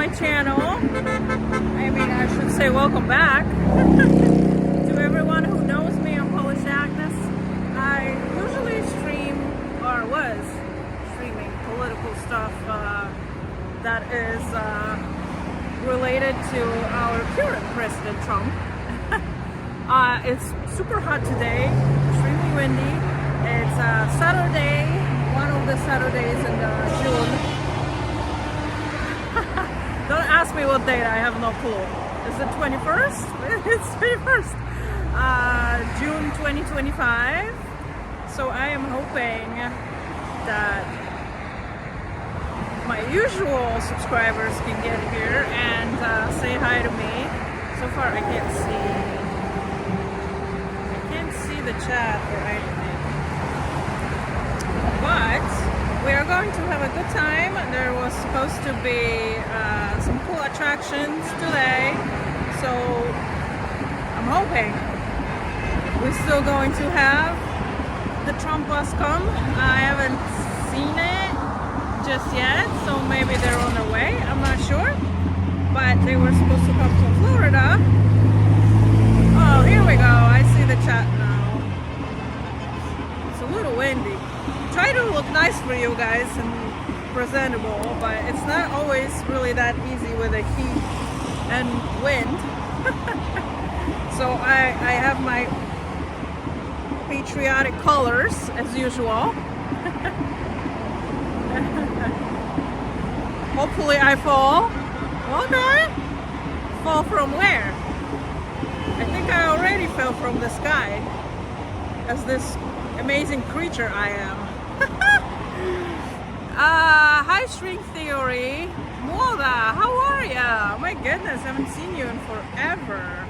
my channel. I mean, I should say welcome back. To everyone who knows me, I'm Polish Agnes. I usually stream, or was streaming, political stuff that is related to our current President Trump. It's super hot today, extremely windy. It's Saturday, one of the Saturdays in June. Don't ask me what date, I have no clue. Is it 21st? It's 21st. June 2025. So I am hoping that my usual subscribers can get here and say hi to me. So far I can't see the chat or anything. But we are going to have a good time. There was supposed to be some cool attractions today, so I'm hoping we're still going to have the Trump bus come. I haven't seen it just yet, so maybe they're on their way. I'm not sure, but they were supposed to come from Florida. Oh, here we go. I see the chat now. It's a little windy. Try to look nice for you guys and presentable, but it's not always really that easy with the heat and wind. So I have my patriotic colors as usual. Hopefully I fall. Okay. Fall from where? I think I already fell from the sky as this amazing creature I am. Hi String Theory. Moda, how are ya? My goodness, I haven't seen you in forever.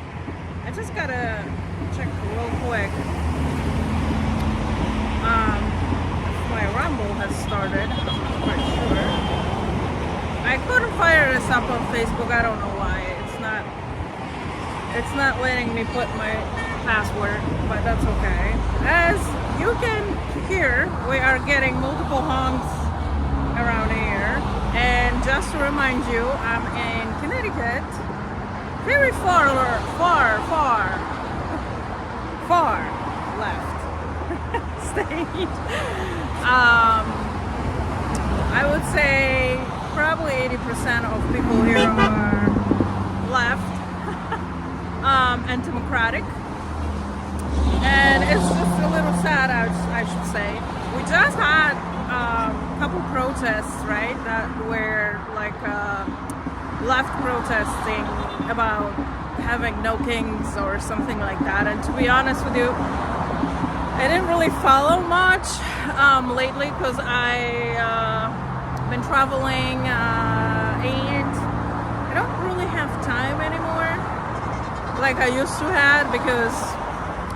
I just gotta check real quick. If my Rumble has started, I'm not quite sure. I couldn't fire this up on Facebook, I don't know why. It's not letting me put my password, but that's okay. As you can hear, we are getting multiple honks around here. And just to remind you, I'm in Connecticut, very far left state. I would say probably 80% of people here are left and democratic. And it's just a little sad, I should say. We just had a couple protests, right, that were like left protesting about having no kings or something like that. And to be honest with you, I didn't really follow much lately because I've been traveling and I don't really have time anymore like I used to have because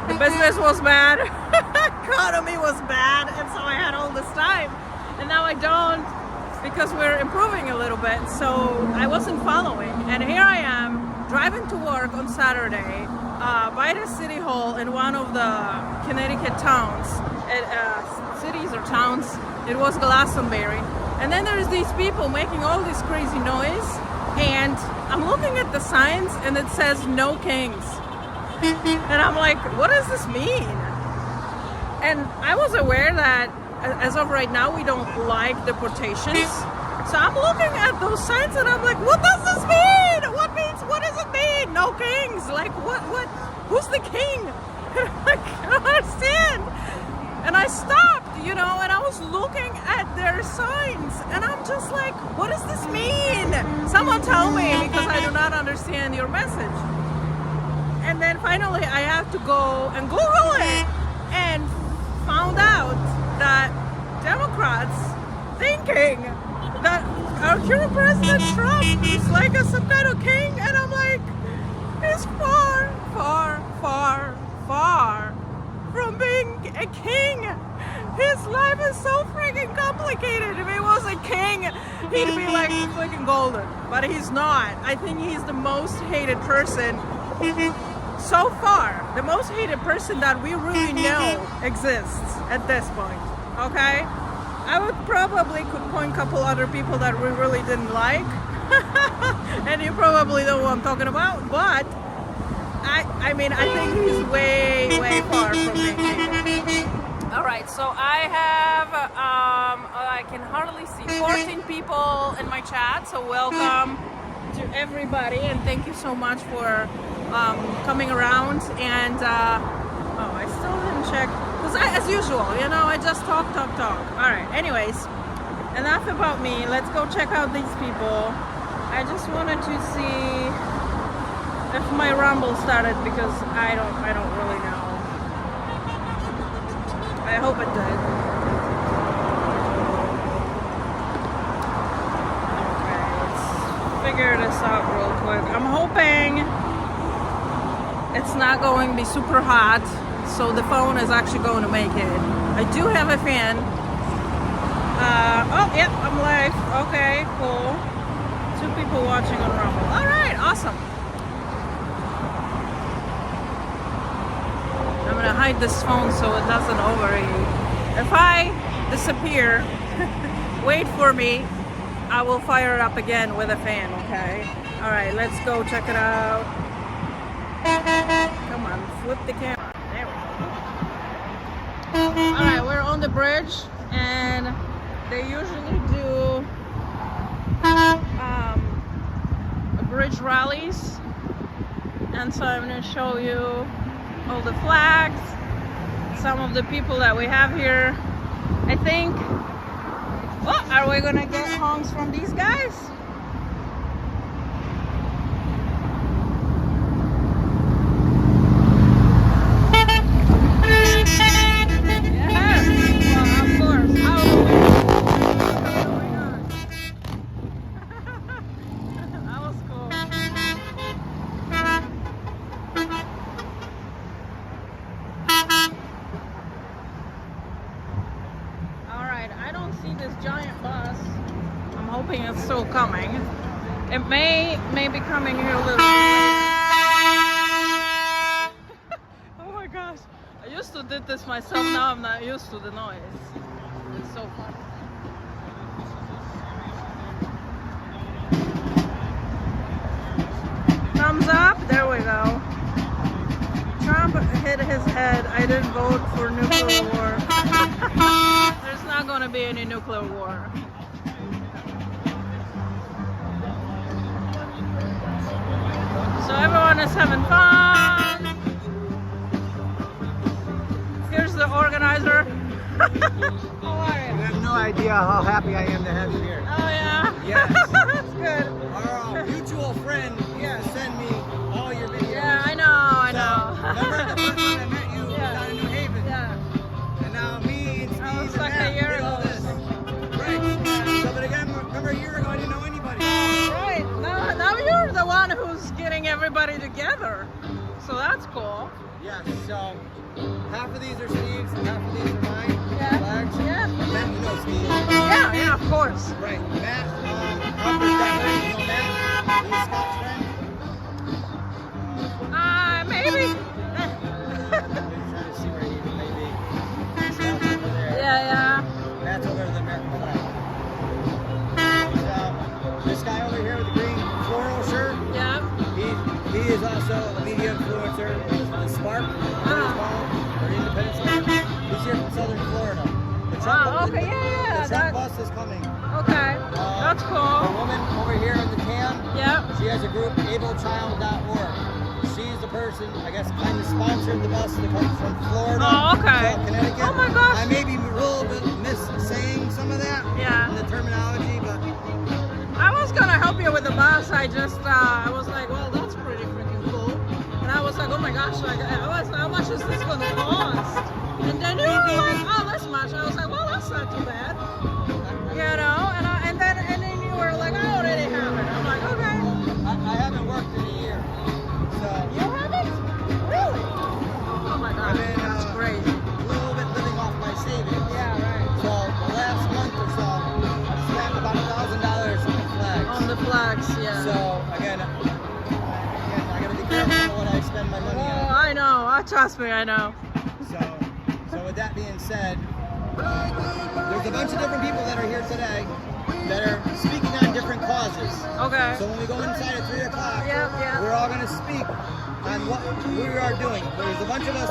the business was bad, economy was bad, and so I had all this time. And now I don't because we're improving a little bit, so I wasn't following. And here I am driving to work on Saturday by the city hall in one of the Connecticut towns, cities or towns. It was Glastonbury. And then there's these people making all this crazy noise, and I'm looking at the signs and it says no kings. And I'm like, what does this mean? And I was aware that as of right now, we don't like deportations. So I'm looking at those signs and I'm like, what does this mean? What does it mean? No kings. Like, what, who's the king? I can't understand. And I stopped, and I was looking at their signs and I'm just like, what does this mean? Someone tell me because I do not understand your message. And then finally I have to go and Google it and found out that Democrats thinking that our current President Trump is like some kind of king, and I'm like, he's far from being a king. His life is so freaking complicated. If he was a king, he'd be like freaking golden, but he's not. I think he's the most hated person so far, the most hated person that we really know exists at this point, okay? I would probably could point a couple other people that we really didn't like, And you probably know who I'm talking about, but I mean, I think he's way far from me. All right, so I have, I can hardly see 14 people in my chat, so welcome to everybody, and thank you so much for coming around. And oh, I still didn't check, because as usual, you know, I just talk. All right, anyways, enough about me. Let's go check out these people. I just wanted to see if my rumble started, because I don't really know. I hope it did. Okay, let's figure this out real quick. I'm hoping it's not going to be super hot, so the phone is actually going to make it. I do have a fan. Oh, yep, I'm live. Okay, cool. 2 people watching on Raffle. All right, awesome. I'm gonna hide this phone so it doesn't overheat. If I disappear, wait for me. I will fire it up again with a fan, okay? All right, let's go check it out. Come on, flip the camera. There we go. All right, we're on the bridge, and they usually do bridge rallies, and so I'm going to show you all the flags, some of the people that we have here. I think, well, are we going to get honks from these guys? It's still coming. It may be coming here a little bit later. Oh my gosh. I used to do this myself, now I'm not used to the noise. It's so fun. Thumbs up, there we go. Trump hit his head. I didn't vote for nuclear war. There's not going to be any nuclear war. So everyone is having fun. Here's the organizer. How are you? You have no idea how happy I am to have you here. Oh yeah? Yes. That's good. Our mutual friend sent me all your videos. Yeah, I know. Remember the first time I met you was down in New Haven? Yeah. And now me and Steve That was and like Matt a year did all ago. this. Right. So, but again, remember a year ago I didn't know anybody. Right. Now you're the one who's getting everybody together. So that's cool. Yes, so half of these are Steve's and half of these are mine. Yeah. Flags. Yeah. Matt, you know Steve. Yeah, of course. Right. Matt, Harper's got friends. You know Matt? He's Scott's friend. Maybe. I'm trying to see where he may be. Scott's over there. Yeah. Matt's over to the American flag. This guy over here with the green floral shirt. Yeah. He is also a media influencer on Spark, or Independence. He's here from Southern Florida. The Trump Okay, yeah. The Trump bus is coming. Okay, that's The cool. woman over here in the tan, Yeah. she has a group, ablechild.org. She's the person, I guess, kind of sponsored the bus that comes from Florida Oh, okay. to Connecticut. Oh my gosh. I may be a little bit saying some of that Yeah. in the terminology, but I was gonna help you with the bus. I just, I was like, well, that's pretty freaking cool. And I was like, oh my gosh, like, how much is this gonna cost? And then you were like, oh, this much. I was like, well, that's not too bad. You know, and then you were like, I already have it. I'm like, okay. I haven't worked in a year. So You haven't? Really? Oh my gosh, I've been that's crazy. a little bit living off my savings. Yeah, right. So the last month or so, I've spent about $1,000 on the flags. On the flags, yeah. So again, I gotta be careful what I spend my money Oh, on. I know. Trust me, I know. So with that being said, there's a bunch of different people that are here today that are speaking on different different causes. Okay. So when we go inside at 3 o'clock, Yeah. we're all going to speak on what we are doing. There's a bunch of us.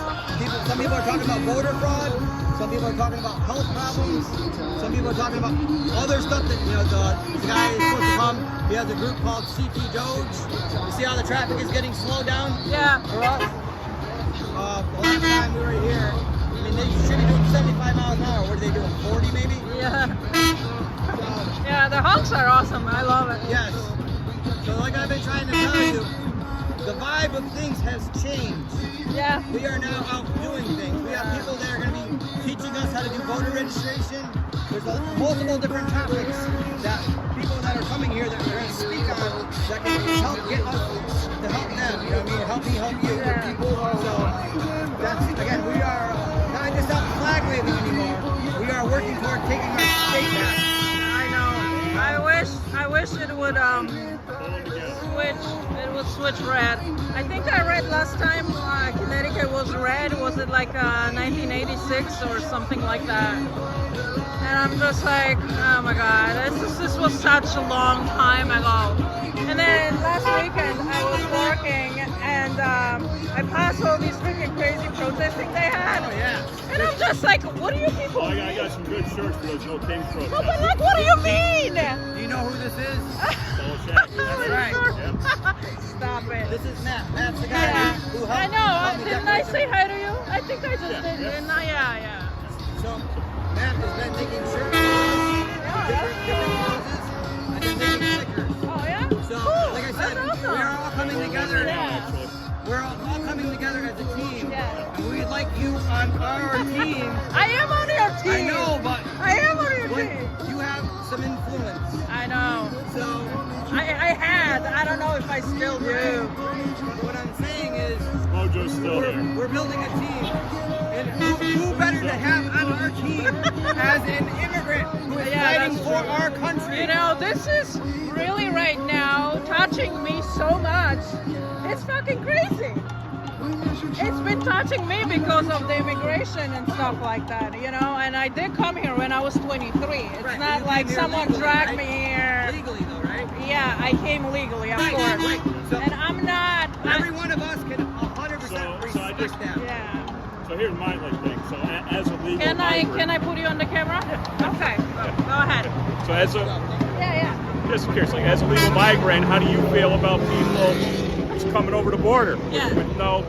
Some people are talking about voter fraud. Some people are talking about health problems. Some people are talking about other stuff that, you know, the guy is supposed to come. He has a group called CT Doge. You see how the traffic is getting slowed down? Yeah. For us? The last time we were here, I mean, they should be doing 75 miles an hour. What are they doing, 40 maybe? Yeah. Yeah, the honks are awesome. I love it. Yes. So like I've been trying to tell you, the vibe of things has changed. Yeah. We are now out doing things. We have people that are going to be teaching us how to do voter registration. There's multiple different topics that people that are coming here that we're going to speak on that can help get us to help them. You know what I mean? Help me, help you. Yeah. So that's, again, we are not just out flag waving anymore. We are working toward taking our state back. I know. I wish it would switch red. I think I read last time Connecticut was red. Was it like 1986 or something like that? And I'm just like, oh my God, this was such a long time ago. And then last weekend I was working and I passed all these freaking crazy protesting they had. Oh, yeah. And I'm just like, what do you people Oh, mean? I got some good shirts for those no king throats. No, but like, what do you mean? Do you know who this is? That's right. Stop it. This is Matt. Matt's the guy Yeah. who helped. I know. helped me Didn't I decorate say hi to you? I think I just did. yeah. Didn't I? Yeah. So Matt has been making shirts, different causes, and then making stickers. Oh yeah. So, Cool. like I said, That's awesome. we're all coming together. Yeah. We're all coming together as a team. Yeah. And we'd like you on our team. I am on your team. I know, but I am on your when team. you have some influence. I know. So I had. I don't know if I still do. what I'm saying is, Mojo's still there. we're building a team. And who better to have on our team as an immigrant who is Yeah, fighting that's for true. our country? You know, this is really right now touching me so much. It's fucking crazy. It's been touching me because of the immigration and stuff like that, you know. And I did come here when I was 23. It's Right, not you like came here someone legally, dragged right? me here. Legally though, right? Yeah, I came legally, of Right, course. right. So And I'm not. every one of us can 100% So I respect just- that. Yeah. So here's my thing. So as a legal Can I put you on the camera? Okay. Go ahead. So as a Yeah. just curious, like as a legal migrant, how do you feel about people just coming over the border Yeah. with no?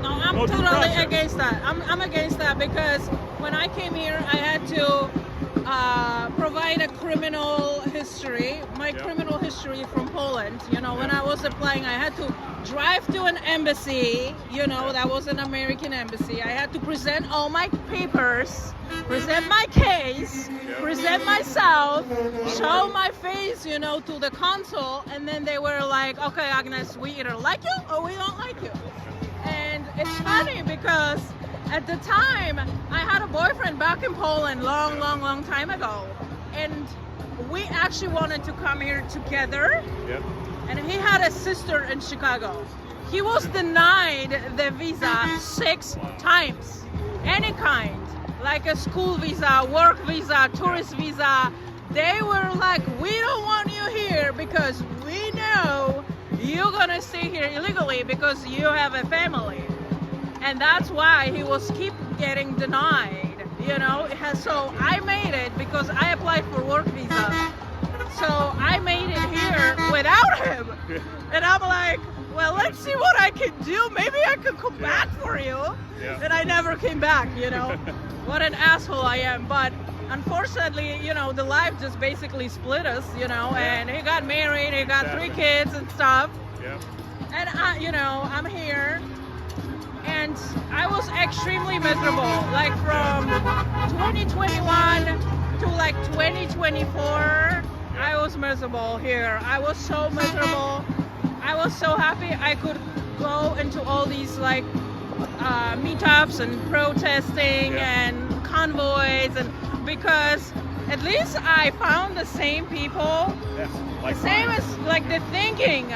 No, I'm No due totally process. against that. I'm against that because when I came here, I had to provide a criminal history, my Yeah. criminal history from Poland. You know, when I was applying, I had to drive to an embassy, you know, that was an American embassy. I had to present all my papers, present my case, Yeah. present myself, show my face, you know, to the consul, and then they were like, okay, Agnes, we either like you or we don't like you. And it's funny because at the time I had a boyfriend back in Poland long time ago, and we actually wanted to come here together, Yep. and he had a sister in Chicago. He was denied the visa 6 times, any kind, like a school visa, work visa, tourist visa. They were like, we don't want you here because we know you're gonna stay here illegally because you have a family. And that's why he was keep getting denied, you know. So I made it because I applied for work visa. So I made it here without him. And I'm like, well, let's see what I can do. Maybe I could come back for you. Yeah. And I never came back, you know. What an asshole I am. But unfortunately, you know, the life just basically split us, you know. And he got married, he got 3 kids and stuff. Yep. And I, you know, I'm here, and I was extremely miserable. Like from 2021 to like 2024, I was miserable here. I was so miserable. I was so happy I could go into all these like meetups and protesting and convoys, and because at least I found the same people. Yeah. Like The same mine. as like the thinking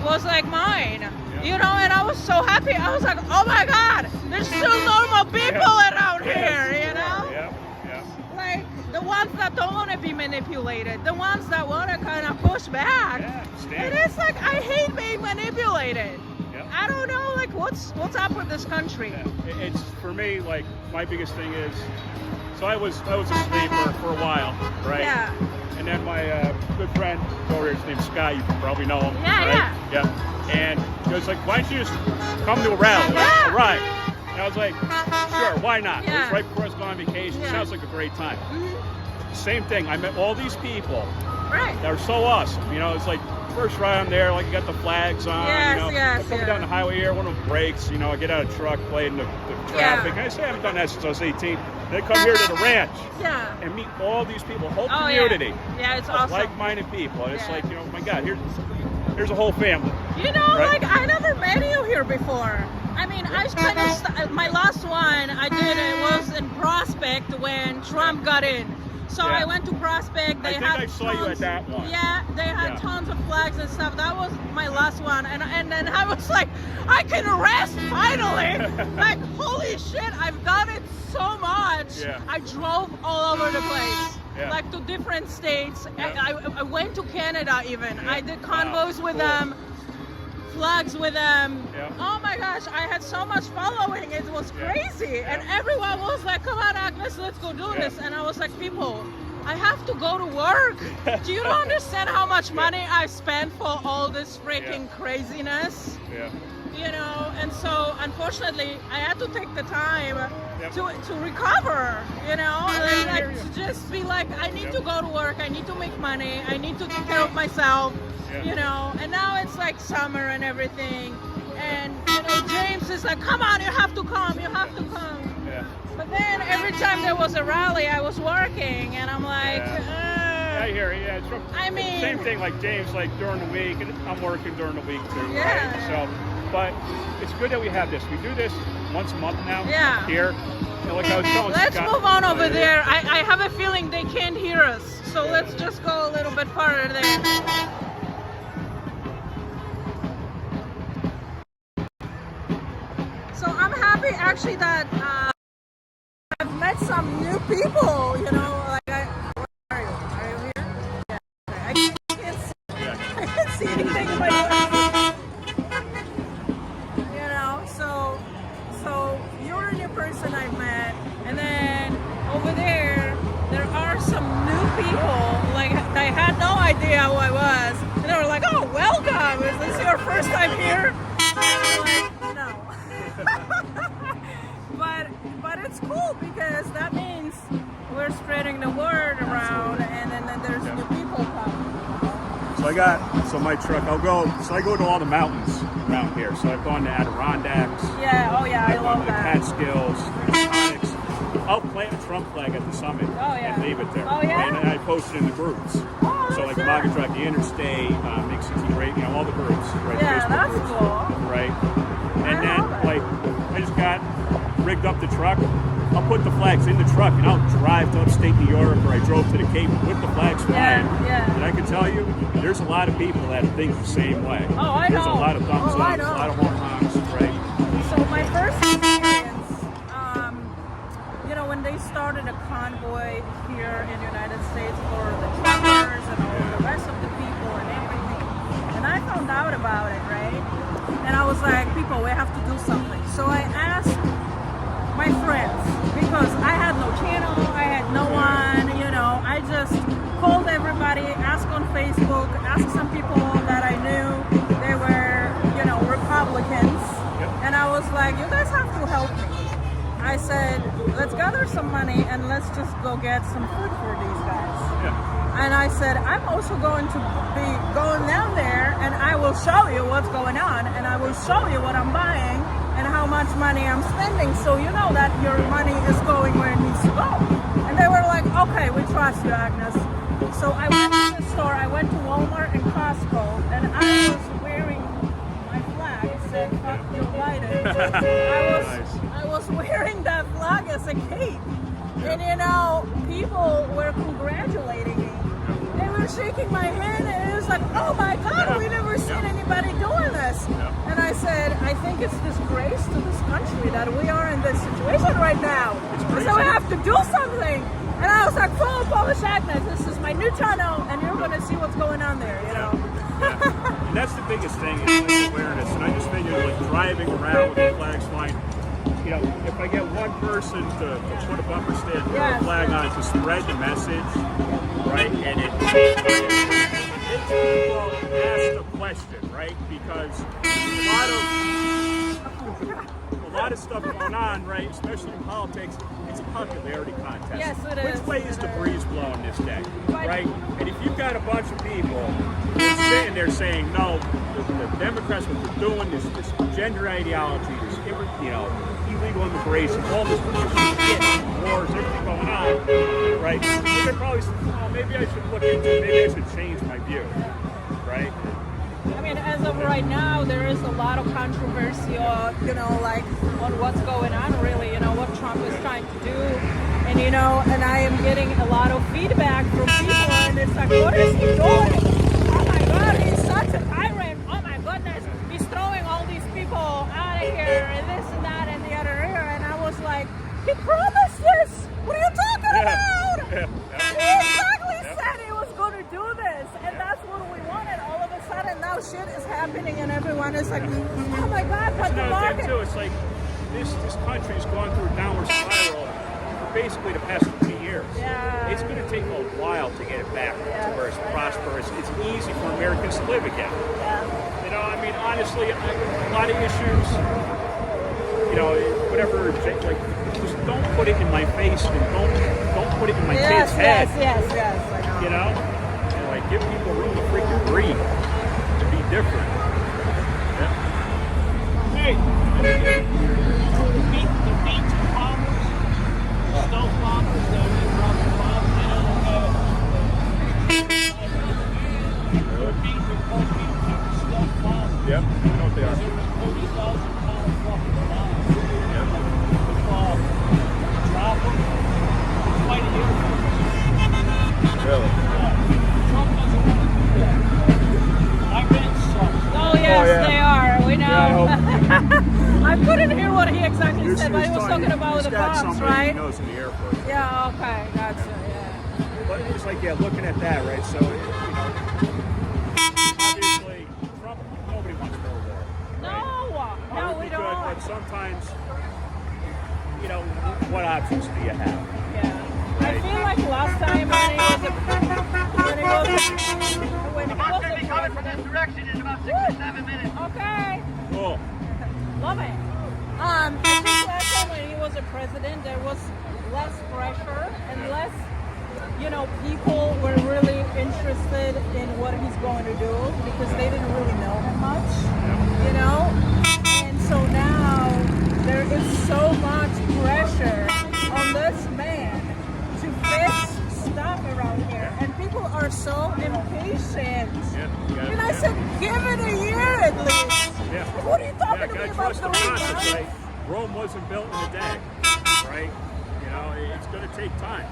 was like mine, Yeah. you know, and I was so happy. I was like, oh my God, there's still normal people around here, you know? Yep. Yep. Like the ones that don't want to be manipulated, the ones that want to kind of push back. Yeah, and it's like, I hate being manipulated. Yeah. I don't know, like, what's up with this country? Yeah. It's for me, like, my biggest thing is, so I was a sleeper for a while, right? Yeah. And then my good friend over here, his name's Scott, you probably know him. Yeah, right? Yeah. And he was like, why don't you just come to a rally? Yeah. A ride. And I was like, sure, why not? Yeah. It was right before I was going on vacation. Yeah. Sounds like a great time. Same thing. I met all these people Right. that are so awesome. You know, it's like first ride I'm there, like you got the flags on. Yes, you know, yes, I'm coming yeah. down the highway here, one of them breaks. You know, I get out of the truck, play in the traffic. And I say I haven't done that since I was 18. Then I come here to the ranch Yeah. and meet all these people, whole Oh, community. Yeah, it's of awesome. like-minded people. And it's Yeah. like, you know, my God, here's a whole family. You know, Right? like, I never met you here before. I mean, I kind of, my last one I did, it was in Prospect when Trump got in. So Yeah. I went to Prospect. They I think had I saw you at that one. Yeah, they had Yeah. tons of flags and stuff. That was my last one. And then I was like, I can rest finally. Like, holy shit, I've done it so much. Yeah. I drove all over the place. Yeah. Like to different states. Yeah. I went to Canada even. Yeah. I did convoys Wow, with cool. them. Flags with them. Yeah. Oh my gosh, I had so much following. It was Yeah. crazy. Yeah. And everyone was like, come on, Agnes, let's go do Yeah. this. And I was like, people, I have to go to work. Do you not understand how much money I spent for all this freaking craziness? Yeah. You know, and so unfortunately I had to take the time Yep. to recover, you know, and I hear like you. to just be like, I need Yep. to go to work, I need to make money, I need to take care of myself, Yeah. you know, and now it's like summer and everything, and you know, James is like, come on, you have to come, you have to come. Yeah. But then every time there was a rally, I was working, and I'm like, I hear you. Yeah, it's I mean- same thing. Like James, like during the week, and I'm working during the week too. Yeah. Right? So, but it's good that we have this. We do this once a month now. Yeah. Here, and like I was telling let's Scott, move on over there. I have a feeling they can't hear us, so let's just go a little bit farther there. So I'm happy actually that I've met some new people, you know, like where are you? Are you here? Yeah. Okay. I can't see, I can't see anything in my glasses. You know, so you're a new person I've met, and then over there are some new people, like they had no idea who I was, and they were like, oh, welcome, is this your first time here? And I'm like, no. but it's cool because that means we're spreading the word around, and then there's new people coming. So my truck, I go to all the mountains around here. So I've gone to Adirondacks. Yeah, oh yeah, I I've gone love to the that. Catskills, Onyx. I'll plant a Trump flag at the summit yeah. and leave it there. Oh, yeah? And I post it in the groups. Oh, So like that's Maga it. Truck, the Interstate, Make City Great, you know, all the groups, right? Yeah, Facebook that's groups, cool. right? And I then love it. like I just got rigged up the truck. I'll put the flags in the truck and I'll drive to upstate New York, or I drove to the Cape with the flags flying. Yeah. And I can tell you, there's a lot of people that think the same way. Oh, I There's know. a lot of thumbs Oh, I up, a know. lot of horn honks, right? So my first experience, you know, when they started a convoy here in the United States for the truckers and all the rest of the people and everything, and I found out about it, right? And I was like, people, we have to do something. So I asked my friends, because I had no channel, I had no one, you know, I just called everybody, asked on Facebook, asked some people that I knew, they were, you know, Republicans, and I was like, you guys have to help me. I said, let's gather some money and let's just go get some food for these guys. Yeah. And I said, I'm also going to be going down there and I will show you what's going on, and I will show you what I'm buying and how much money I'm spending, so you know that your money is going where it needs to go. And they were like, okay, we trust you, Agnes. So I went to the store, I went to Walmart and Costco, and I was wearing my flag. It said, fuck Joe Biden. I was wearing that flag as a cape. And you know, people were congratulating me. They were shaking my hand, and it was like, oh my God, we never seen anybody doing this. And I said, I think it's disgrace to this country that we are in this situation right now. So we have to do something. And I was like, follow Polish Agnes. This is my new channel, and you're going to see what's going on there, you know? Yeah. And that's the biggest thing is like awareness. And I just figured like driving around with the flags flying, you know, if I get one person to put a bumper sticker or a flag on to spread the message, right? And it makes people ask the question, right? Because a lot of stuff going on, right? Especially in politics, it's a popularity contest. Yes, it is. Which way is the breeze blowing this day, right? And if you've got a bunch of people who are sitting there saying, no, the Democrats, what they're doing, this gender ideology, this, you know, illegal immigration, all this wars, everything going on, right? You could probably say, oh, maybe I should look into it, maybe I should change my view, right? I mean, as of right now, there is a lot of controversy on, you know, like on what's going on, really, you know, what Trump is trying to do. And, you know, and I am getting a lot of feedback from people, and it's like, what is he doing? Oh my God, he's such a tyrant. Oh my goodness, he's throwing all these people out of here, and this and that and the other here. And I was like, he promised this. What are you talking about? He exactly said he was going to do this, and that's what we wanted. All of a sudden, now shit is happening, and everyone is like, oh my God, but the market. Too, it's like this country's gone through a downward spiral for basically the past 20 years. Yeah. It's going to take a while to get it back to where it's prosperous. It's easy for Americans to live again. Yeah. You know, I mean, honestly, a lot of issues, you know, whatever, like, just don't put it in my face and don't put it in my kid's head. Yes, I know. You know? And like, give people room to freaking breathe, to be different. Yeah. Hey! The beach bombers, stealth bombers, that we dropped the bomb, Yep, I know what they are. Really? Oh yes, they are. We know. Yeah, I couldn't hear what he exactly said, but he was talking about the bombs, right? He knows in the Air Force. Yeah. Okay. Gotcha. Yeah. But it's like, looking at that, right? So, you know, obviously, Trump, nobody wants World War. Right? No, we don't. But sometimes, you know, what options do you have? Yeah. Right? I feel like last time when he was coming from this direction in about 6 to 7 minutes. Okay. Cool. Love it. I think last time when he was a president, there was less pressure and less, you know, people were really interested in what he's going to do because they didn't really know him much, you know? And so now there is so much pressure on this man to fix stuff around here. And people are so impatient. And I said, give it a year at least. Yeah. What are you talking to me about the 3 process, months? right? Rome wasn't built in a day, right? You know, it's going to take time.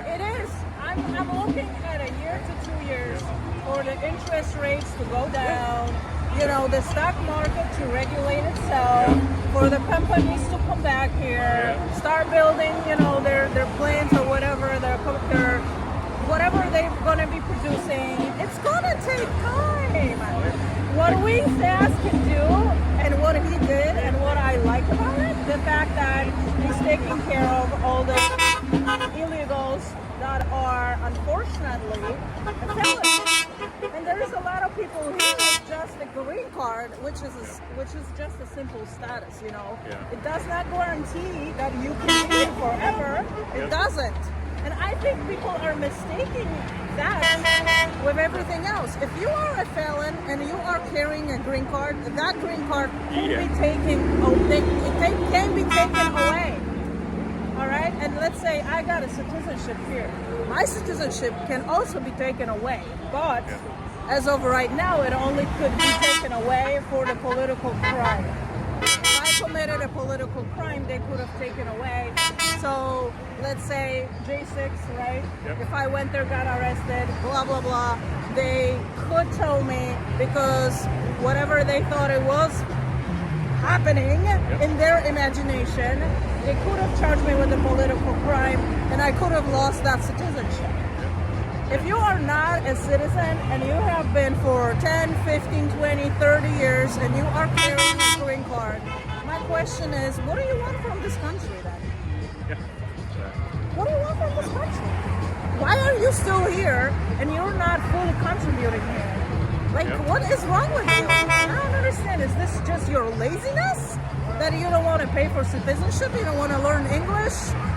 It is. I'm looking at a year to 2 years for the interest rates to go down, you know, the stock market to regulate itself, for the companies to come back here, start building, you know, their planes or whatever, whatever they're going to be producing. It's going to take time. What we fast can do and what he did and what I like about it, the fact that he's taking care of all the illegals that are unfortunately felons. And there is a lot of people who have just a green card, which is just a simple status, you know. It does not guarantee that you can be here forever. It doesn't. And I think people are mistaking that with everything else. If you are a felon and you are carrying a green card, that green card can be taken. It can be taken away. All right, and let's say I got a citizenship here. My citizenship can also be taken away, but as of right now, it only could be taken away for the political crime. If I committed a political crime, they could have taken away. So let's say J6, right? If I went there, got arrested, blah, blah, blah, they could tow me because whatever they thought it was, happening in their imagination. They could have charged me with a political crime, and I could have lost that citizenship. If you are not a citizen and you have been for 10, 15, 20, 30 years and you are carrying a green card, my question is, what do you want from this country then? Yeah. What do you want from this country? Why are you still here and you're not fully contributing here? Like, what is wrong with you? I don't understand. Is this just your laziness? That you don't want to pay for citizenship? You don't want to learn English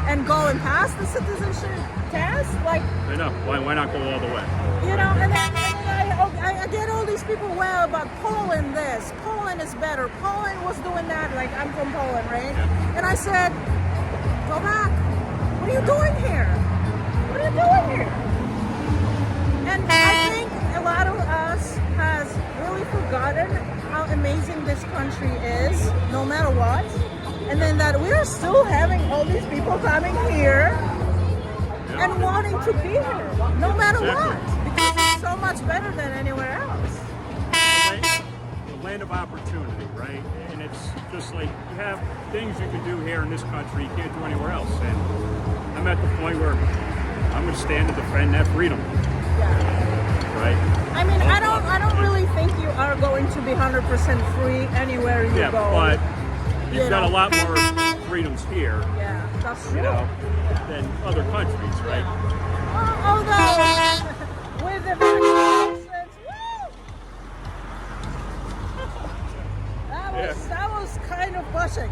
and go and pass the citizenship test? Like, I know. Why not go all the way? you know, and then I get all these people, well, about Poland this, Poland is better, Poland was doing that, like I'm from Poland, right? Yeah. And I said, go back. What are you doing here? What are you doing here? And I think a lot of us has really forgotten how amazing this country is, no matter what. And then that we're still having all these people coming here and wanting to be here, no matter what, because it's so much better than anywhere else. The land of opportunity, right? And it's just like you have things you can do here in this country you can't do anywhere else. And I'm at the point where I'm going to stand and defend that freedom. Yeah. Right? I mean, I don't really think you are going to be 100% free anywhere you go. But you've got a lot more freedoms here. Yeah, that's true. You know, than other countries, right? Although, with the vaccinations, woo! That was kind of pushing.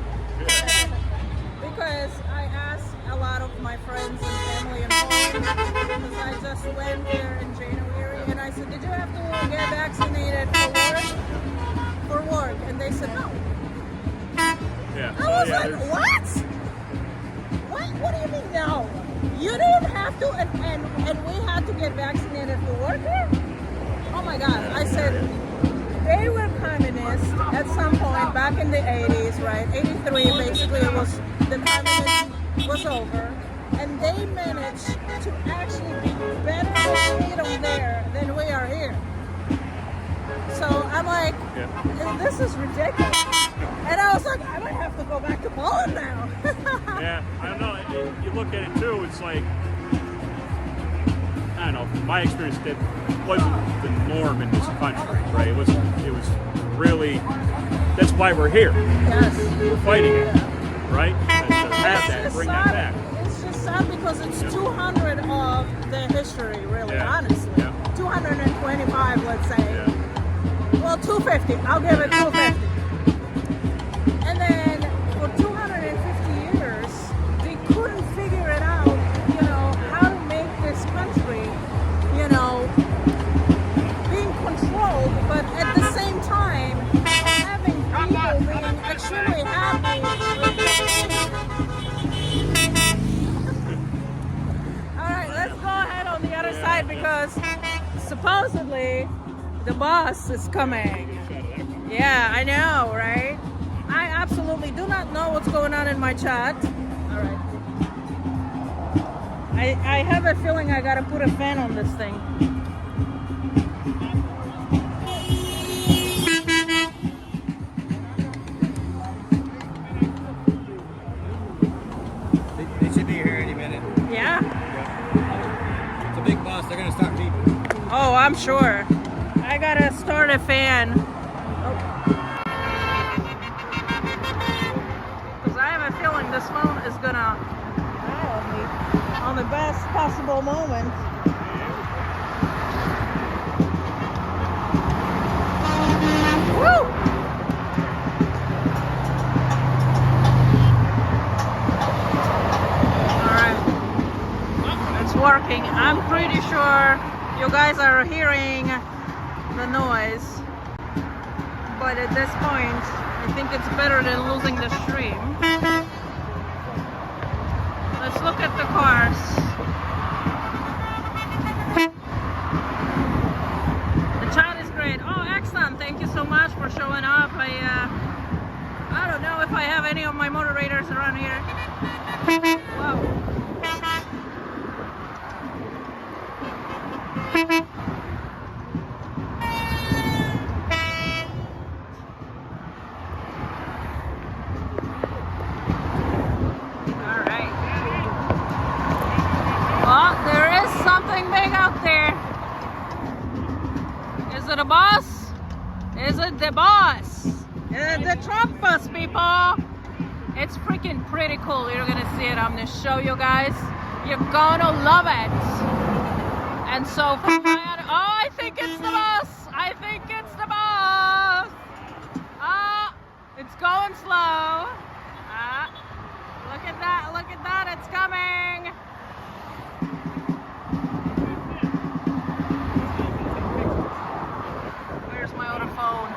Because I asked a lot of my friends and family and home, because I just went there in January, and I said, did you have to get vaccinated for work? And they said no. Yeah. I was like, what? What do you mean no? You didn't have to, and we had to get vaccinated for work here? Oh my God. I said, they were communists at some point back in the 80s, right? 83, basically, it was, the communism was over. And they managed to actually be better freedom there than we are here. So I'm like, this is ridiculous. And I was like, I might have to go back to Poland now. Yeah, I don't know. You look at it too, it's like, I don't know, from my experience, that wasn't the norm in this country, right? It was really, that's why we're here. Yes. We're fighting it, right? To have that, bring that back. It's just sad because it's 200 of the history, really, honestly. Yeah. 225, let's say. Yeah. Well, 250. I'll give it 250. And then for 250 years, they couldn't figure it out, you know, how to make this country, you know, being controlled, but at the same time, having people being extremely happy. All right, let's go ahead on the other side because supposedly the boss is coming. Yeah, I know, right? I absolutely do not know what's going on in my chat. All right. I have a feeling I gotta put a fan on this thing. They should be here any minute. Yeah? It's a big boss. They're going to start beeping. Oh, I'm sure. I gotta start a fan. Because I have a feeling this phone is gonna dial me on the best possible moment. Woo! Alright. It's working. I'm pretty sure you guys are hearing the noise, but at this point I think it's better than losing the stream. Let's look at the cars. The chat is great. Oh, excellent. Thank you so much for showing up. I don't know if I have any of my moderators around here. Wow. it a bus? Is it the bus? The Trump bus, people. It's freaking pretty cool. You're gonna see it. I'm gonna show you guys. You're gonna love it. And so from my end, oh, I think it's the bus. I think it's the bus. It's going slow. Look at that. Look at that. It's coming. Where's my other phone?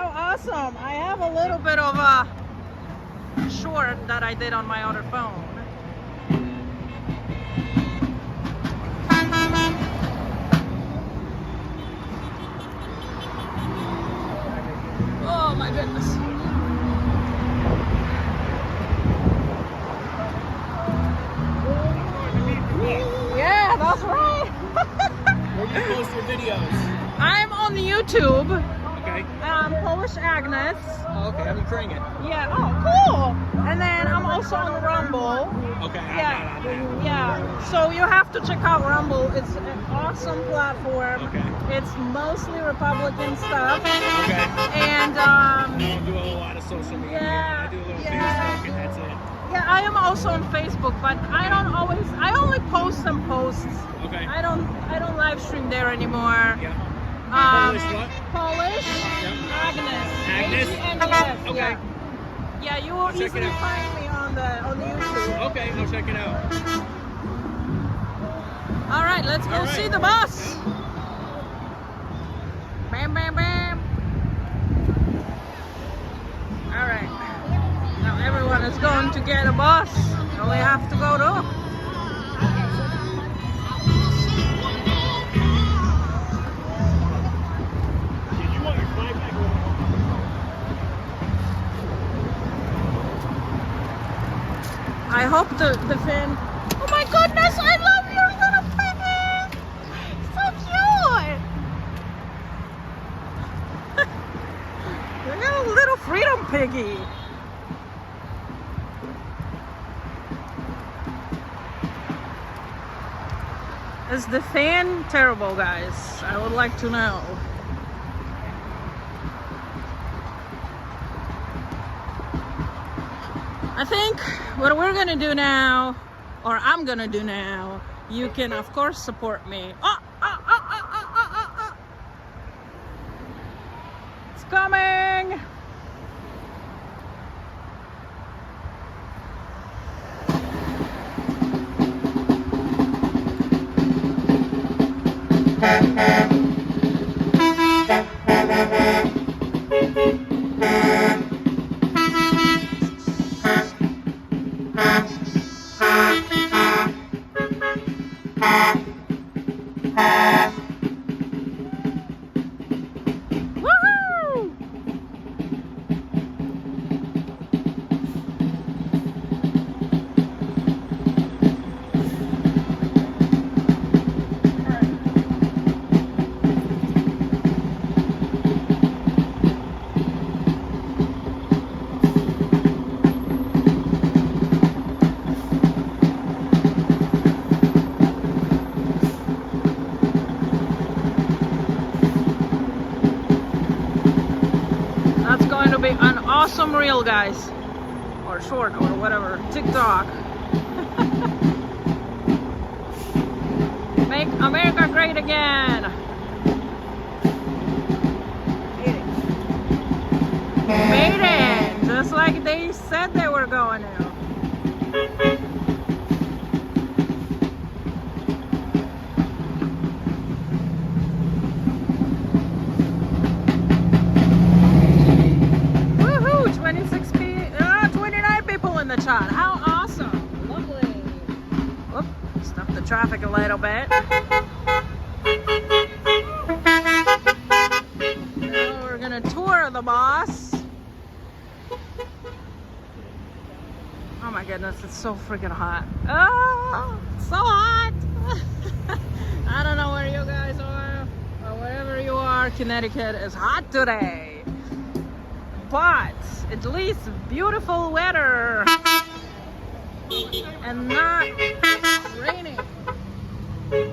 Awesome. I have a little bit of a short that I did on my other phone. Oh my goodness. Yeah, that's right. Where do you post your videos? I'm on YouTube. Okay. Polish Agnes. Oh, okay, I'm trying it. Yeah. Oh, cool. And then I'm also on Rumble. Okay. Yeah. Yeah. So you have to check out Rumble. It's an awesome platform. Okay. It's mostly Republican stuff. Okay. And I don't do a whole lot of social media. Yeah, I do a little yeah. Facebook and that's it. yeah, I am also on Facebook, but I only post some posts. Okay. I don't live stream there anymore. Yeah. Polish what? Polish Yeah. Agnes. Agnes? Agnes. Okay. Yeah. Yeah, you will check it easily out. find me on the YouTube. Okay, I'll check it out. All right, let's go All right. see the bus. Bam, bam, bam. All right. Now everyone is going to get a bus. Now we have to go to. Did you want your flag back? I hope the fan. Oh my goodness! I love your little piggy. So cute. Look at a little freedom piggy. Is the fan terrible, guys? I would like to know. I think what we're gonna do now, or I'm gonna do now, you can of course support me. It's coming! Woohoo! That's going to be an awesome reel, guys. Or short, or whatever. TikTok. Make America great again. Made it! Just like they said they were going to. Woohoo! 29 people in the chat. How awesome! traffic a little bit. Now we're gonna tour the boss. Oh my goodness, it's so freaking hot. Oh, so hot. I don't know where you guys are or wherever you are. Connecticut is hot today. But at least beautiful weather and not raining. Woohoo!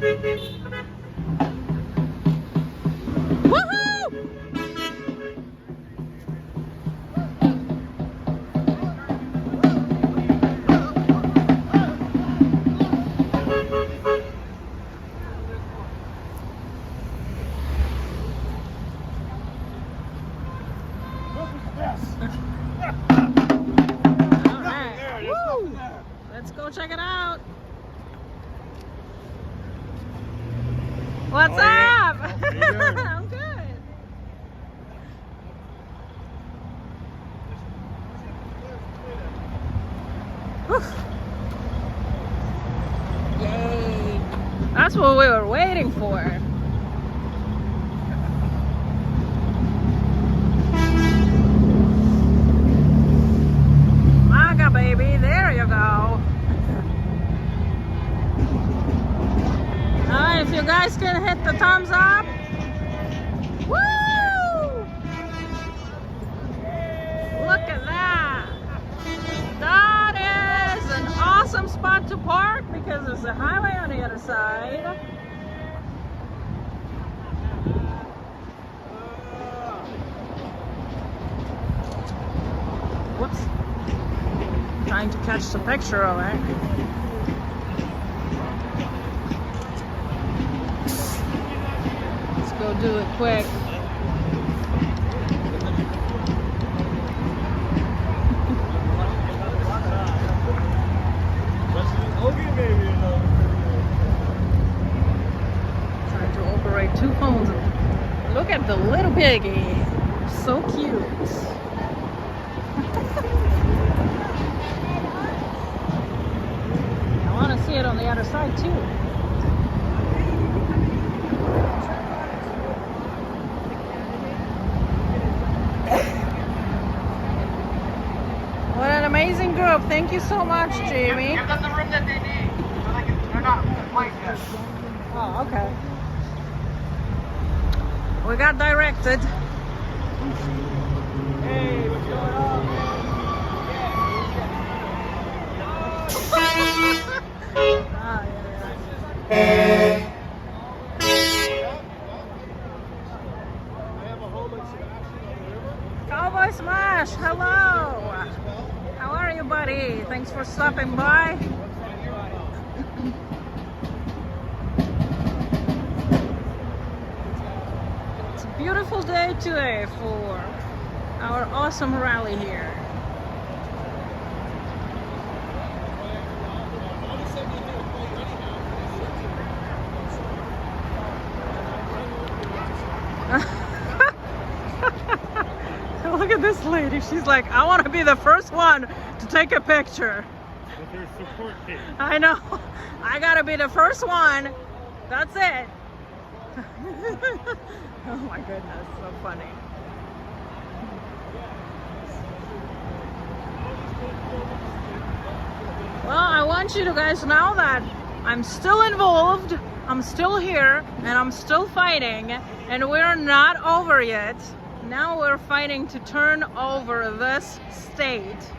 Let's go check it out. What's up? I'm good. Whew. Yay. That's what we were waiting for. MAGA baby, there you go. If you guys can hit the thumbs up. Woo! Look at that. That is an awesome spot to park because there's a highway on the other side. Whoops. Trying to catch the picture of it. Go do it quick. Trying to operate two phones. Look at the little piggy. So cute. I want to see it on the other side too. What an amazing group. Thank you so much, Jamie. Give them the room that they need. So they can, they're not quite yet. Oh, okay. We got directed. Hey, what's going on? Cowboy Smash, hello. How are you, buddy? Thanks for stopping by. It's a beautiful day today for our awesome rally here. Look at this lady. She's like, I want to be the first one to take a picture. With their support team. I know. I gotta be the first one. That's it. Oh my goodness, so funny. Well, I want you to guys know that I'm still involved, I'm still here, and I'm still fighting, and we're not over yet. Now we're fighting to turn over this state,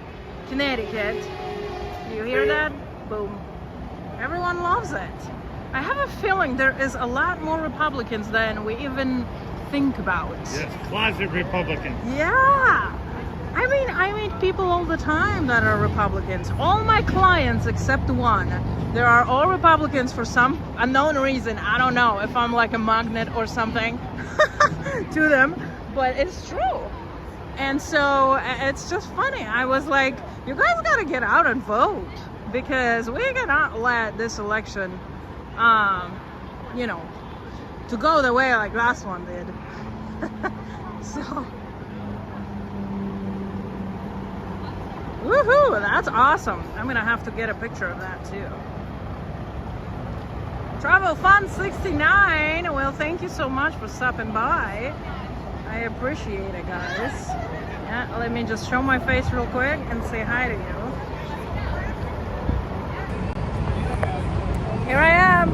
Connecticut. You hear that? Boom. Everyone loves it. I have a feeling there is a lot more Republicans than we even think about. Yes, closet Republicans. Yeah. I meet people all the time that are Republicans. All my clients except one. They are all Republicans for some unknown reason. I don't know if I'm like a magnet or something to them. But it's true. And so it's just funny. I was like, you guys got to get out and vote because we cannot let this election, to go the way like last one did. So, woohoo, that's awesome. I'm going to have to get a picture of that too. Travel Fun 69. Well, thank you so much for stopping by. I appreciate it, guys. Yeah, let me just show my face real quick and say hi to you. Here I am.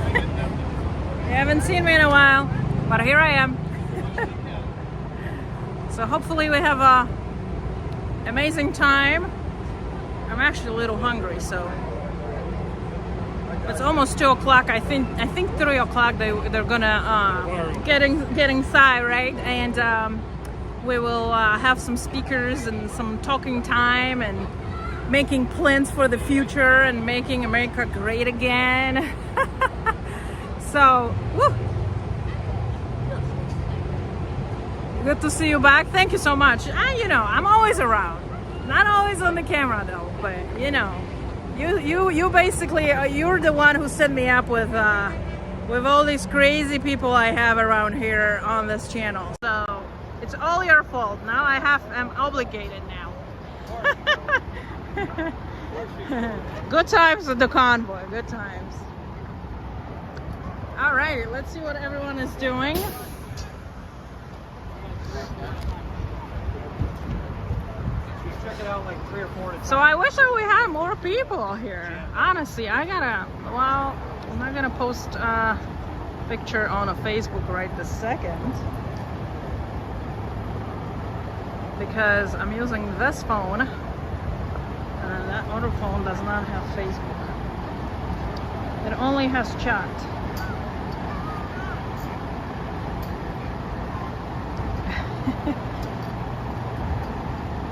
You haven't seen me in a while, but here I am. So hopefully we have a amazing time. I'm actually a little hungry, so it's almost 2 o'clock. I think 3 o'clock they're gonna get inside, right? And we will have some speakers and some talking time and making plans for the future and making America great again. So, woo! Good to see you back. Thank you so much. You know, I'm always around. Not always on the camera though, but you know, you basically you're the one who set me up with all these crazy people I have around here on this channel. So it's all your fault. Now I'm obligated now. Good times with the convoy. Good times. All right, let's see what everyone is doing. Out like 3 or 4 So I wish that we had more people here. Honestly, I'm not gonna post a picture on a Facebook right this second because I'm using this phone and that other phone does not have Facebook. It only has chat.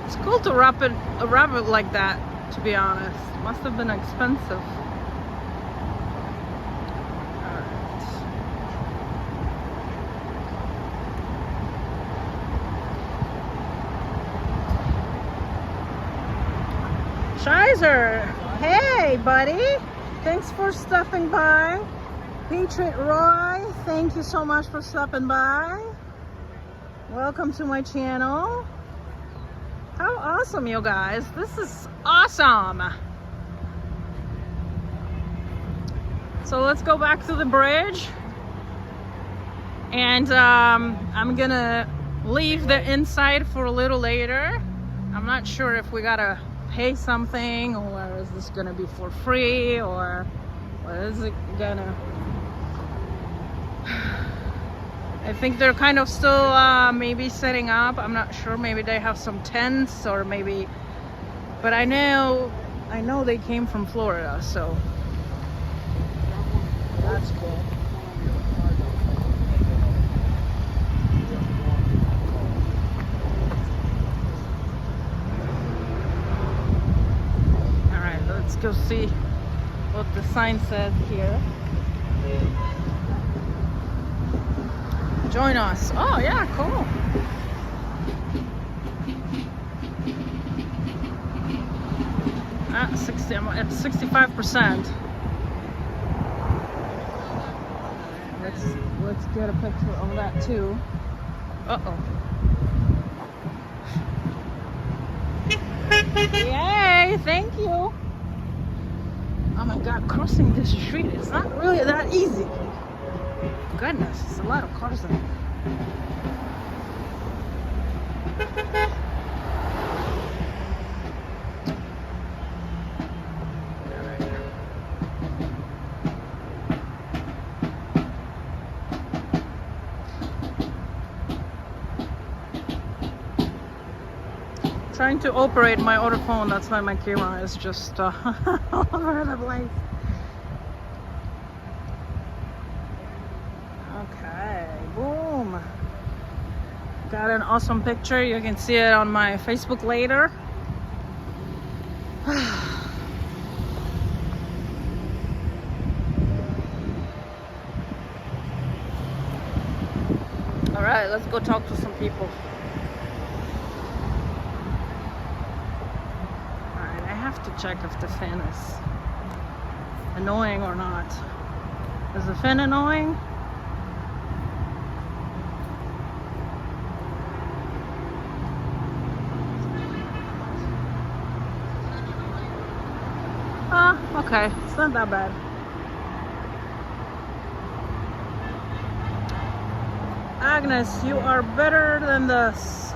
It's cool to wrap it like that, to be honest. Must have been expensive. Alright. Shizer! Hey, buddy! Thanks for stopping by. Patriot Roy, thank you so much for stopping by. Welcome to my channel. How awesome, you guys. This is awesome. So let's go back to the bridge. And I'm gonna leave the inside for a little later. I'm not sure if we gotta pay something or is this gonna be for free or what is it gonna... I think they're kind of still maybe setting up. I'm not sure. Maybe they have some tents or maybe, but I know they came from Florida, so that's cool. All right, let's go see what the sign says here. Join us. Oh yeah, cool. At 60, I'm at 65%. Let's get a picture of that too. Uh-oh. Yay, thank you. Oh my God, crossing this street is not really that easy. Goodness, it's a lot of cars in there. Trying to operate my other phone, that's why my camera is just all over the place. Okay, boom. Got an awesome picture. You can see it on my Facebook later. All right, let's go talk to some people. To check if the fin is annoying or not. Is the fin annoying? Okay, it's not that bad. Agnes, you are better than this.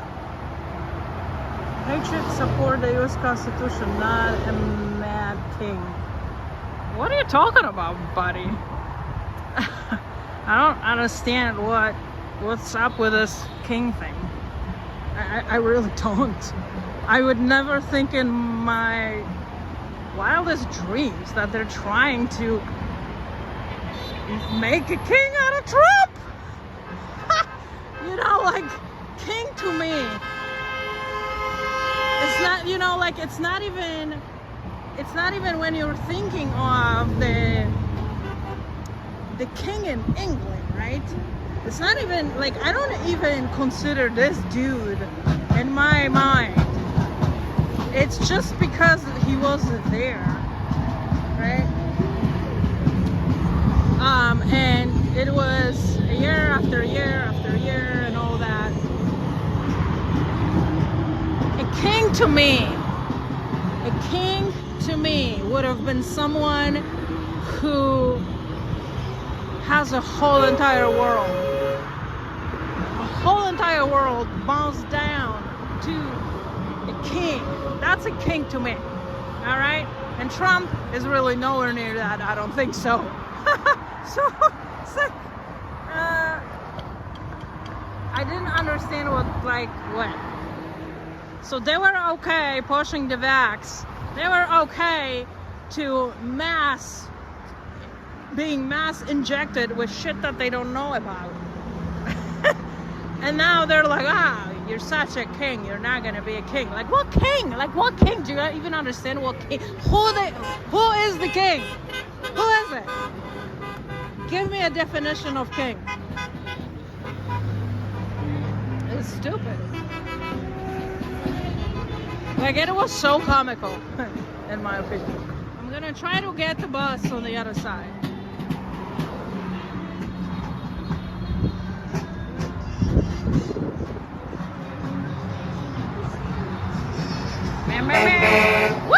Patriots support the U.S. Constitution, not a mad king. What are you talking about, buddy? I don't understand what's up with this king thing. I really don't. I would never think in my wildest dreams that they're trying to make a king out of Trump. You know, like, king to me, it's not, you know, like, it's not even when you're thinking of the king in England, right? It's not even, like, I don't even consider this dude in my mind. It's just because he wasn't there, right? And it was year after year after year and all that. A king to me would have been someone who has a whole entire world. A whole entire world bows down to a king. That's a king to me. All right? And Trump is really nowhere near that. I don't think so. So, it's like, I didn't understand what. So they were okay pushing the vax. They were okay to being mass injected with shit that they don't know about. And now they're like, you're such a king, you're not gonna be a king. Like, what king? Like, what king? Do you even understand what king? Who is the king? Who is it? Give me a definition of king. It's stupid. Like, it was so comical, in my opinion. I'm gonna try to get the bus on the other side. Woo!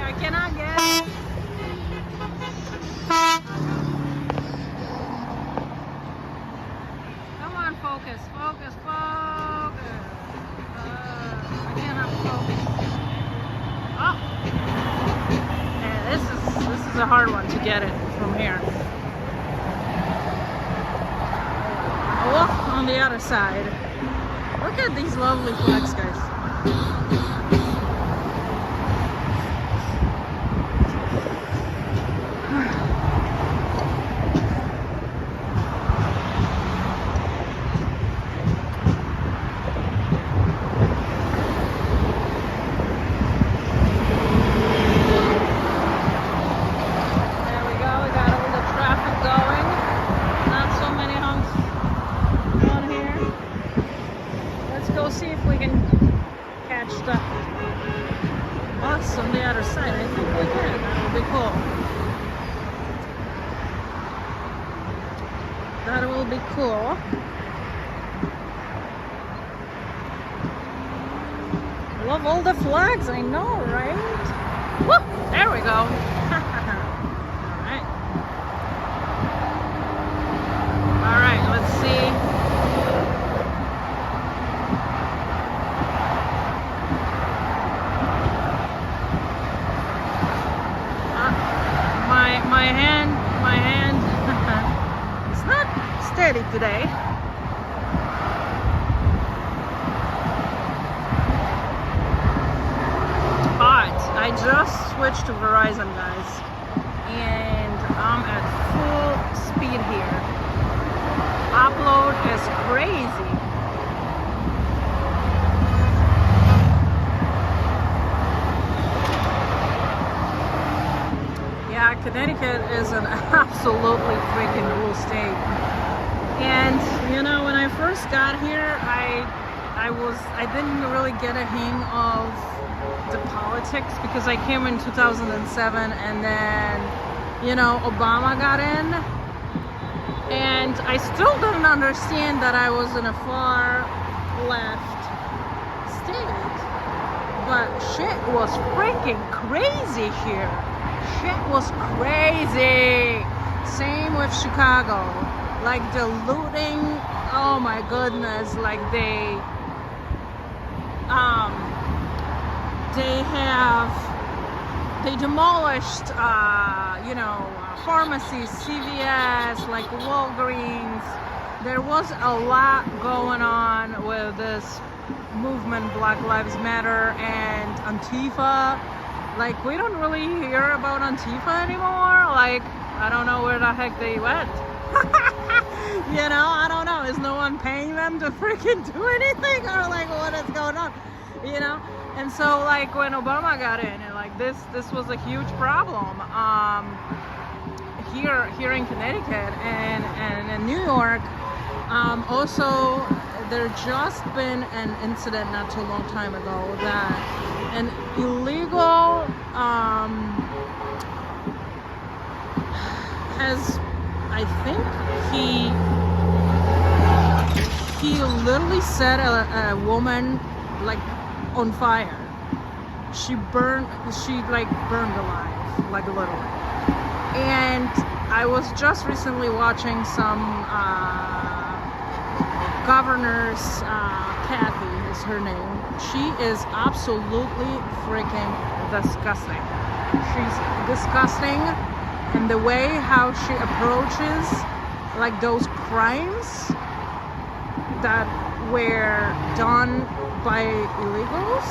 I cannot get. Come on, focus. I cannot focus. Oh, yeah, this is a hard one to get it from here. Walk on the other side. Look at these lovely flags, guys. There we go. We got all the traffic going. Not so many humps on here. Let's go see if we can catch the bus on the other side. I think we can. That would be cool. That will be cool. Love all the flags, I know, right? Woo! There we go. All right, let's see. My hand it's not steady today. But I just switched to Verizon, guys, and I'm at full speed here. Upload is crazy. Yeah, Connecticut is an absolutely freaking cool state. And you know, when I first got here, I didn't really get a hang of the politics because I came in 2007 and then, you know, Obama got in. And I still didn't understand that I was in a far left state. But shit was freaking crazy here. Shit was crazy. Same with Chicago. Like the looting, oh my goodness, like they demolished, pharmacies, CVS, like Walgreens. There was a lot going on with this movement, Black Lives Matter and Antifa. Like, we don't really hear about Antifa anymore. Like, I don't know where the heck they went. I don't know. Is no one paying them to freaking do anything? Or like, what is going on? And so like when Obama got in, and like this was a huge problem here in Connecticut and in New York. Also, there just been an incident not too long time ago that an illegal has, I think he literally set a woman like on fire. She burned alive, like literally. And I was just recently watching some governor's, Kathy is her name. She is absolutely freaking disgusting. She's disgusting, and the way how she approaches like those crimes that were done by illegals.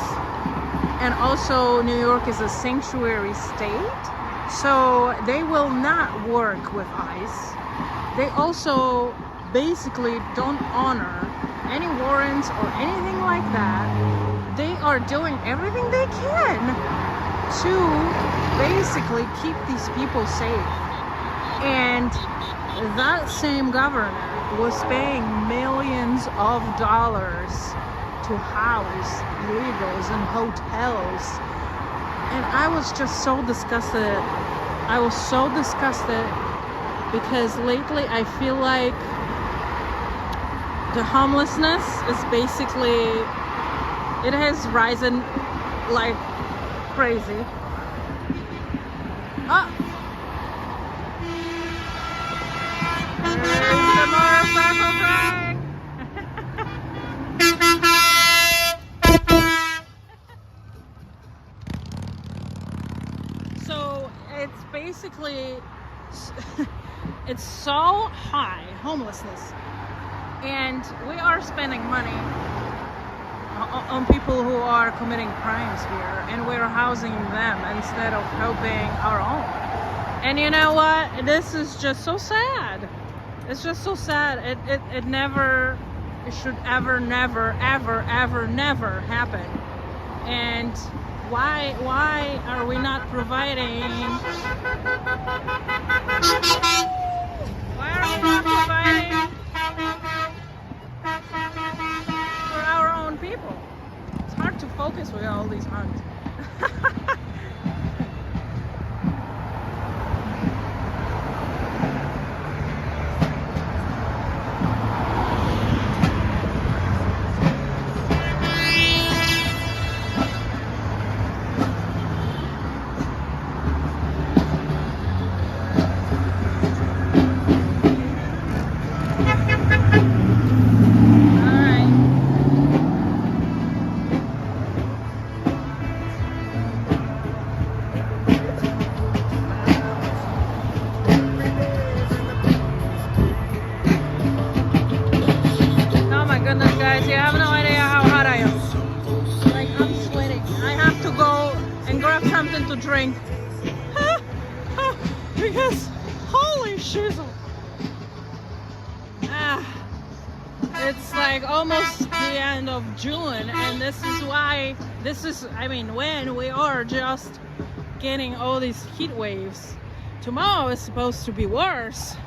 And also New York is a sanctuary state, so they will not work with ICE. They also basically don't honor any warrants or anything like that. They are doing everything they can to basically keep these people safe. And that same governor was paying millions of dollars to house illegals in hotels. And I was just so disgusted. I was so disgusted because lately I feel like the homelessness is basically, it has risen like crazy. Oh! There's the motorcycle train! So it's basically, it's so high, homelessness. And we are spending money on people who are committing crimes here, and we're housing them instead of helping our own. And you know what? This is just so sad. It's just so sad. It never, it should ever, never happen. And why are we not providing? Why are we not providing for our own people? It's hard to focus with all these hunts. Guys, you have no idea how hot I am. Like, I'm sweating. I have to go and grab something to drink. Because, holy shizzle. It's like almost the end of June, and this is why, when we are just getting all these heat waves. Tomorrow is supposed to be worse.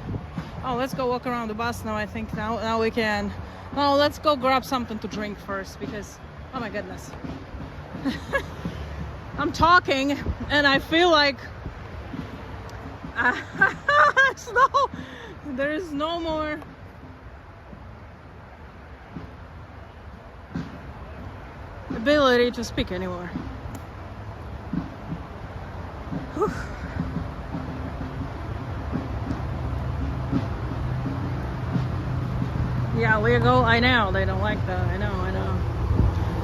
Oh, let's go walk around the bus now. I think now we can. Oh, let's go grab something to drink first because, oh my goodness. I'm talking and I feel like there's no more. ability to speak anymore. Whew. Yeah, legal. I know they don't like that. I know.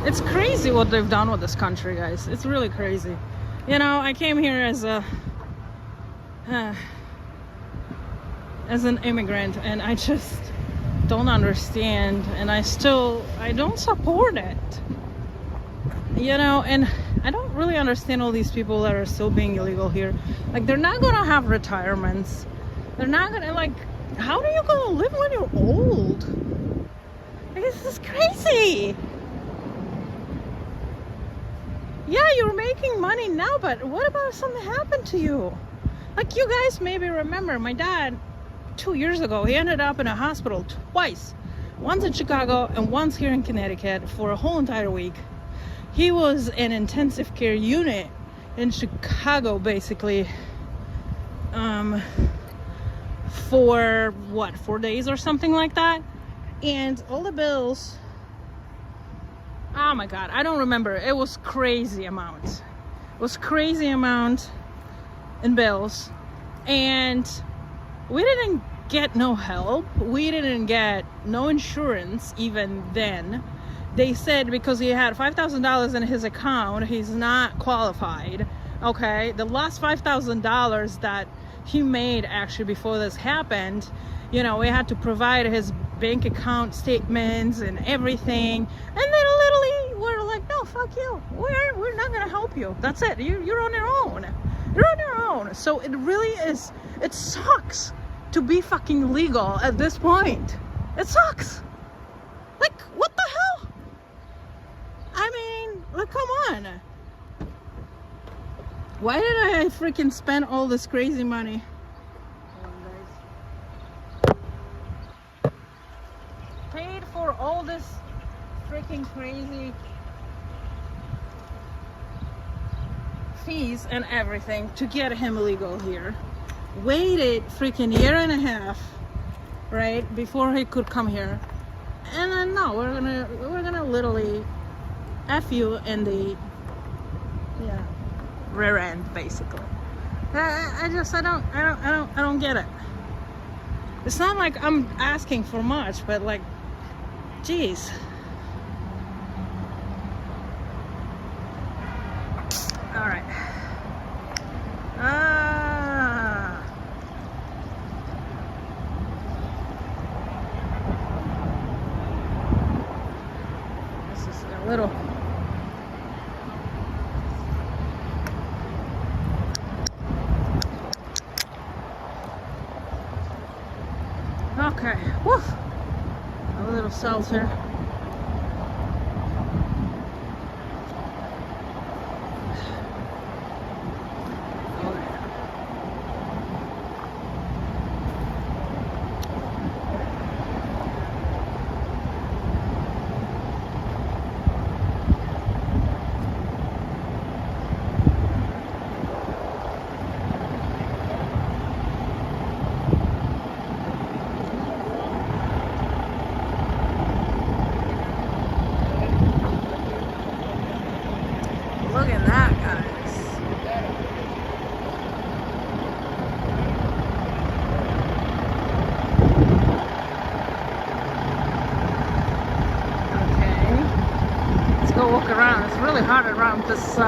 It's crazy what they've done with this country, guys. It's really crazy. You know, I came here as an immigrant, and I just don't understand, and I don't support it. You know, and I don't really understand all these people that are still being illegal here. Like, they're not gonna have retirements. They're not gonna, like, how are you gonna live when you're old? Like, this is crazy. Yeah, you're making money now, but what about if something happened to you? Like, you guys maybe remember, my dad, 2 years ago, he ended up in a hospital twice. Once in Chicago and once here in Connecticut for a whole entire week. He was in intensive care unit in Chicago, basically, for what, 4 days or something like that. And all the bills, oh my God, I don't remember. It was crazy amount. It was crazy amount in bills. And we didn't get no help. We didn't get no insurance even then. They said because he had $5,000 in his account, he's not qualified. Okay, the last $5,000 that he made actually before this happened, you know, we had to provide his bank account statements and everything. And then literally we're like, no, fuck you. We're not gonna help you. That's it. You're on your own. You're on your own. So it really is. It sucks to be fucking legal at this point. It sucks. Like, what the hell? I mean, like, come on. Why did I freaking spend all this crazy money? Paid for all this freaking crazy fees and everything to get him legal here. Waited freaking year and a half, right, before he could come here. And then no, we're gonna literally F you in the rear end, basically. I don't get it. It's not like I'm asking for much, but like, geez. All right. This is a little. Okay, woof. A little seltzer. Look at that, guys. Okay. Let's go walk around. It's really hard around this, it's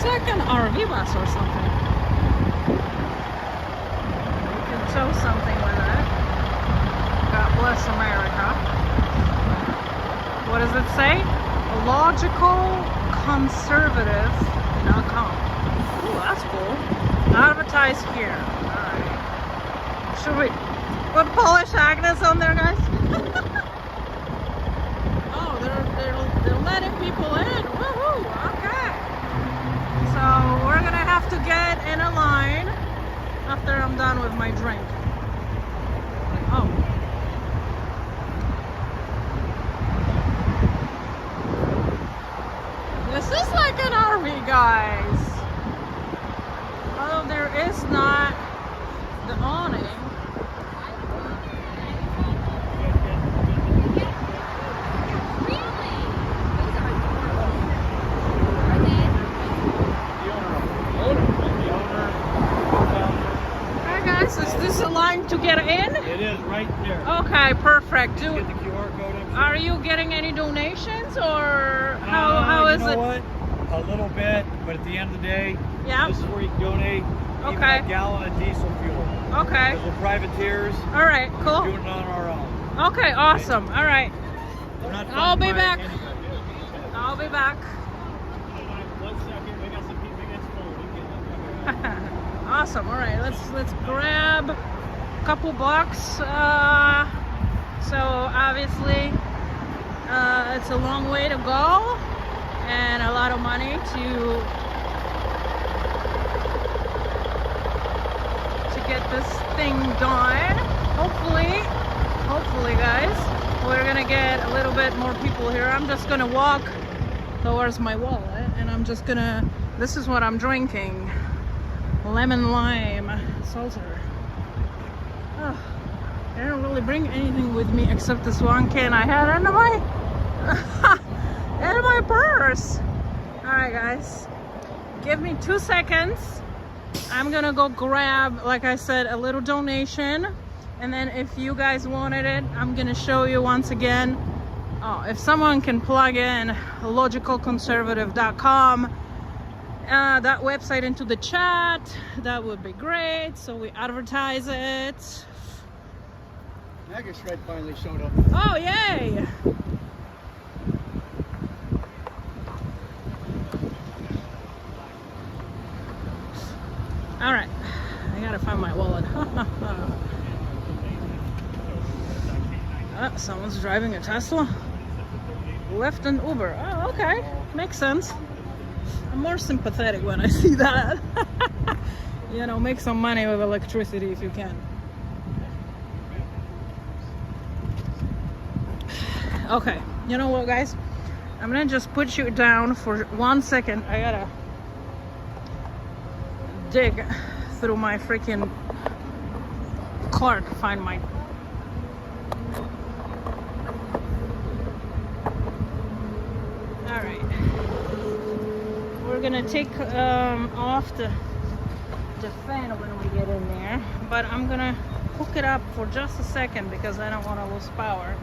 like an RV bus or something. You can show something with that. God bless America. What does it say? Logicalconservative.com. Ooh, that's cool. Advertise here. Alright. Should we put Polish Agnes on there, guys? Oh, they're letting people in. Woohoo! Okay. So we're gonna have to get in a line after I'm done with my drink. Oh. This is like an RV, guys. Although there is not the awning. Just get the QR code. Are you getting any donations, or how is it? You know what? A little bit, but at the end of the day, Yeah. this is where you can donate even Okay. a gallon of diesel fuel. Okay. Because we're privateers. All right. Cool. We're doing it on our own. Okay. Awesome. All right. We're not I'll be funded by back. anybody. I'll be back. 1 second. We got some people against phone. Awesome. All right. Let's grab a couple bucks. So obviously, it's a long way to go, and a lot of money to get this thing done. Hopefully, guys, we're gonna get a little bit more people here. I'm just gonna walk towards my wallet, and I'm just gonna. This is what I'm drinking: lemon lime seltzer. Oh, I didn't really bring anything with me except this one can I had in my in my purse. All right, guys, give me 2 seconds. I'm gonna go grab, like I said, a little donation, and then if you guys wanted it, I'm gonna show you once again. Oh, if someone can plug in logicalconservative.com, that website into the chat, that would be great, so we advertise it. Mega Shred finally showed up. Oh, yay! All right, I gotta find my wallet. Someone's driving a Tesla. Left an Uber. Oh, okay, makes sense. I'm more sympathetic when I see that. You know, make some money with electricity if you can. Okay, you know what, guys? I'm gonna just put you down for 1 second. I gotta dig through my freaking car to find my. All right, we're gonna take off the fan when we get in there, but I'm gonna hook it up for just a second because I don't want to lose power.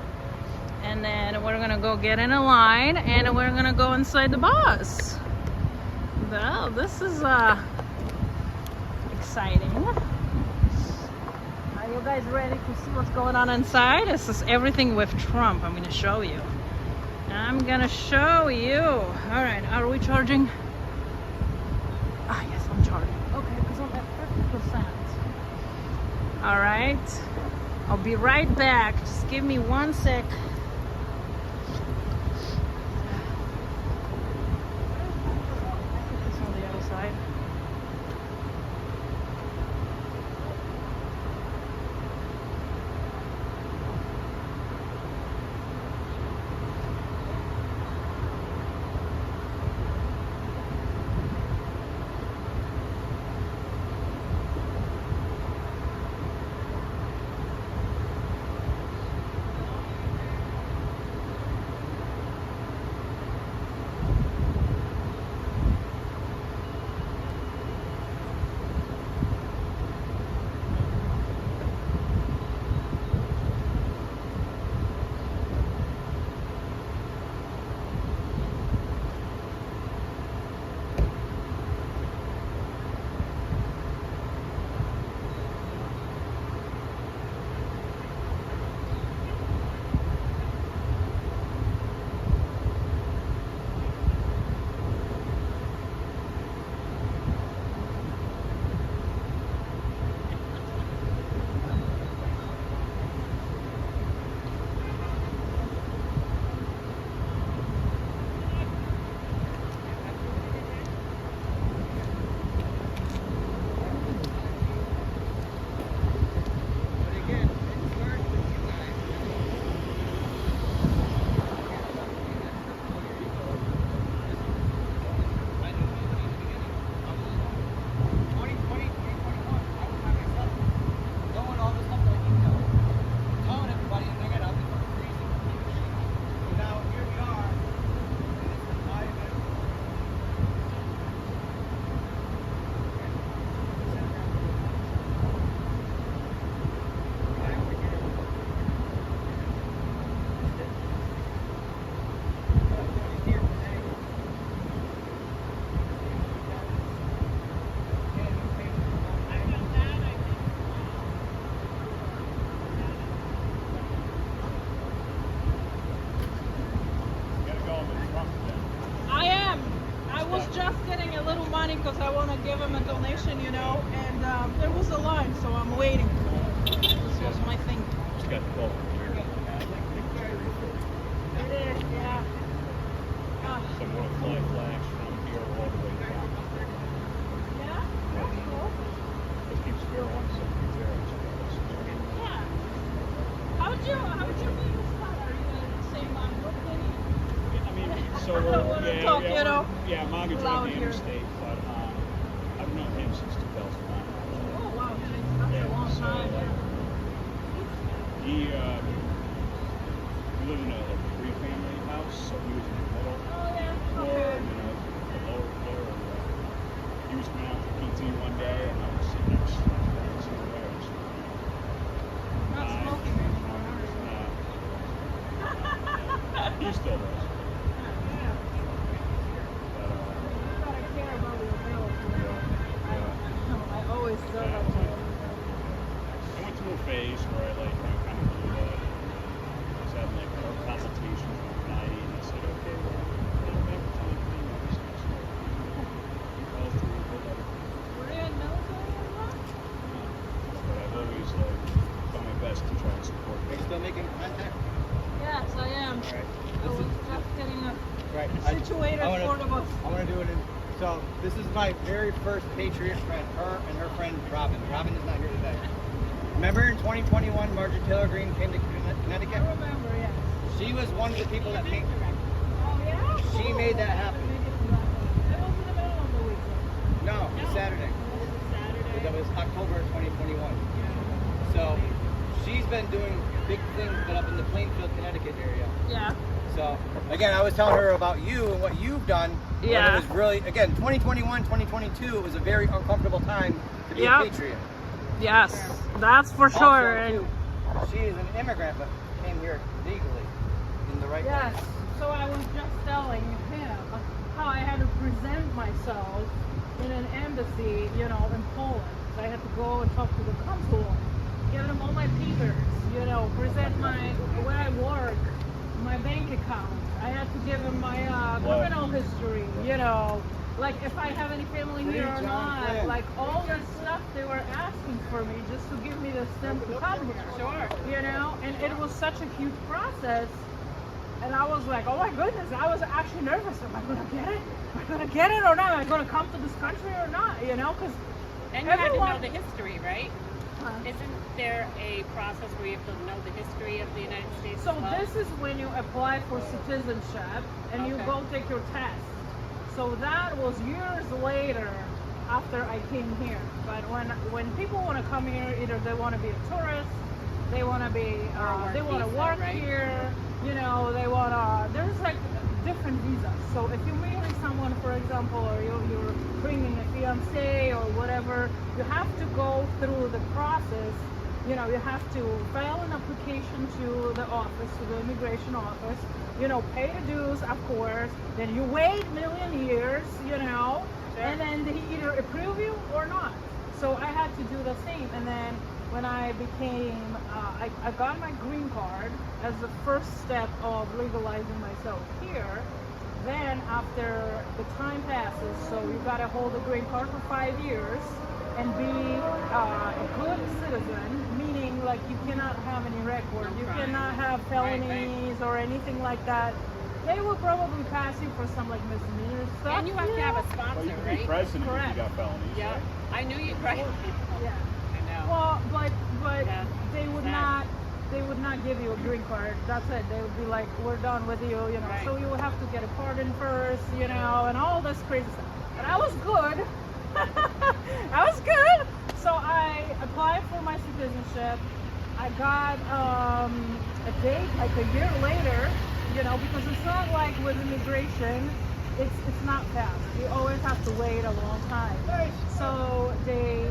And then we're gonna go get in a line, and we're gonna go inside the bus. Well, this is exciting. Are you guys ready to see what's going on inside? This is everything with Trump. I'm gonna show you. I'm gonna show you. All right, are we charging? Ah, yes, I'm charging. Okay, because I'm at 50%. All right, I'll be right back. Just give me 1 sec. was just getting a little money because I want to give him a donation, you know, and there was a line, so I'm waiting. This was my thing. Just got the ball here. It is, yeah. Someone will fly flags from here all the way down. Yeah? That's cool. Just keep spirit on some of these areas. Yeah. How would you meet this guy? Are you the same group, maybe? I mean, so I don't want to talk, you know. Yeah, Manga loud joined the here. interstate, but I've known him since 2009. Oh, wow. That's a long time, yeah. He lived in a three-family house, so he was in the middle. Oh, yeah. Okay. The lower floor. He was coming out to PT one day, and I was sitting next to him. Not smoking anymore. He still does. Yeah. You gotta care about your health, you know. I always do that to you. I went through a phase where I kind of blew up. I was having more consultations with anxiety, and I said, okay, well, I don't have time to do this. Were you in military or what? But I've always done my best to try and support Are you still making contact? Yes, I am. Right. I was just getting Right. situated for the bus. I want to do it in. So this is my very first Patriot friend, her and her friend Robin. Robin is not here today. Remember in 2021, Marjorie Taylor Greene came to Connecticut? I remember, yes. She was one of the people that came. Oh, yeah? She made that happen. That was in the middle of the week. No, it was Saturday. Saturday. That was October 2021. So she's been doing big things, but up in the Plainfield, Connecticut area. Yeah. So again, I was telling her about you and what you've done. Yeah. It was really, again, 2021, 2022, it was a very uncomfortable time to be Yep. a patriot. Yes, that's for Also, sure. too, she is an immigrant, but came here legally in the right Yes. way. So I was just telling him how I had to present myself in an embassy, you know, in Poland. So I had to go and talk to the consul, give him all my papers, you know, present my where I work, my bank account. I had to give him my criminal history, you know, like if I have any family here or not, Flynn. like all this stuff they were asking for me just to give me the stamp to come here. Sure. You know, and it was such a huge process. And I was like, oh my goodness, I was actually nervous. Am I going to get it? Am I going to get it or not? Am I going to come to this country or not? You know, because And you have to know the history, right? Huh? Isn't there a process where you have to know the history of the United States? So as well? this is when you apply for citizenship and you Okay. go take your test. So that was years later after I came here. But when people want to come here, either they want to be a tourist, they want to be, they want to visa, work right? here, you know, they want to, there's like different visas. So if you're meeting someone, for example, or you're bringing a fiance or whatever, you have to go through the process. You know, you have to file an application to the office, to the immigration office, you know, pay the dues, of course, then you wait a million years, you know, and then they either approve you or not. So I had to do the same. And then when I became, I got my green card as the first step of legalizing myself here. Then after the time passes, so you gotta hold a green card for 5 years and be a good citizen, meaning like you cannot have any record, you cannot have felonies or anything like that. They will probably pass you for some like misdemeanor stuff. And you have to have a sponsor, Well, you can be right? president if Correct. you got felonies. Yeah, Right? I knew you, right? Yeah. I know. Well, but Yeah. they would Sad. not. They would not give you a green card. That's it. They would be like, "We're done with you," you know. Right. So you would have to get a pardon first, you know, and all this crazy stuff. But I was good. I was good. So I applied for my citizenship. I got a date like a year later, you know, because it's not like with immigration. It's not fast. You always have to wait a long time. So they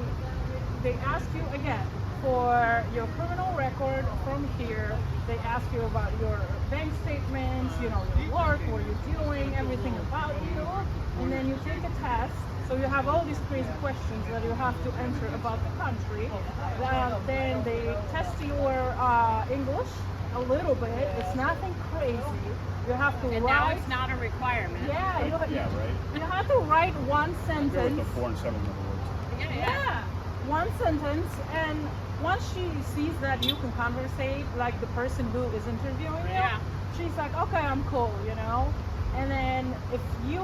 ask you again for your criminal record from here. They ask you about your bank statements, you know, your work, what you're doing, everything about you, and then you take a test. So you have all these crazy questions that you have to answer about the country. Then they test your English a little bit. It's nothing crazy. You have to And now write. it's not a requirement. Yeah, Yeah, right. you have to write one There with sentence. the 4 and 7 letter words. Yeah, one sentence, and once she sees that you can conversate like the person who is interviewing you, Yeah. she's like, okay, I'm cool, you know. And then if you,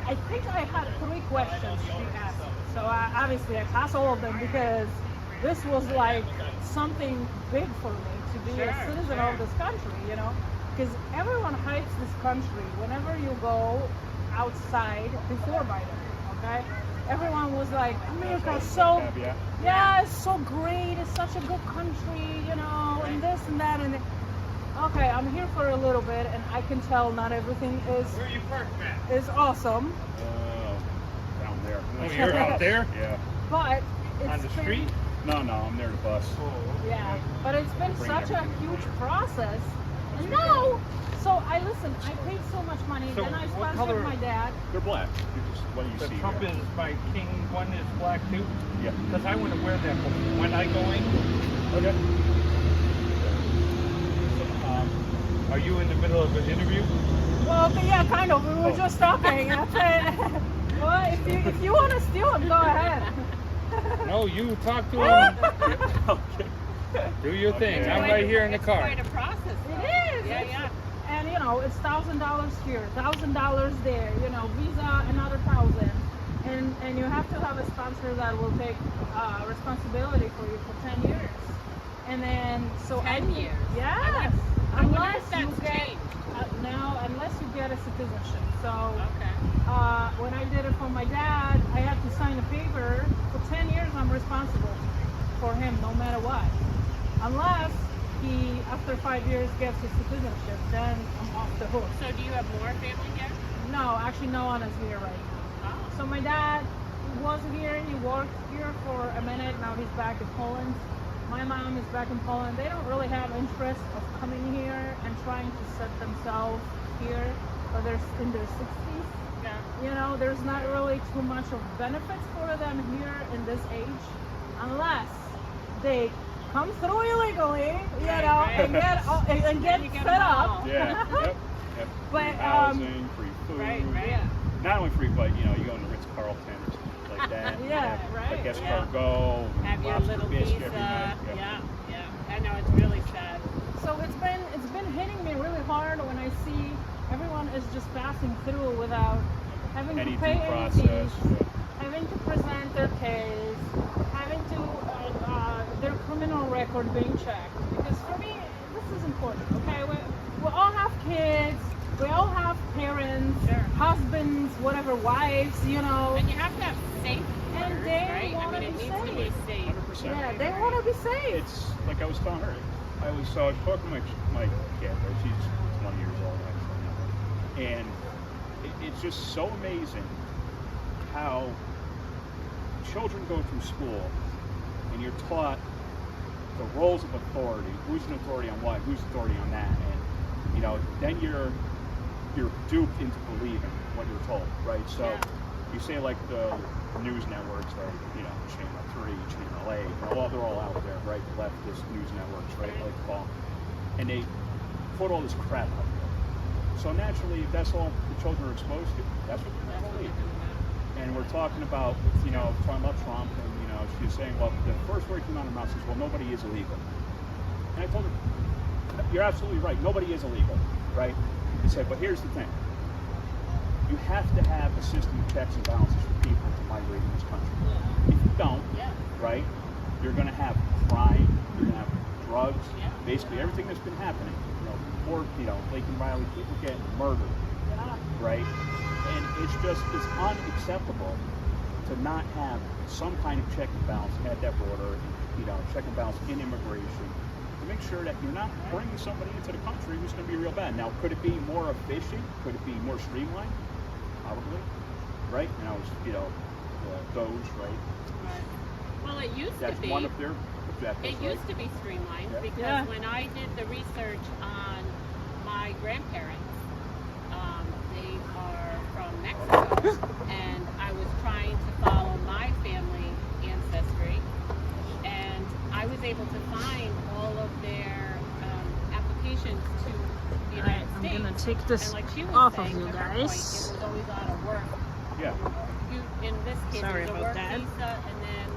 I think I had 3 questions she asked, so obviously I passed all of them because this was like something big for me to be a citizen of this country, you know. Because everyone hypes this country whenever you go outside before Biden, okay? Everyone was like, America's so, yeah, it's so great, it's such a good country, you know, and this and that, and okay, I'm here for a little bit, and I can tell not everything is awesome. Down there. Oh, you're out there? Yeah. But it's On the been- street? No, I'm near the bus. Yeah, but it's been Bring such a everything. huge process. And now, so I paid so much money, So then I what sponsored color- my dad. They're black. They're just what you The see Trump here. is my king one is black too? Yeah. Because I want to wear that when I go in. Okay. Are you in the middle of an interview? Well, yeah, kind of. We were just talking. I said, well, if you want to steal him, go ahead. No, you talk to him. Okay. Do your thing. Okay. I'm right here in the It's car. quite a process. It though. is. Yeah, It's- yeah. And you know, it's $1,000 here, $1,000 there. You know, visa another 1,000, and you have to have a sponsor that will take responsibility for you for 10 years. And then 10 years? Yes. I wonder Unless if you that's get changed. no, unless you get a citizenship. So. Okay. When I did it for my dad, I had to sign a paper. For 10 years, I'm responsible for him no matter what. Unless he, after 5 years, gets his citizenship, then I'm off the hook. So do you have more family here? No, actually, no one is here right now. Oh. So my dad was here, he worked here for a minute, now he's back in Poland. My mom is back in Poland. They don't really have interest of coming here and trying to set themselves here, but they're in their 60s. Yeah. You know, there's not really too much of benefits for them here in this age, unless they come through illegally, you know, right. and get you get set them all. up. Yeah. Yep. Yep. But, Free housing, free food. Right, right. Yeah. Not only free, but you know, you go into Ritz-Carlton or something like that. Yeah, have, right, Like yeah. escargot, Have your lobster little bisque pizza. every night. Yep. Yeah. I know, it's really sad. So it's been hitting me really hard when I see everyone is just passing through without having Any to pay due any process. fees, having to present their case, having to their criminal record being checked. Because for me, this is important. Okay, we all have kids, we all have parents, Sure. husbands, whatever, wives. You know, And you have to have safe And borders, they right? I wanna mean, it be needs to be safe. 100%. yeah, they want to be safe. It's like I was telling her. I was talking to my kid. Right? She's 20 years old actually, and it's just so amazing how children go through school and you're taught the roles of authority. Who's an authority on what? Who's authority on that? And you know, then you're duped into believing what you're told, right? So Yeah. you say like the news networks, right? You know, Channel 3, Channel 8, you know, they're all out there, right? The leftist news networks, right? Like to call them. And they put all this crap out there. So naturally, if that's all the children are exposed to, that's what they're going to believe. And we're talking about, you know, talking about Trump, and you know, she's saying, well, the first word came out of her mouth is, well, nobody is illegal. And I told her, you're absolutely right. Nobody is illegal, right? I said, but here's the thing. You have to have a system of checks and balances for people to migrate in this country. If you don't, right, you're going to have crime, you're going to have drugs, basically everything that's been happening. You know, poor, you know, Lake and Riley, people get murdered, right? And it's unacceptable to not have some kind of check and balance at that border, you know, check and balance in immigration, to make sure that you're not bringing somebody into the country who's going to be real bad. Now, could it be more efficient? Could it be more streamlined? Probably, right? And I was, you know, Doge, right? Well, it used That's to be. one of their objectives. It right? used to be streamlined Yeah. because Yeah. when I did the research on my grandparents, they are from Mexico, and I was trying to follow my family ancestry, and I was able to find all of their applications to the United I'm States. gonna take this And like she was off of saying, you to her point, guys. it was always out of work. Yeah. In this case, Sorry it was a about work that. visa, and then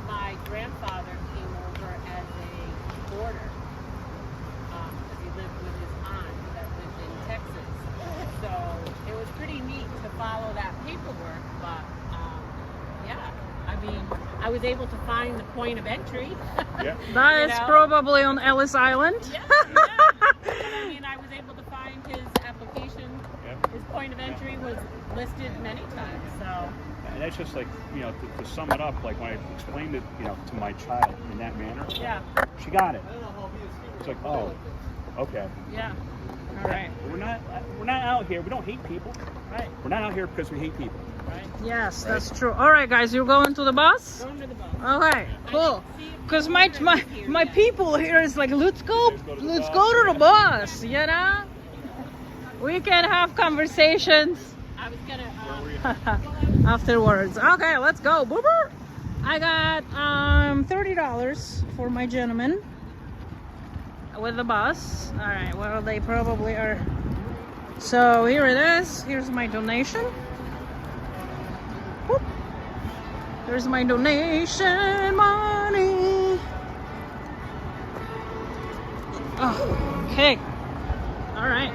my grandfather came over as a boarder because he lived with his aunt that lived in Texas. So it was pretty neat to follow that paperwork, but yeah, I mean, I was able to find the point of entry. Yeah. That You is know? probably on Ellis Island. Yeah. And I mean, I was able to find his application. Yeah. His point of entry was listed many times. So And that's just like, you know, to sum it up, like when I explained it, you know, to my child in that manner, yeah, she got it. It's like, oh, okay. yeah, All right. We're not out here. We don't hate people. right, We're not out here because we hate people. right. Yes, that's true. All right, guys, you're going to the bus? Going to the bus. Okay, cool. Because my people here is like, let's go to the bus, you know? We can have conversations I was gonna. afterwards. Okay, let's go. Boober. I got $30 for my gentleman with the bus. All right, well, they probably are. So here it is. Here's my donation. Whoop. There's my donation money. Oh, okay. All right.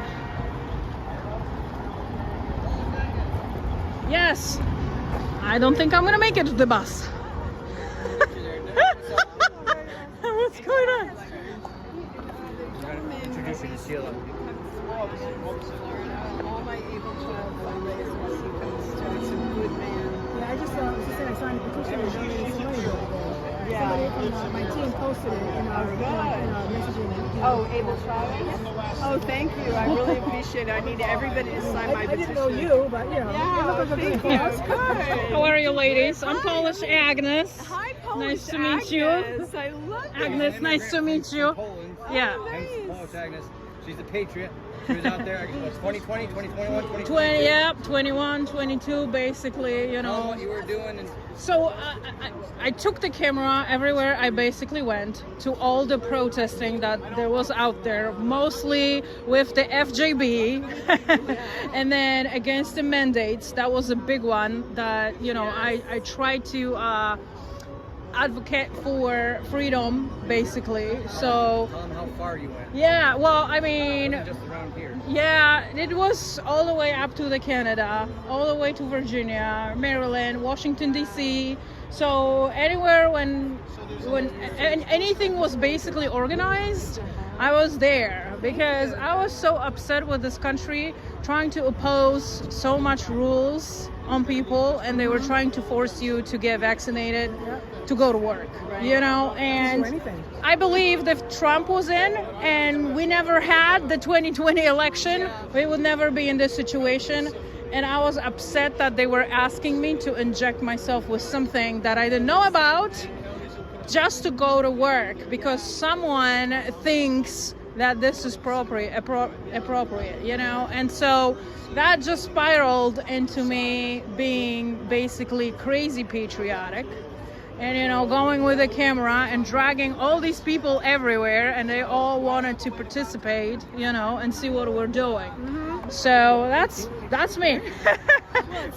Yes. I don't think I'm gonna make it to the bus. What's going on? Introduce you to Sheila. All my able child fundraisers, he comes to. It's a good man. Yeah, I just said I signed a petition and donated some money over there. Yeah. Somebody from my team posted it in our messaging. Oh, able child? Oh, thank you. I really appreciate it. I need everybody to sign my I petition. didn't know you, but you know, you look like a Thank pretty you. close. Good. How are you, ladies? I'm Polish Agnes. Hi, Polish Nice to meet you. Agnes. I love it. Agnes, nice to meet you. Poland. Yeah. Hence Polish Agnes. She's a patriot. She was out there, 2020, 2021, 2022. 20, yep, 21, 22, basically, you Tell them know. what you were doing. And So I took the camera everywhere I basically went to all the protesting that there was out there, mostly with the FJB and then against the mandates. That was a big one that, you know, I tried to advocate for freedom, basically. So tell them how far you went. yeah, well, I mean, Just around here. yeah, it was all the way up to the Canada, all the way to Virginia, Maryland, Washington D.C. So anywhere when anything was basically organized, I was there because I was so upset with this country trying to oppose so much rules on people, and they were trying to force you to get vaccinated to go to work, you know. And I believe that if Trump was in and we never had the 2020 election, we would never be in this situation. And I was upset that they were asking me to inject myself with something that I didn't know about just to go to work because someone thinks that this is appropriate, you know. And so that just spiraled into me being basically crazy patriotic and, you know, going with a camera and dragging all these people everywhere, and they all wanted to participate, you know, and see what we're doing. So that's me.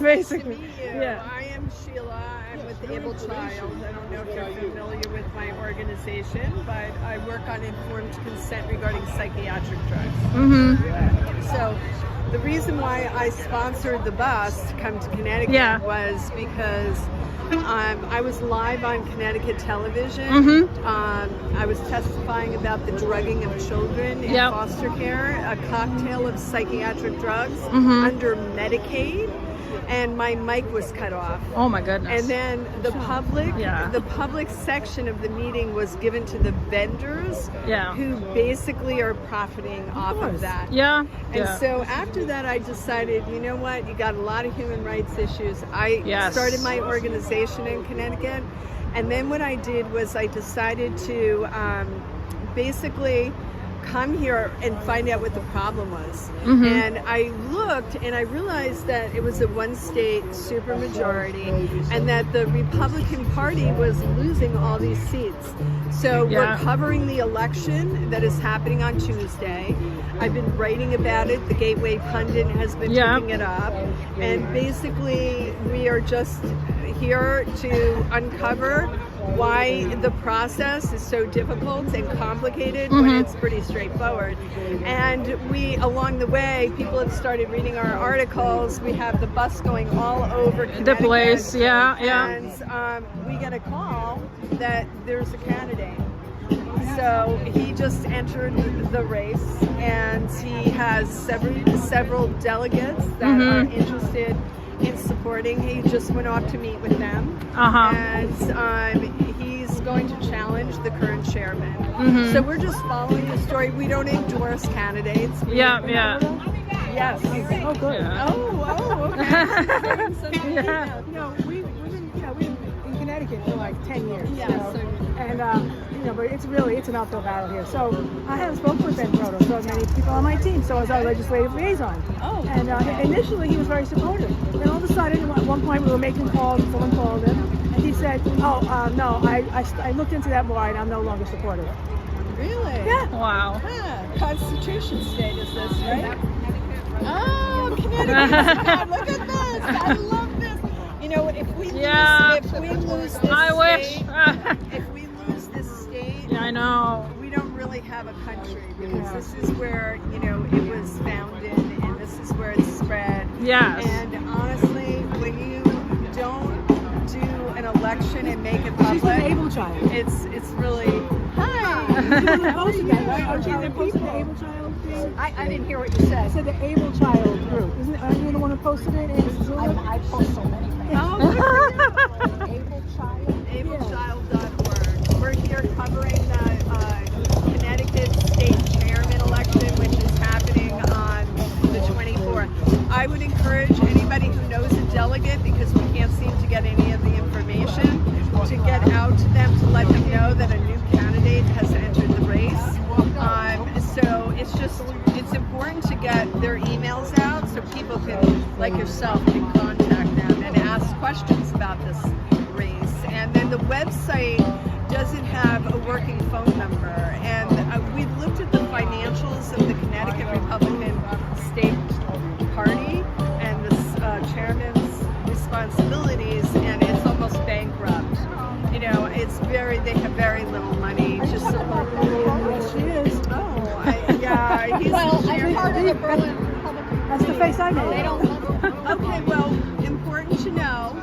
Basically. Nice to meet you. Yeah. I am Sheila. I'm with the Able Child. I don't know if you're familiar with my organization, but I work on informed consent regarding psychiatric drugs. So the reason why I sponsored the bus to come to Connecticut Yeah. was because I was live on Connecticut television. I was testifying about the drugging of children in Yep. foster care, a cocktail of psychiatric drugs under Medicaid, and my mic was cut off. Oh my goodness. And then the public, Yeah. the public section of the meeting was given to the vendors, Yeah. who basically are profiting off of that. Yeah. And Yeah. so after that, I decided, you know what, you got a lot of human rights issues. I Yes. started my organization in Connecticut, and then what I did was I decided to basically come here and find out what the problem was. And I looked and I realized that it was a one-state supermajority and that the Republican Party was losing all these seats. So we're covering the election that is happening on Tuesday. I've been writing about it. The Gateway Pundit has been picking it up. And basically, we are just here to uncover why the process is so difficult and complicated when it's pretty straightforward. And we, along the way, people have started reading our articles. We have the bus going all over Connecticut. The place, And we get a call that there's a candidate. So he just entered the race, and he has several delegates that are interested in supporting. He just went off to meet with them, and he's going to challenge the current chairman. So we're just following the story. We don't endorse candidates. Yes. Oh, good. Okay. We've been in Connecticut for like 10 years. And but it's an uphill battle here. So I haven't spoken with Ben Proto, so many people on my team. So I was our legislative liaison. And initially he was very supportive. Then all of a sudden, at one point we were making calls, and someone called him, and he said, no, I looked into that more, and I'm no longer supportive. Really? Yeah. Wow. Constitution state is this, right? Oh, Connecticut! Look at this! I love this. If we lose this I wish. if we lose this state, I know. we don't really have a country, because this is where it was founded, and this is where it's spread. Yes. And honestly, when you don't do an election and make it public, She's an able child. it's really hi. They posted that, right? Aren't you the able child thing? I didn't hear what you said. I said the able child group. Aren't you the one who posted it? I post so many things. Oh, Able Child. AbleChild.org. We're here covering the Connecticut State Chairman election, which is happening on the 24th. I would encourage anybody who knows a delegate, because we can't seem to get any of the information, to get out to them to let them know that a new candidate has entered the race. So it's important to get their emails out so people can, like yourself, can contact them and ask questions about this race. And then the website doesn't have a working phone number. And we've looked at the financials of the Connecticut Republican State Party and the chairman's responsibilities, and it's almost bankrupt. They have very little money to support them. Yes, she is. He's I'm part of the Berlin Republican. That's the face I made. They don't love her. Okay, well, important to know,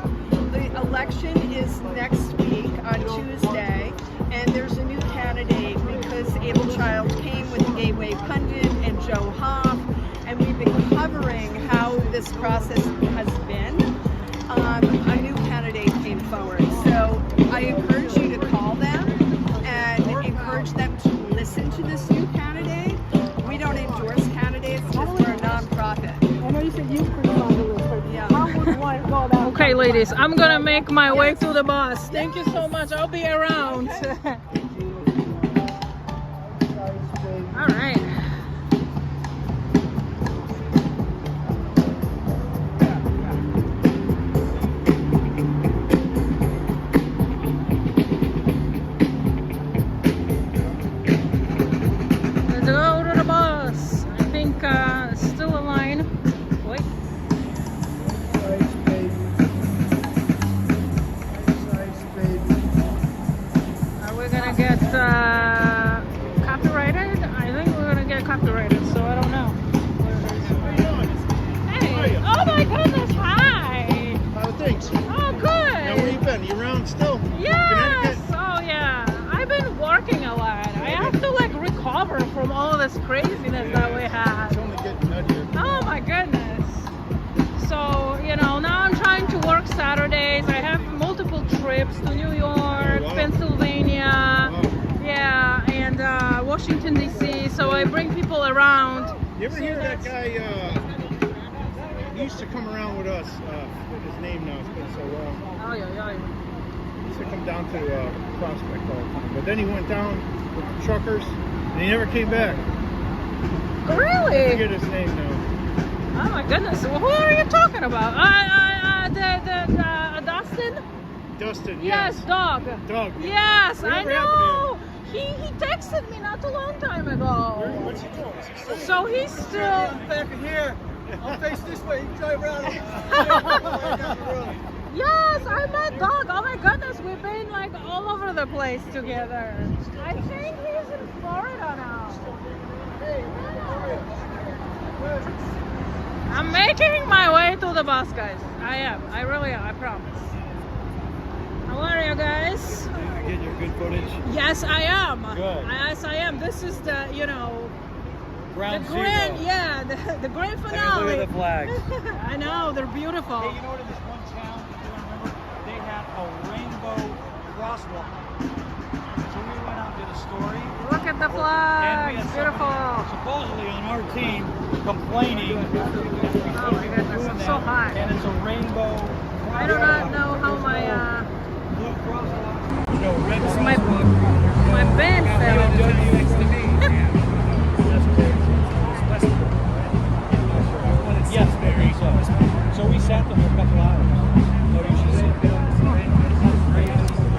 the election is next week on Tuesday, and there's a new candidate because Able Child came with the Gateway Pundit and Joe Hoff, and we've been covering how this process has been. A new candidate came forward, so I encourage you to call them and encourage them to listen to this new candidate. We don't endorse candidates because we're a nonprofit. I know you said you put it on the list, but how would one go about? Okay, ladies, I'm gonna make my way to the bus. Thank you so much. I'll be around. All right. Let's go to the bus. I think still a line. Wait. Are we gonna get copyrighted? I think we're gonna get copyrighted, so I don't know. Hey! Oh my goodness! Hi! How things? Oh, good! Now where you been? You around still? Yes! Connecticut? Oh yeah. I've been working a lot. I have to recover from all this craziness that we had. It's only getting nuttier. Oh my goodness. So, now I'm trying to work Saturdays. I have multiple trips to New York, wow. Pennsylvania, Wow. yeah, and Washington DC. So I bring people around. You ever hear that guy, he used to come around with us, what's his name now, it's been so long. Oh, yeah. He used to come down to Prospect all the time. But then he went down with the truckers, and he never came back. Really? Forget his name now. Oh my goodness. Well, who are you talking about? Dustin? Dustin. Yes, dog. Dog. Yes, I Whatever know. He texted me not a long time ago. What's he doing? Is he still So he's still. Back in here. I'll face this way. You drive around. Yes, I met Dog. Oh my goodness, we've been like all over the place together. I think he's in Florida now. I'm making my way to the bus, guys. I am. I really am. I promise. How are you guys? Get your good footage. Yes, I am. Good. Yes, I am. This is the, Ground the grand, the grand Look finale. at the flags. I know, they're beautiful. Hey, you know what? In this one town, you remember, they had a rainbow crosswalk. So we went out and did a story. Look at the And flag. we had Beautiful. someone supposedly on our team complaining. Oh my goodness, I'm so hot. And it's a rainbow. I do not know how my Blue crosswalk. No, red my crosswalk. my band fell. Yes, very so. So we sat there for a couple hours. Oh, you should sit down.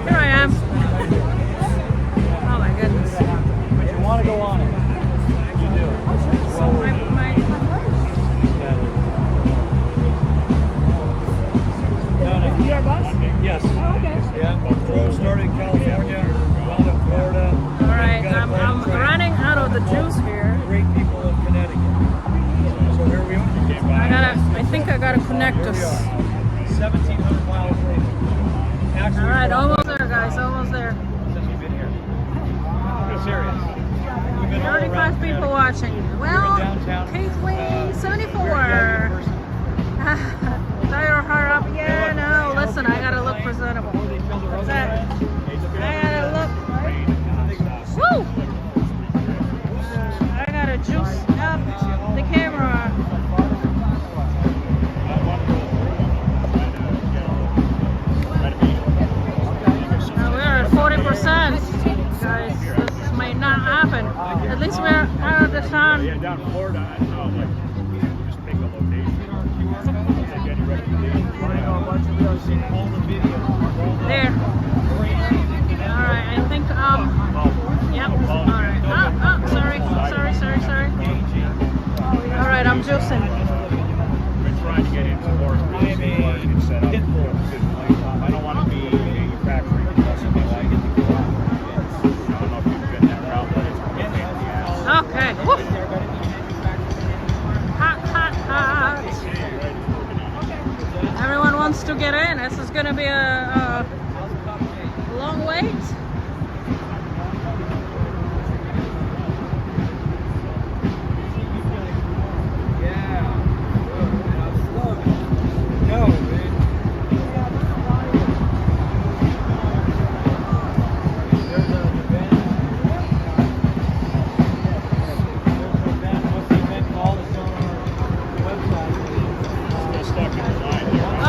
Here I am. Oh my goodness. But you want to go on it. You do. So my Your bus? Yes. Oh, okay. Yeah. Started in California, wound up Florida. all right, I'm running out of the juice here. Great people of Connecticut. So here we are. I think I gotta connect Here us. we are. 1,700 miles later. Actually, All right, almost there, guys. Almost there. Since we've been here. I'm serious. We've been all 35 around people Connecticut. watching. Well, downtown. Kate 74. Very young person. Tire her up. Yeah, no. Listen, I gotta look presentable. That's it. I gotta look. Woo! I gotta juice up the camera. Now we're at 40%. Guys, this might not happen. At least we're out of the sun. Yeah, down in Florida, I don't know, like, you just pick a location. Take any recommendations. There. Alright, I think, yep. Alright. Oh, sorry. Alright, I'm juicing. Been trying to get into more marketing set up. I don't want to be manufacturing. I don't know if you've been that route, but it's a pain in the ass. Okay. Woo. Hot. Everyone wants to get in. This is gonna be a long wait.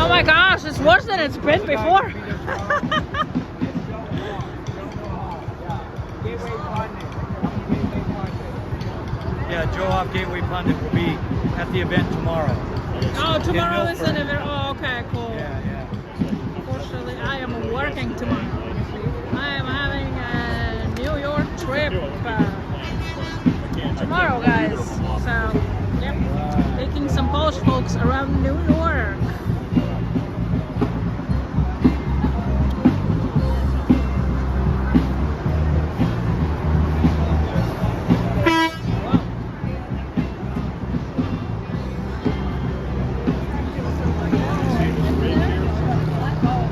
Oh my gosh, it's worse than it's been before. Yeah, Joe off Gateway Pundit will be at the event tomorrow. Oh, tomorrow is Milford. an event. Oh, okay, cool. Yeah. Unfortunately, I am working tomorrow. I am having a New York trip tomorrow, guys. So, yep, taking some Polish folks around New York.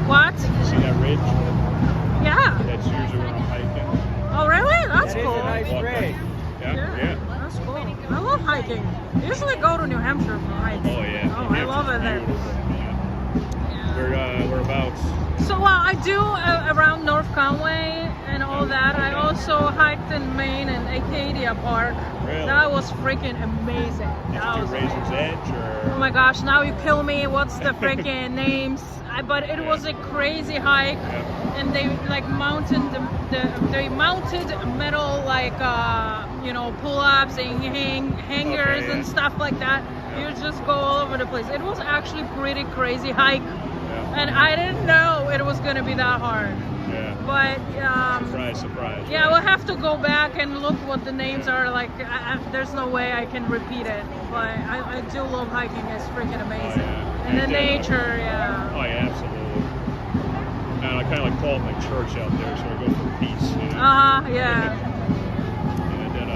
What? See that ridge? Yeah. That's usually when I'm hiking. Oh, really? That's That is cool. a nice grade. Yeah. That's cool. I love hiking. I usually go to New Hampshire for hiking. Oh yeah. Oh, I love it there. Whereabouts? So I do around North Conway and all that. I also hiked in Maine and Acadia Park. Really? That was freaking amazing. That was Razor's amazing. Edge or? Oh my gosh, now you kill me. What's the freaking names? But it was a crazy hike, and they like mounted they mounted metal like you know, pull-ups and hangers Okay, and yeah. stuff like that. You just go all over the place. It was actually pretty crazy hike, and I didn't know it was gonna be that hard. Yeah. But Surprise. yeah, we'll have to go back and look what the names are. Like, there's no way I can repeat it. But I do love hiking. It's freaking amazing. yeah. And the And, nature, yeah. Oh yeah, absolutely. And I kind of like call it my church out there, so I go for peace. You know? Yeah. And then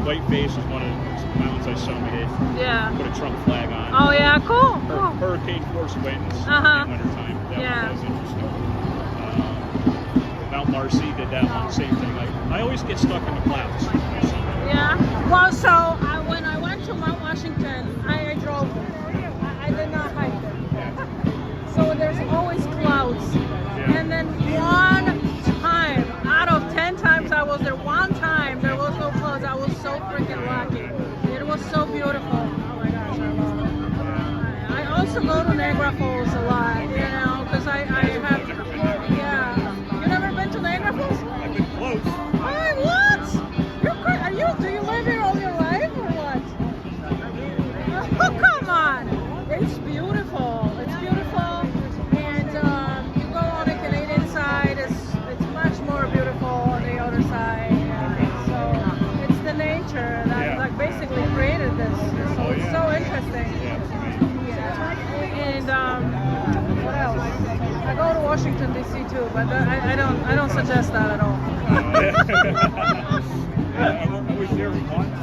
White Base is one of the mountains I summited. Yeah. Put a Trump flag on. Oh yeah, cool. Hurricane force winds Uh-huh. in wintertime. That was interesting. Mount Marcy did that one, same thing. I always get stuck in the clouds. Yeah. Well, so when I went to Mount Washington, I drove. I did not hike there. So there's always clouds. And then one time, out of 10 times I was there, one time there was no clouds. I was so freaking lucky. It was so beautiful. Oh my gosh, I love it. I also go to Niagara Falls a lot, you know, because I have. Yeah. You never been to Niagara Falls? I've been close. Hey, what? You're crazy. Do you live here all your life or what? Oh, come on. It's beautiful. It's beautiful. And you go on the Canadian side, it's much more beautiful on the other side. So it's the nature that like basically created this. So it's so interesting. And what else? I go to Washington D.C. too, but I don't suggest that at all. I was there once.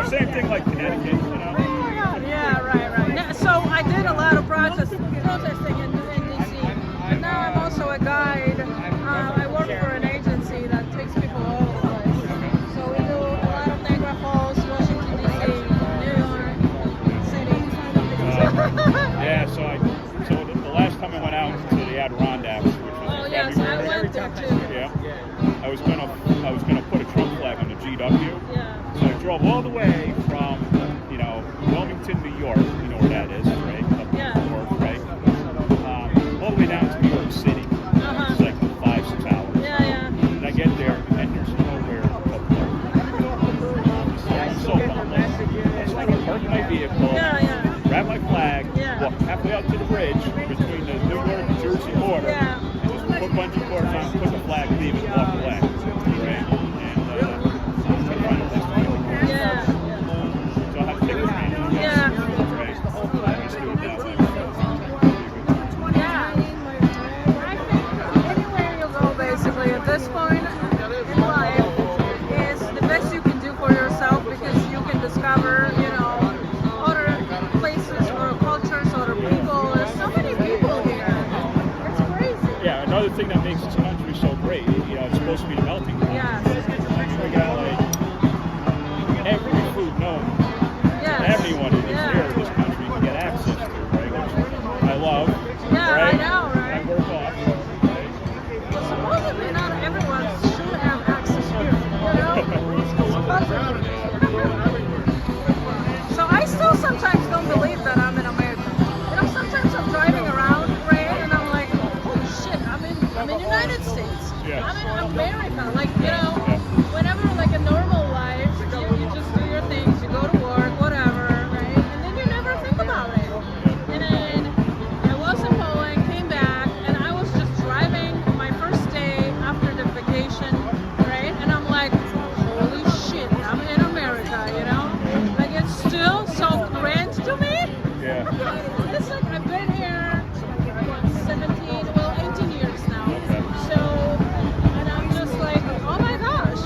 Same thing like Connecticut, you know? Oh my God, yeah, right. Yeah, so I did a lot of protesting in D.C. But now I'm also a guide. I work for an agency that takes people all over the place. So we do a lot of Niagara Falls, Washington D.C., New York City. So the last time I went out to the Adirondacks, which was Yes, I went there too. Yeah, I was gonna put a Trump flag on the GW. Yeah. So I drove all the way from, you know, Wilmington, New York. You know where that is, right? Up north, right? All the way down to New York City. It's like 5-6 hours. Yeah. And I get there, and there's nowhere to park. So bummed. I just want to park my vehicle, grab my flag, walk halfway out to the bridge between the New York Jersey border, and just put a bunch of cords on, put the flag, leave it, walk away. Right? So I have to take a train. I think anywhere you go, basically, at this point in life, is the best you can do for yourself because you can discover, you know, other places, other cultures, other people. There's so many people here. It's crazy. Yeah, another thing that makes this country so great, you know, it's supposed to be the melting pot. Yes. We got every food known. Everyone is here in this country can get access to, right? Which I love. Yeah, right? I know, right? I work off. Right? Well, supposedly not everyone should have access here, you know? Supposedly. So I still sometimes don't believe that I'm in America. You know, sometimes I'm driving around, right, and I'm like, holy shit, I'm in the United States. Yeah. I'm in America. Like, you know, whenever like a normal life, you just do your things, you go to work, whatever, right? And then you never think about it. And then I was in Poland, came back, and I was just driving my first day after the vacation, right? And I'm like, holy shit, I'm in America, you know? Like, it's still so grand to me. Yeah. It's like I've been here, what, 18 years now. So, and I'm just like, oh my gosh.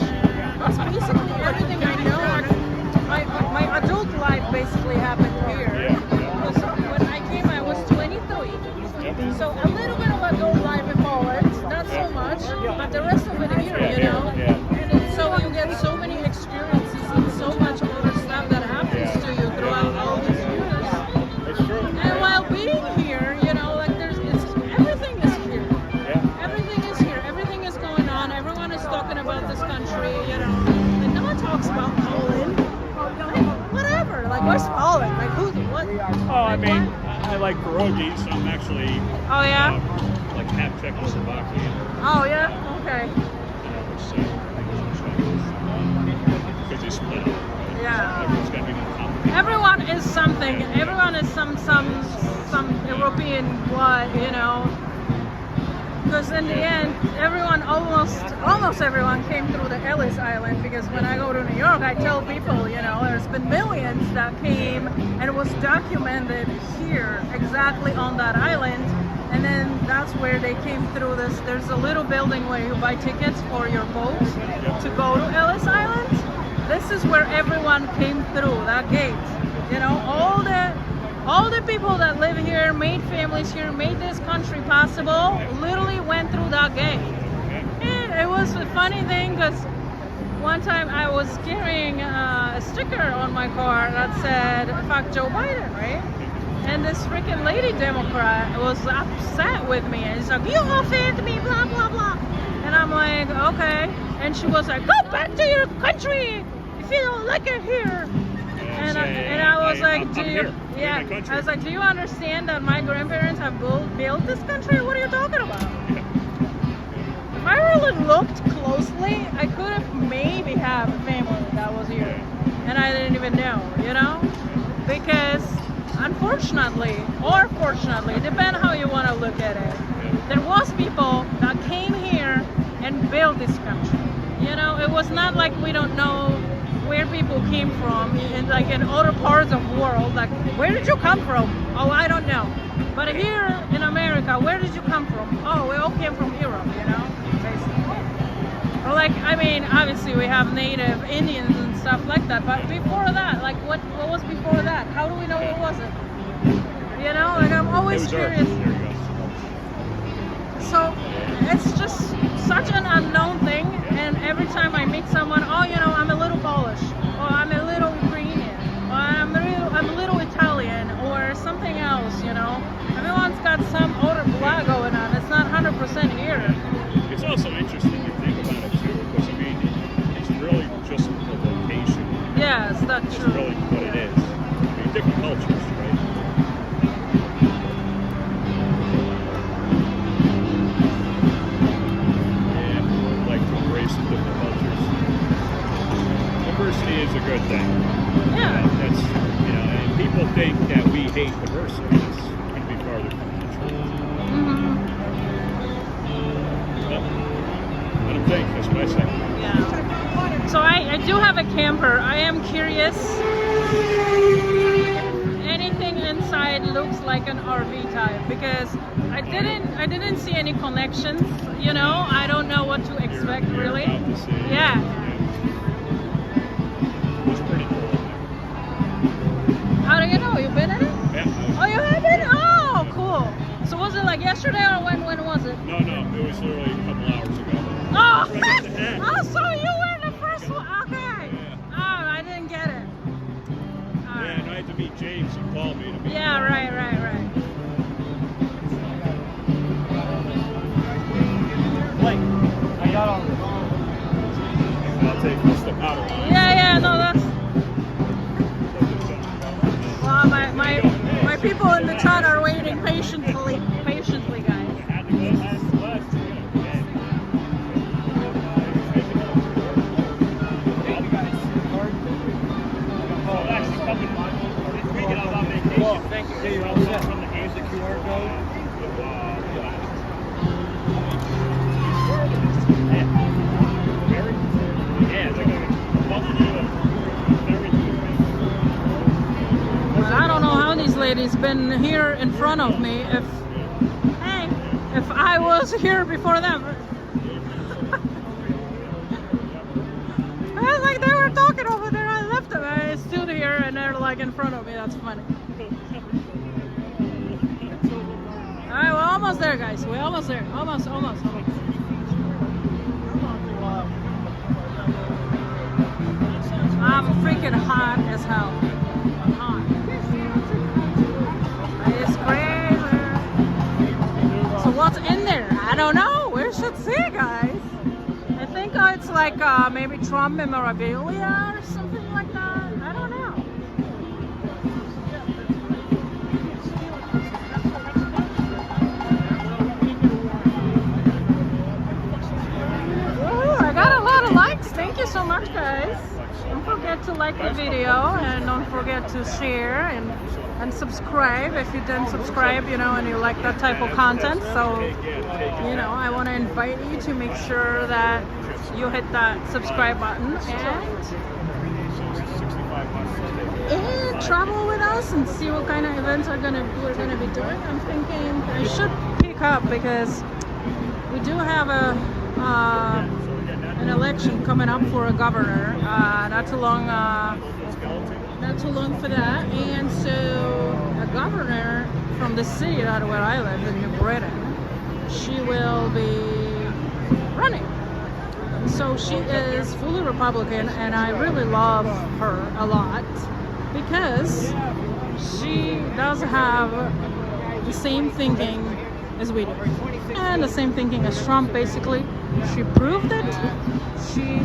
It's basically everything I know. My adult life basically happened here. Because when I came, I was 23. So a little bit of adult life in Poland, not so much, but the rest of it here, you know. And so you get so many experiences and so much other stuff that happens to you throughout all these years. It's true. And while being here, you know, like everything is here. Everything is here. Everything is going on. Everyone is talking about this country, you know. And no one talks about Poland. Like, whatever. Like, where's Poland? Like, what like pierogies. I'm actually Oh yeah. like half Czechoslovakian. Oh yeah. Okay. Because they split up. Yeah. Everyone's got to be more complicated. Everyone is something. Everyone is some European blood, you know. Because in the end, almost everyone came through the Ellis Island. Because when I go to New York, I tell people, you know, there's been millions that came and it was documented here, exactly on that island. And then that's where they came through this. There's a little building where you buy tickets for your boat to go to Ellis Island. This is where everyone came through that gate. You know, all the people that live here, made families here, made this country possible, literally went through that gate. And it was a funny thing because one time I was carrying a sticker on my car that said, "Fuck Joe Biden," right? And this freaking lady Democrat was upset with me. And she's like, "You offend me, blah, blah, blah." And I'm like, okay. And she was like, "Go back to your country if you don't like it here." And I was like, "Do you?" Yeah. I was like, "Do you understand that my grandparents have built this country? What are you talking about?" If I really looked closely, I could have maybe have a family that was here. And I didn't even know, you know? Because unfortunately, or fortunately, depending how you want to look at it, there was people that came here and built this country. You know, it was not like we don't know where people came from in other parts of the world. Like, where did you come from? Oh, I don't know. But here in America, where did you come from? Oh, we all came from Europe, you know, basically. Or like, I mean, obviously we have native Indians and stuff like that, but before that, like what was before that? How do we know it wasn't? You know, like I'm always curious. So it's just such an unknown thing, and every time I meet someone, oh, you know, I'm a little Polish, or I'm a little Ukrainian, or I'm a little Italian, or something else, you know. Everyone's got some other blah going on. It's not 100% here. It's also interesting to think about it too, because I mean, it's really just the location. Yes, that's true. It's really what it is. I mean, different cultures, right? And we like to embrace the different cultures. Diversity is a good thing. Yeah. That's, you know, and people think that we hate diversity. It's going to be farther from the truth. Mm-hmm. Let them think, that's what I say. Yeah. So I do have a camper. I am curious if anything inside looks like an RV type, because I didn't see any connections, you know. I don't know what to expect really. About to see. Yeah. It's pretty cool. How do you know? You've been in it? Yeah. Oh, you have been? Oh, cool. So was it like yesterday or when was it? No, it was literally a couple hours ago. Oh, oh, so you were the first one. Okay. Yeah. Oh, I didn't get it. All Yeah, right. and I had to meet James. He called me to meet Yeah, him. right. Blake, I got all this. I'll step out of line. Yeah, no, that's. Well, my people in the chat are waiting patiently, guys. Well, thank you. Yeah, you're all set. From the hands the QR code. I don't know how these ladies been here in front of me. If I was here before them. I was like, they were talking over there. I left them. I stood here and they're like in front of me. That's funny. All right, we're almost there, guys. We're almost there. Almost. I'm freaking hot as hell. I'm hot. It's crazy. So what's in there? I don't know. We should see, guys. I think it's like maybe Trump memorabilia or something like that. I don't know. forget to like the video, and don't forget to share and subscribe if you didn't subscribe, you know, and you like that type of content. So, you know, I want to invite you to make sure that you hit that subscribe button and travel with us and see what kind of events we're gonna be doing. I'm thinking I should pick up because we do have an election coming up for a governor. Not too long for that, and so a governor from the city out of where I live in New Britain, she will be running. So she is fully Republican, and I really love her a lot because she does have the same thinking as we do, and the same thinking as Trump. Basically, she proved it. She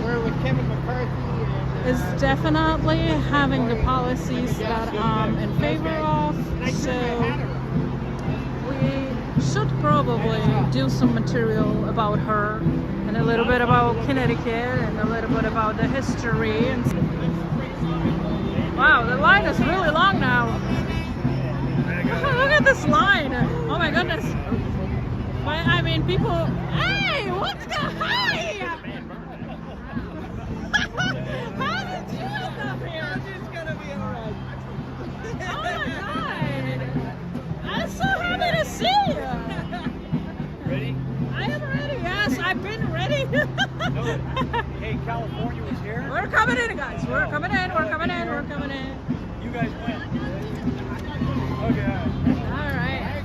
is definitely having the policies that I'm in favor of. So we should probably do some material about her, and a little bit about Connecticut, and a little bit about the history. And wow, the line is really long now. Look at this line. Oh my goodness. I mean, people. Hey, what's going on? How did you end up here? It's gonna be alright. Oh my god. I'm so happy to see you. Ready? I am ready. Yes, I've been ready. Hey, California was here. We're coming in, guys. We're coming in. We're coming in. We're coming in. You guys win. Okay. All right.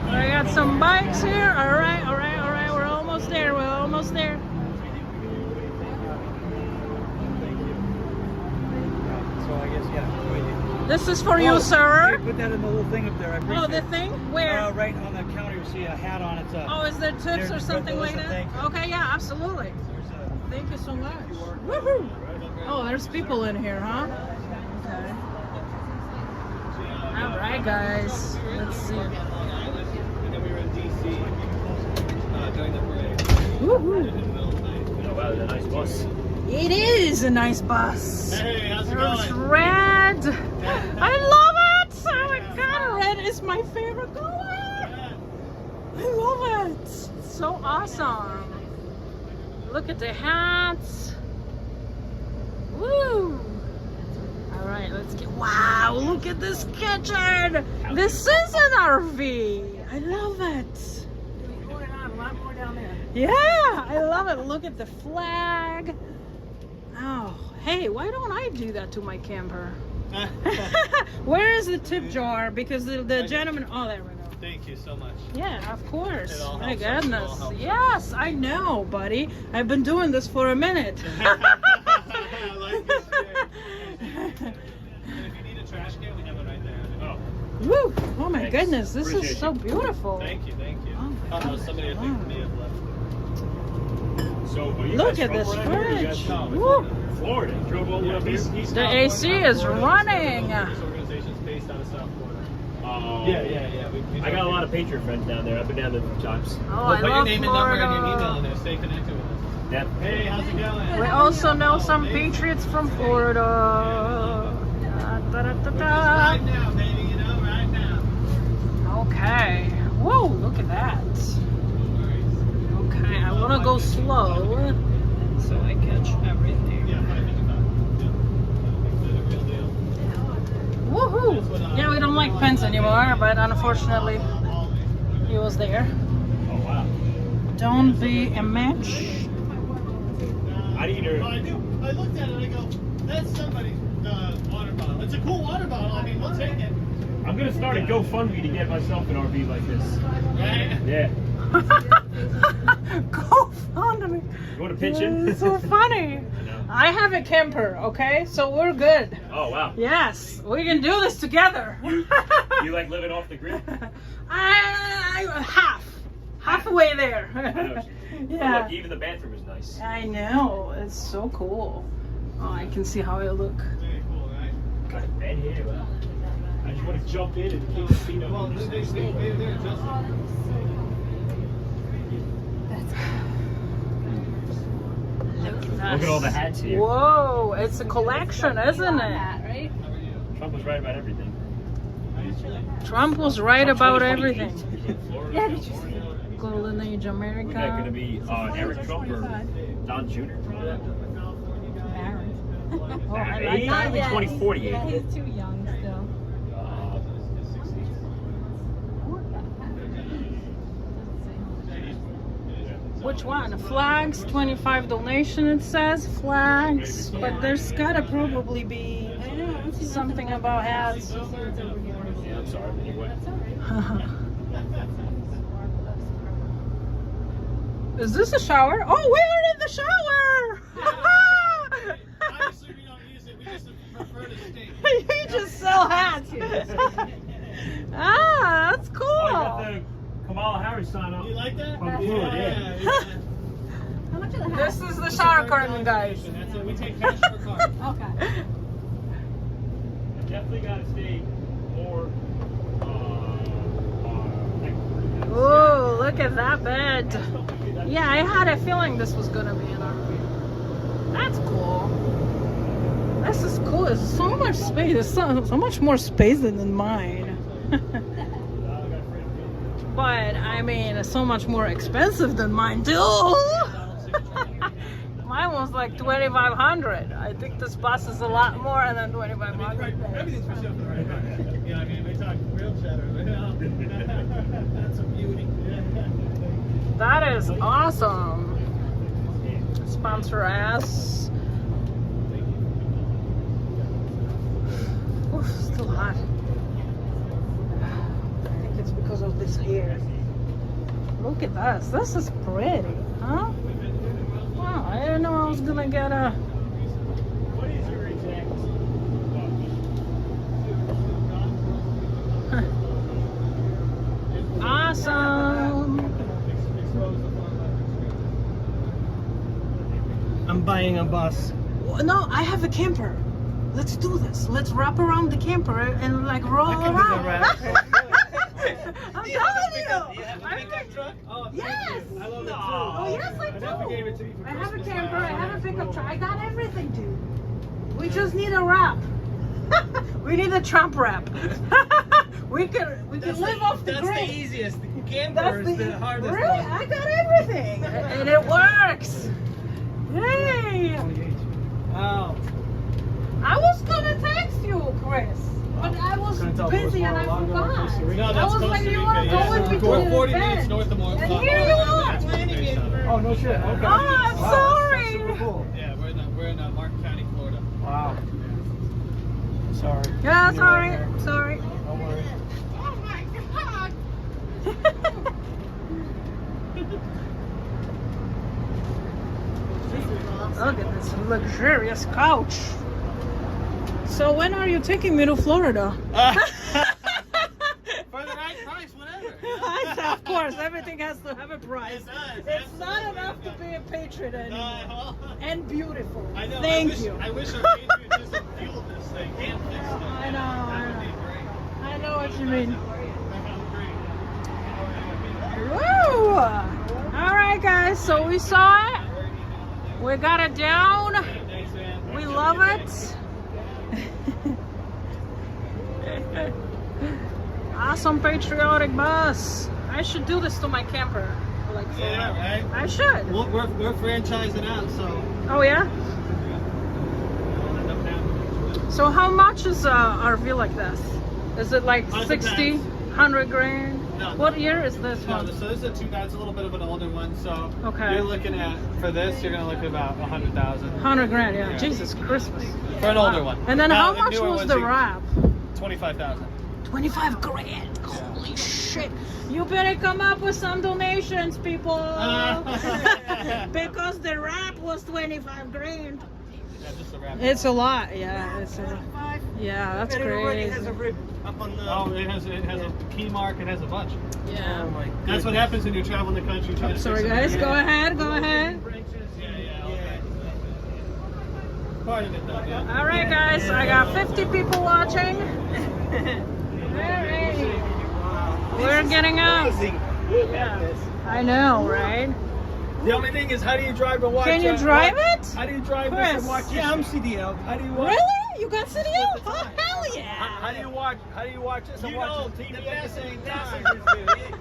I got some bikes here. All right. We're almost there. We're almost there. So I guess, yeah. This is for you, sir. Put that in the little thing up there. I appreciate Oh, the thing? Where? right on the counter, you see a hat on it. Oh, is there tips or something like that? Thank you. Okay, yeah, absolutely. Thank you so much. Woohoo! Oh, there's people in here, huh? Okay. All right, guys. Let's see. Woohoo! Oh, wow, that's a nice bus. It is a nice bus. Hey, how's it It's going? red. I love it. Oh my god, red is my favorite color. I love it. It's so awesome. Look at the hats. Woo! All right, let's get. Wow! Look at this kitchen. This is an RV. I love it. Going on a lot more down there. Yeah, I love it. Look at the flag. Oh, hey, why don't I do that to my camper? Where is the tip jar? Because the gentleman. Oh, there we go. Thank you so much. Yeah, of course. It all My helps, it goodness. all helps. Yes, I know, buddy. I've been doing this for a minute. I like this shit. And if you need a trash can, we have it right there. Oh, Woo! Oh my Thanks. goodness, this Appreciate is so beautiful. Thank you. Oh my Somebody I God. think may have left. so are you Look guys at from this around here? You guys fridge. from Woo! Florida. Drove all the way up here. The AC is running. This organization's based out of South Florida. Oh. Yeah. I got a lot of Patriot friends down there. I've been down there a few times. Oh, I Put your love name and number and your email in Florida. there. Stay connected with us. Yep. Hey, how's it going? We also know some Patriots from Florida. Da, da, da, da. Right now, baby, you know, right now. Okay. Whoa, look at that. Okay, I want to go slow so I catch everything. Yeah, 5 minutes back. Yeah. Real deal. Woohoo! Yeah, we don't like pens anymore, but unfortunately, he was there. Oh, wow. Don't be a match. I need her. I do. I looked at it and I go, that's somebody's water bottle. It's a cool water bottle. I mean, we'll take it. I'm going to start a GoFundMe to get myself an RV like this. Right? Yeah. Go fund me. You want to pitch in? It's so funny. I have a camper, okay? So we're good. Oh, wow. Yes, we can do this together. You like living off the grid? Halfway there. Yeah. Look, even the bathroom is nice. I know, it's so cool. Oh, I can see how I look. Very cool, right? Got a bed here. Wow. I just want to jump in and keep the feet up. Well, they stay there, Justin. Look at all the hats here. Whoa, it's a collection, isn't it? Right? Trump was right about everything. Trump was right about everything. Yeah, did you see? Golden Age Was that going to America. be Eric Trump or Don Jr.? Oh, I like He's that. only 2048. Yeah, he's too young still. Which one? Flags, 25 donation it says. Flags. But there's gotta probably be something about hats. Yeah, I'm sorry. Anyway. Is this a shower? Oh, we are in the shower! Obviously, we don't use it. We just prefer to stay. You just sell hats. Ah, that's cool. Oh, you got the Kamala Harris sign up. You like that? From Flynn, yeah. How much of the This is the shower curtain, guys. That's it. We take cash for card. Okay. Definitely got to stay more. Oh, look at that bed. Yeah, I had a feeling this was gonna be an RV. That's cool. This is cool. There's so much space. There's so much more space than mine. But I mean, it's so much more expensive than mine too. Mine was like 2,500. I think this bus is a lot more than 2,500. Everything's for sale for the right price. You know, I mean, we talk real cheddar. That's a beauty. That is awesome. Sponsor us. Oof, still hot. I think it's because of this hair. Look at this. This is pretty, huh? Wow, I didn't know I was gonna get a. What is your exact? Awesome. I'm buying a bus. No, I have a camper. Let's do this. Let's wrap around the camper and like roll I can do the around. wrap. I'm Do you have a telling pickup- you. do you have a I'm pickup truck? Oh, thank Yes. you. I love No. it too. Oh, yes, I My nephew do. gave it to me for I have a Christmas. camper. I have a pickup truck. I got everything, dude. We just need a wrap. We need a Trump wrap. we can live off the That's grid. the easiest. The camper is the hardest really? one. I got everything, and it works. Yay! Oh. I was gonna text you, Chris, but I was busy and I forgot. No, I that's was Costa like, you Rica, are yeah. going between We're 40 the minutes event. north of And Morocco. here you are. Oh, no shit. Okay. Oh, I'm sorry. Super cool. Yeah, we're in Martin County, Florida. Wow. Sorry. Yeah, sorry, sorry. Don't worry. Oh my God. Look at this luxurious couch. So when are you taking me to Florida? For the right price, whatever. Of course, everything has to have a price. It does, It's not enough to be a patriot anymore. And beautiful. I know. Thank you. I wish our Patriots just fueled this thing. Can't fix it. I know, I That would be know. great. I know what you mean. That would be great. Woo! All right, guys. So we saw it. We got it down. Thanks, man. We love it. Awesome patriotic bus. I should do this to my camper. Like for Yeah, real. right? I should. We're franchising out, so. Oh yeah. So how much is a RV like this? Is it like It 60, depends. 100 grand? No. What year is this No, one? so this is a 2000. It's a little bit of an older one. So Okay. you're looking at, for this, you're going to look at about 100,000. 100 grand, yeah. Yeah. Jesus Christmas. For an older Wow. one. And then Now, how the much newer was ones the you- wrap? 25,000. 25 grand. Holy shit. You better come up with some donations, people. Because the wrap was 25 grand. Yeah, just the wrap. It's a lot, yeah. Yeah, that's It already has crazy. a rib up on the. Oh, it has a key mark. It has a bunch. Yeah. Oh my That's what happens when you're traveling the country. trying to Sorry, fix it. guys. Go ahead. Go ahead. Yeah. Part of it, though. Yeah. All right, guys. I got 50 people watching. We're getting out. Amazing. Yeah. I know, right? The only thing is, how do you drive and watch? Can you drive it? How do you drive this Chris. and watch? Yeah, I'm CDL. How do you watch? Really? You got CDL? Oh, hell yeah. How do you watch? How do you watch this and You watch know, the TV the at the best same thing time?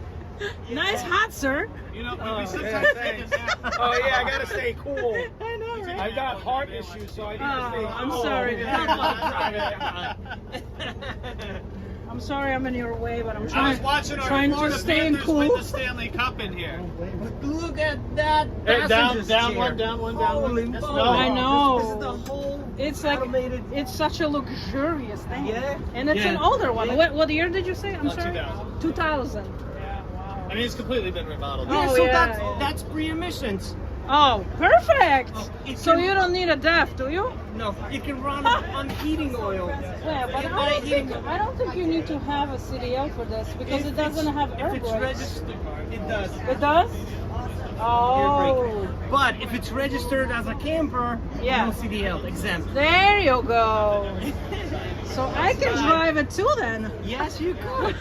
Nice hat, sir. You know, Oh, we yeah, sometimes thanks. think it's Oh yeah, I gotta stay cool. I know, right? I got heart issues, so I need to stay Oh, I'm cool. sorry. Yeah. I'm sorry I'm in your way, but I'm I was trying, watching our trying Florida to stay in Panthers cool. win the Stanley Cup in here. Look at that. Hey, down passenger's one, chair. down one. Holy That's moly. no. I know. This is the whole It's like automated. it's such a luxurious thing. Yeah. And it's an Yeah. older one. What year did you say? I'm sorry. 2000. 2000. I mean, it's completely been remodeled. Oh, so yeah, that's pre-emissions. Oh, perfect. it So can- you don't need a DEF, do you? No, you can run on heating oil. Yeah, but I don't think you need to have a CDL for this because it doesn't have air If it's brakes. registered, it does. It does? Oh. But if it's registered as a camper, Yeah. no CDL, exempt. There you go. So I can drive it too then. Yes, you could.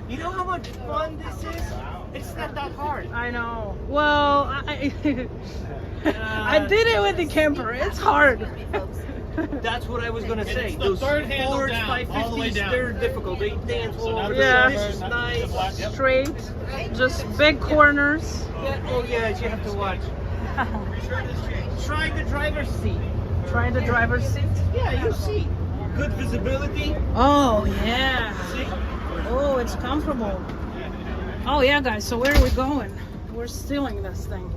You know how much fun this is? It's not that hard. I know. Well, I did it with the camper. It's hard. That's what I was gonna say. It's the Those third handle Fords down, all the way 550s, down. they're difficult. They dance all over. Yeah. This is nice. Straight, just big corners. Yeah, oh yes, you have to watch. Try the driver's seat. Try the driver's seat. Yeah, you see. Good visibility. Oh yeah. See? Oh, it's comfortable. Oh yeah, guys. So where are we going? We're stealing this thing.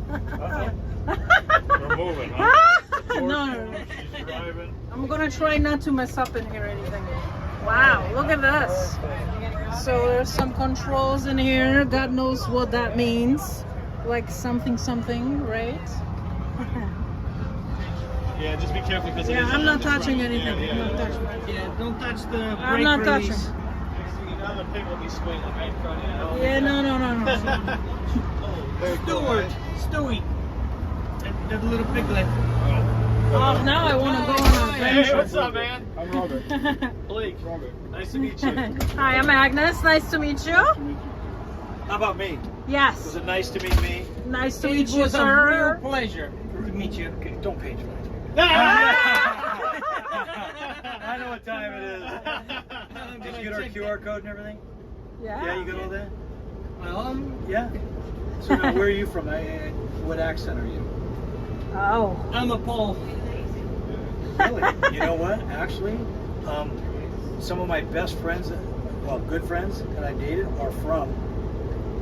We're moving, huh? No. She's driving. I'm gonna try not to mess up in here or anything. Wow, look at this. So there's some controls in here. God knows what that means. Like something, right? Yeah, just be careful because Yeah, I'm not touching anything. I'm not touching anything. Yeah, don't touch the brake I'm not touching. release. Another pig will be swinging right in front of you. Yeah, no. Stewie. That little piglet. Oh, now I want to go on an Hey, adventure. what's up, man? I'm Robert. Blake. Nice to meet you. Hi, I'm Agnes. Nice to meet you. How about me? Yes. Was it nice to meet me? Nice to It meet you, was a sir. real pleasure to meet you. Okay, don't patronize me. Ah! I know what time it is. Did you get our QR code and everything? Yeah, you got all that? Yeah. So now, where are you from? What accent are you? Oh. I'm a Pole. Really? You know what? Actually, some of my best friends, well, good friends that I dated are from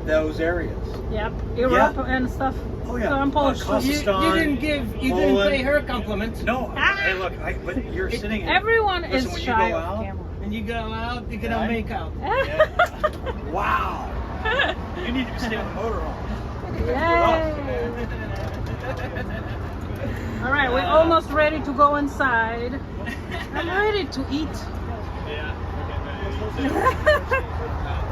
those areas. Yep. Europe and stuff. Oh yeah. So I'm Polish. too. Kazakhstan, You didn't pay her compliments. No. Hey, look. But you're sitting. Everyone Listen, is when you shy go of out, camera. And you go out, you're gonna make out. Yeah. Wow. You need to stay on the motorhome. Yay! All right, we're almost ready to go inside. I'm ready to eat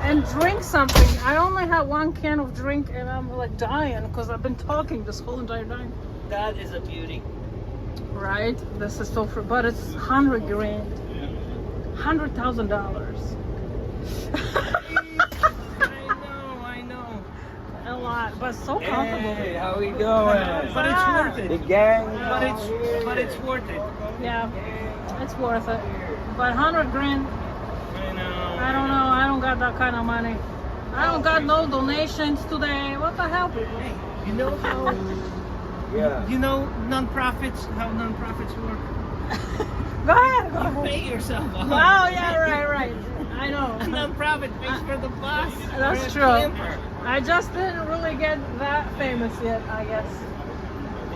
and drink something. I only had one can of drink and I'm like dying because I've been talking this whole entire time. That is a beauty. Right? This is so free, but it's $100 grand. $100,000. I know. A lot, but so comfortable. Hey, how we going? But it's worth it. The gang. But it's worth it. Yeah, it's worth it. But $100 grand, I know. I don't know. I don't got that kind of money. I don't got no donations today. What the hell, people? You know how Yeah. you know how nonprofits work? Go ahead. Go You ahead. pay yourself. Oh, yeah, right. I A know. nonprofit pays for the bus. That's or the true. camper. I just didn't really get that famous yet, I guess.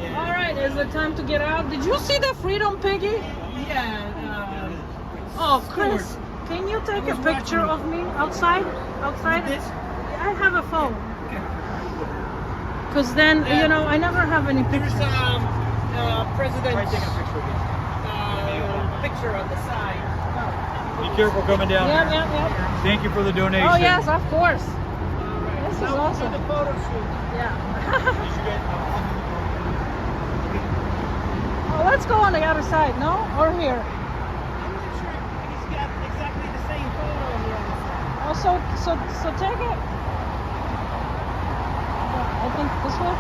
Yeah. All right, is it time to get out? Did you see the Freedom Piggy? Yeah. Oh, Chris, can you take a picture of me outside? Outside? This? I have a phone. Because then, you know, I never have any There's pictures. president's Take a picture of you. picture on the side. Be careful coming down. Yep. Thank you for the donation. Oh, yes, of course. This is awesome. The photo shoot. Yeah. Oh, let's go on the other side, no? Or here? I'm not sure. He's got exactly the same photo on the other side. Oh, so take it. I think this way.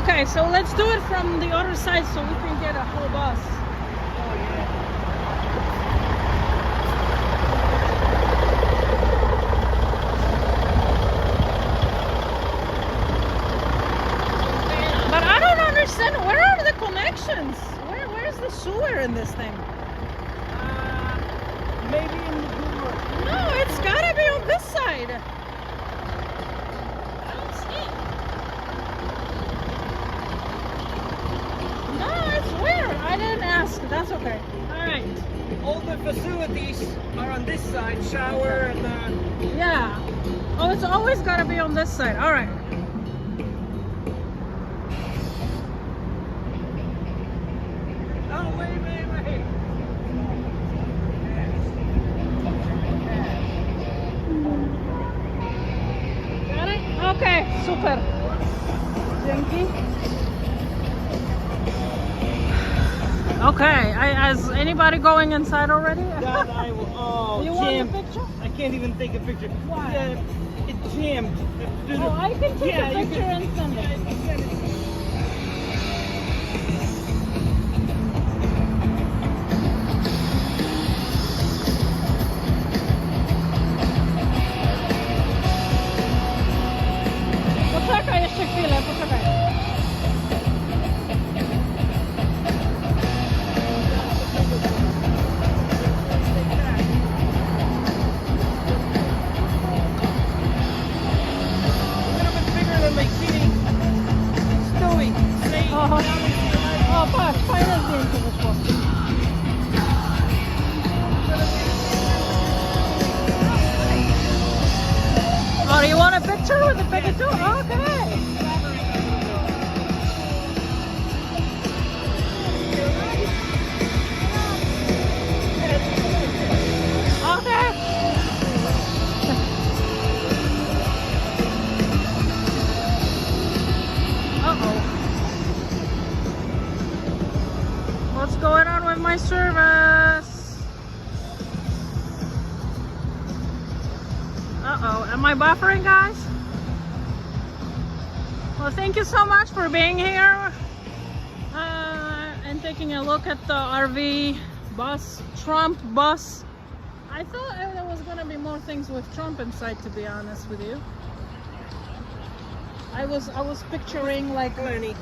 Okay, so let's do it from the other side so we can get a whole bus. But I don't understand. Where are the connections? Where's the sewer in this thing? Maybe in the Google. No, it's gotta be on this side. I don't see it. No, it's weird. I didn't ask. That's okay. All right. All the facilities are on this side, shower and Yeah. Oh, it's always gotta be on this side. All right. oh wait. Got it? Okay, super. Dzięki. Okay, is anybody going inside already? God, oh, You jammed. want a picture? I can't even take a picture. Why? It's jammed. Oh, I can take Yeah, a you picture can- and send it. Poczekaj jeszcze chwilę, poczekaj. Bigger than my kitty. Stewie. Say. O, patrz, fajne zdjęcie wyszło. Oh, you want a picture with the picture too? Okay. Okay. Uh-oh. What's going on with my service? Uh-oh. Am I buffering, guys? Well, thank you so much for being here and taking a look at the RV bus, Trump bus. I thought there was going to be more things with Trump inside, to be honest with you. I was picturing like Plenty.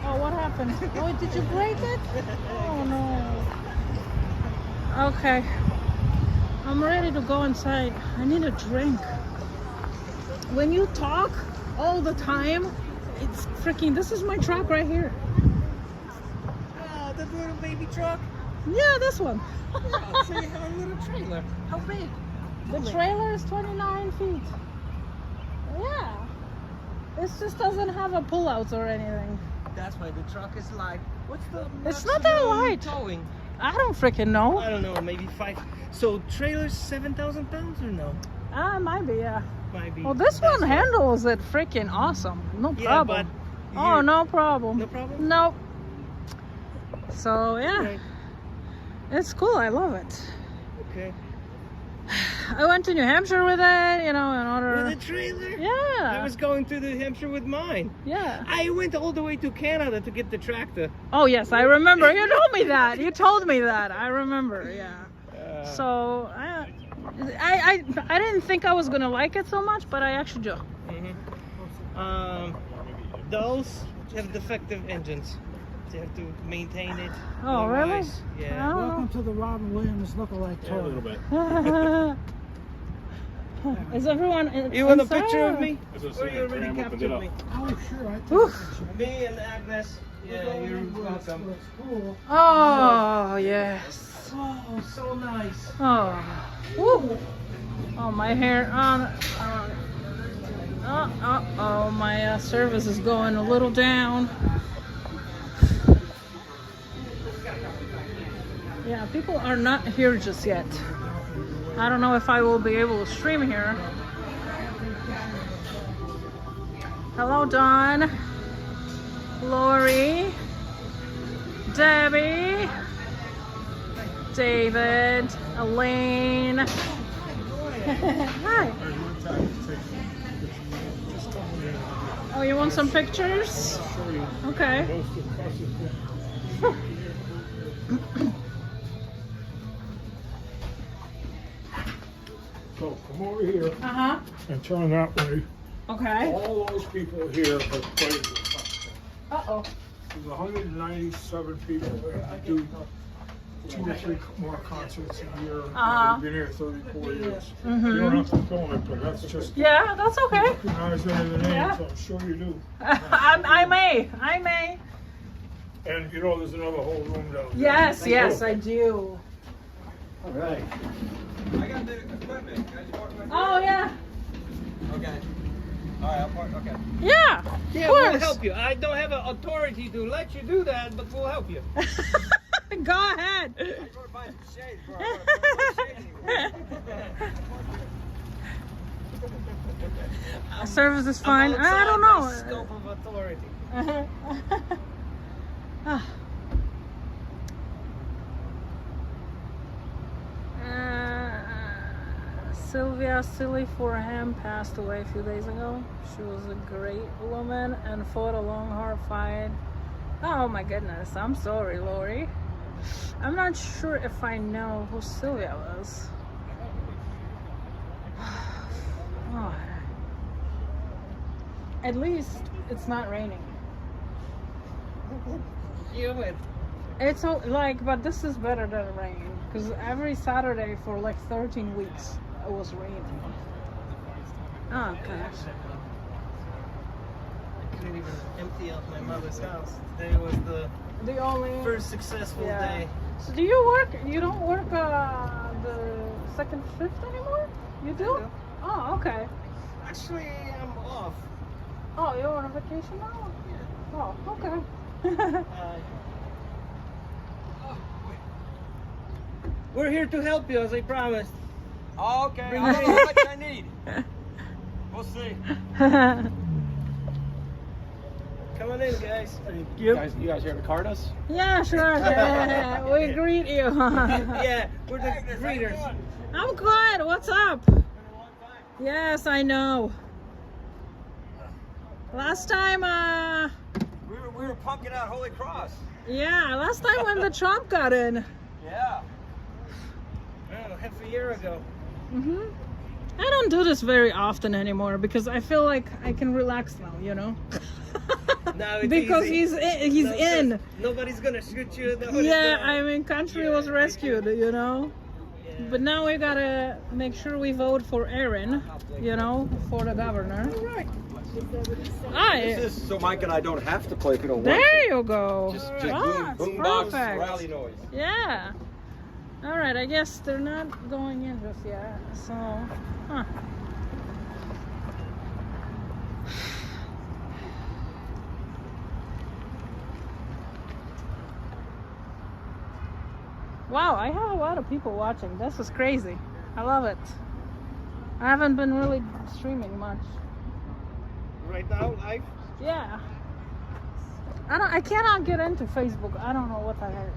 Oh, what happened? Oh, did you break it? Oh no. Okay. I'm ready to go inside. I need a drink. When you talk all the time, it's freaking, this is my truck right here. Oh, that little baby truck. Yeah, this one. Yeah, so you have a little trailer. How big? The trailer is 29 feet. Yeah. This just doesn't have a pullouts or anything. That's why the truck is light. What's the It's not that maximum light. towing? I don't freaking know. I don't know, maybe 5. So trailers 7,000 pounds or no? Might be, yeah. Might be. Well, this That's one why. handles it freaking awesome. No Yeah, problem. but Oh, you- no problem. No problem? Nope. So, yeah. Okay. It's cool. I love it. Okay. I went to New Hampshire with it, you know, and other. With a trailer? Yeah. I was going to New Hampshire with mine. Yeah. I went all the way to Canada to get the tractor. Oh, yes, I remember. You told me that. You told me that. I remember. Yeah. So, I didn't think I was gonna like it so much, but I actually do. Those have defective engines. They have to maintain it. Oh, really? Otherwise, Yeah. Oh. Welcome to the Robin Williams lookalike Yeah, a tour. little bit. Is everyone You want a inside, picture or- of me? As I Or said, you already Graham opened captured it up. me? Oh, sure. I took Oof. a picture. Me and Agnes. Yeah, you're welcome. It's cool. Oh, yes. Oh, so nice. Oh. Woo. Oh, my hair on. Oh, my service is going a little down. Yeah, people are not here just yet. I don't know if I will be able to stream here. Hello, Dawn, Lori, Debbie, David, Elaine. Hi. Oh you want some pictures? Okay. So come over here Uh-huh. and turn that way. Okay. All those people here have played with us. Uh-oh. There's 197 people that do 2 or 3 more concerts a year. Uh-huh. They've been here 34 years. Mhm. You don't have to film it, but that's just Yeah, that's okay. recognize the name, Yeah. so I'm sure you do. I may. And you know there's another whole room down there. Yes, yes, I do. All right. I got the equipment. Can I just park my Oh, yeah. Okay. All right, I'll park. Okay. Yeah, Yeah, of we'll course. help you. I don't have an authority to let you do that, but we'll help you. Go ahead. I just want to find some shades, bro. I want to find some shades anywhere. Service is fine. I'm I don't outside my know. scope of authority. Sylvia Silly for him passed away a few days ago. She was a great woman and fought a long, hard fight. Oh my goodness, I'm sorry, Lori. I'm not sure if I know who Sylvia was. Oh. At least it's not raining. You win. It's like, but this is better than rain because every Saturday for like 13 weeks it was raining. Oh gosh. I couldn't even empty out my mother's house. Today was The only first successful day. So do you work? You don't work the second shift anymore? You do? I do. Oh, okay. Actually, I'm off. Oh, you're on a vacation now? Oh, okay. We're here to help you, as I promised. Oh, okay. I don't know how much I need. We'll see. Come on in, guys. You guys here to card us? Yeah, sure. Yeah, we greet you. Yeah, we're the greeters. I'm good. What's up? Yes, I know. Last time, We were pumping out Holy Cross. yeah, last time when the Trump got in. Yeah. Oh, half a year ago. I don't do this very often anymore because I feel like I can relax now, you know? Now it's Because easy. he's No, in. Nobody's gonna shoot you in the hood. Yeah, I mean, country was rescued, you know? Yeah. But now we gotta make sure we vote for Aaron, you know, for the governor. Right. This is so Mike and I don't have to play if we don't want There you go. to. Just Ah, boom it's box perfect. rally noise. Yeah. All right, I guess they're not going in just yet. So, huh. Wow, I have a lot of people watching. This is crazy. I love it. I haven't been really streaming much. Right now, live. Yeah. I cannot get into Facebook. I don't know what the heck.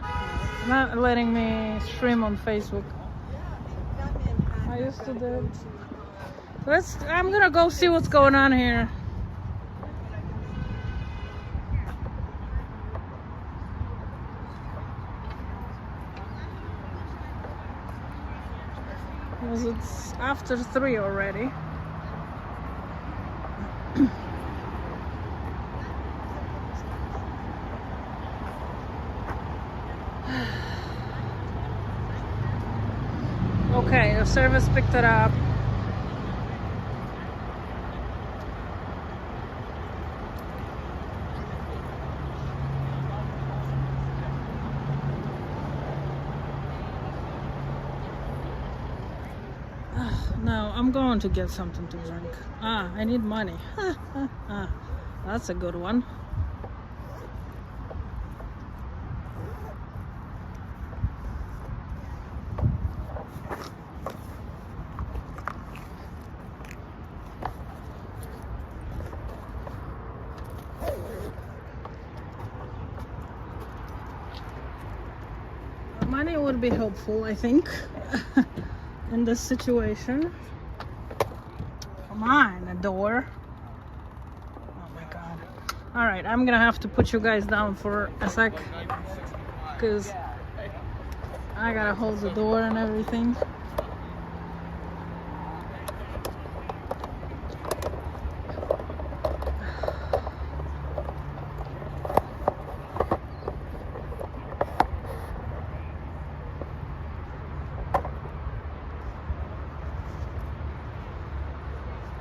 It's not letting me stream on Facebook. I used to do it. I'm gonna go see what's going on here. Because it's after 3 already. Okay, the service picked it up. No, I'm going to get something to drink. I need money. That's a good one. Money would be helpful, I think, in this situation. Come on, the door. Oh my God. All right, I'm gonna have to put you guys down for a sec because I gotta hold the door and everything.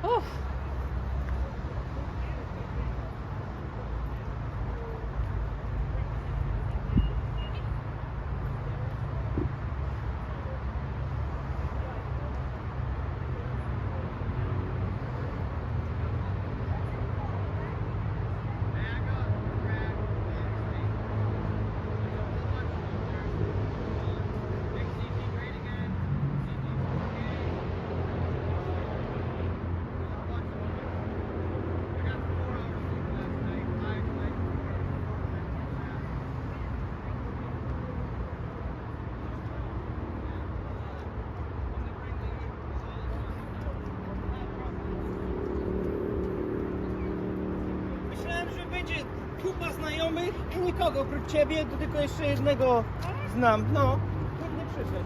Oh. Myślałem, że będzie kupa znajomych i nikogo oprócz ciebie, to tylko jeszcze jednego znam. No, pewnie przyszedł.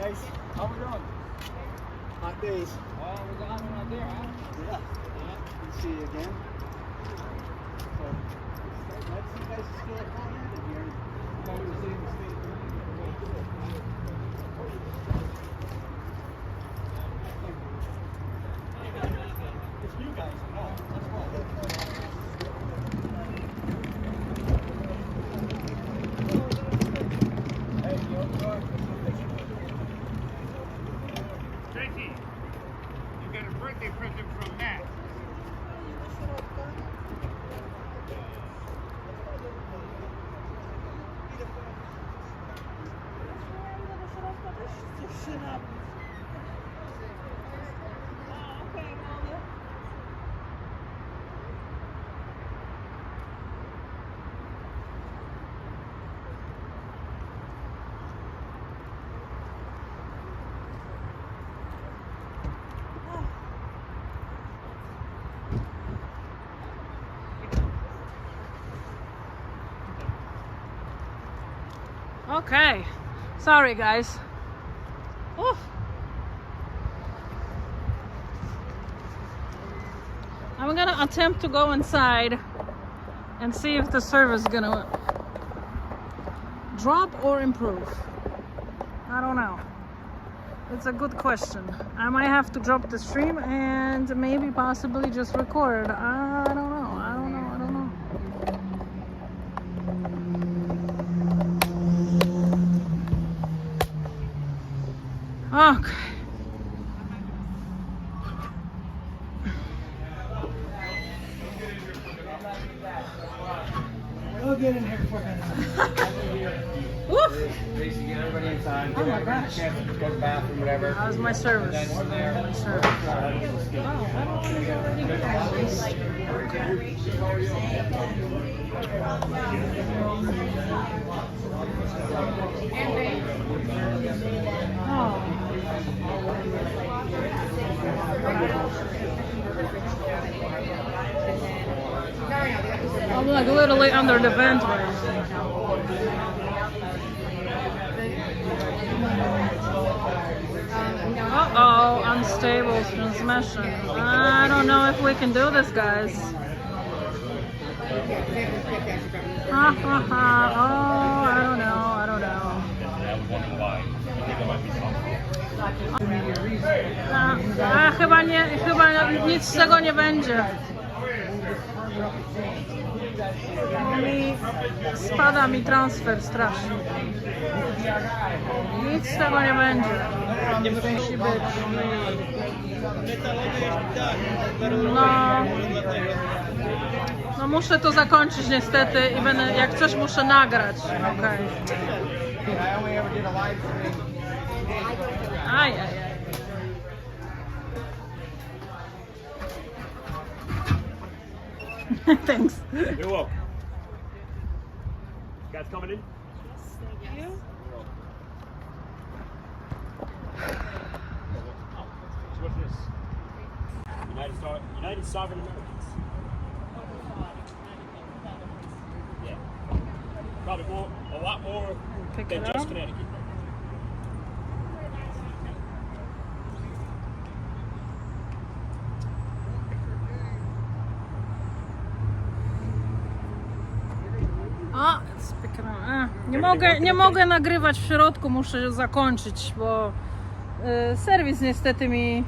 Guys, how we doing? Hot days. Oh, we got one out there, huh? Yeah. Good to see you again. So, let's see you guys still at home here. Probably the same mistake. It's you guys. No, that's why. Hey, Tracy, you got a birthday present from Matt. Okay, sorry guys. Oof. I'm gonna attempt to go inside and see if the service is gonna drop or improve. I don't know. It's a good question. I might have to drop the stream and maybe possibly just record. I don't know. Okay. We'll get in here quick enough. Woof. Basically, get everybody inside. Oh my gosh. Chance to go to the bathroom, whatever. How's my service? And then from there, My service. I'm like literally under the vent right Uh-oh, unstable transmission. I don't know if we can do this, guys. Ha ha ha. Oh, I don't know. Chyba nic z tego nie będzie. Spada mi transfer strasznie. Nic z tego nie będzie. Musi być. No muszę to zakończyć niestety i będę, jak coś muszę nagrać. Okej. Ajajaj. Thanks. You're welcome. You guys coming in? Thank you. So what's this? United Sovereign Americans. Yeah. Probably a lot more Pick than it just up. Connecticut. A, nie mogę nagrywać w środku, muszę zakończyć, bo serwis niestety mi...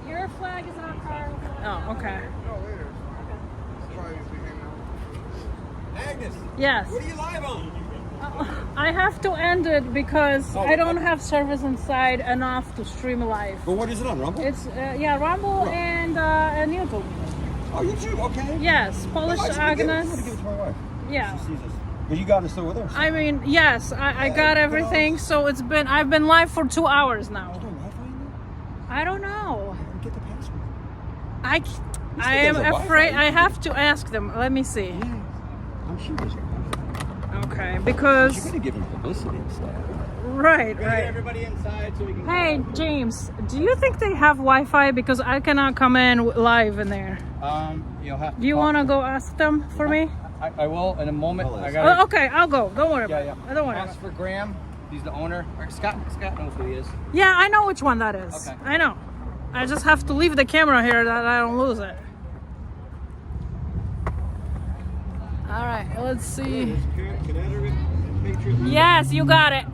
Your flag is on our car. Oh, okay. Agnes, Yes. what are you live on? I have to end it because I don't have service inside enough to stream live. But what is it on, Rumble? It's Rumble and YouTube. Oh, YouTube, okay. Yes, Polish I'm gonna give Agnes. it to my wife. Yeah. She sees us. But you got it still with her. I mean, yes, I got everything. So I've been live for 2 hours now. There's no Wi-Fi in there? I don't know. Get the password. I am there's a afraid. Wi-Fi. I have to ask them. Let me see. Yeah. I'm sure there's a Wi-Fi. Okay, because You're gonna give him publicity and stuff. right. Get everybody inside so we can. Hey, James, do you think they have Wi-Fi? Because I cannot come in live in there. You'll have. Do you want to go ask them for me? I will in a moment. I got. Oh, okay, I'll go. Don't worry Yeah, about yeah. it. Don't worry. Ask for Graham. He's the owner. Or Scott knows who he is. Yeah, I know which one that is. Okay. I know. I just have to leave the camera here that I don't lose it. All right, let's see. Connecticut Patriot Meet Up. Yes, you got it.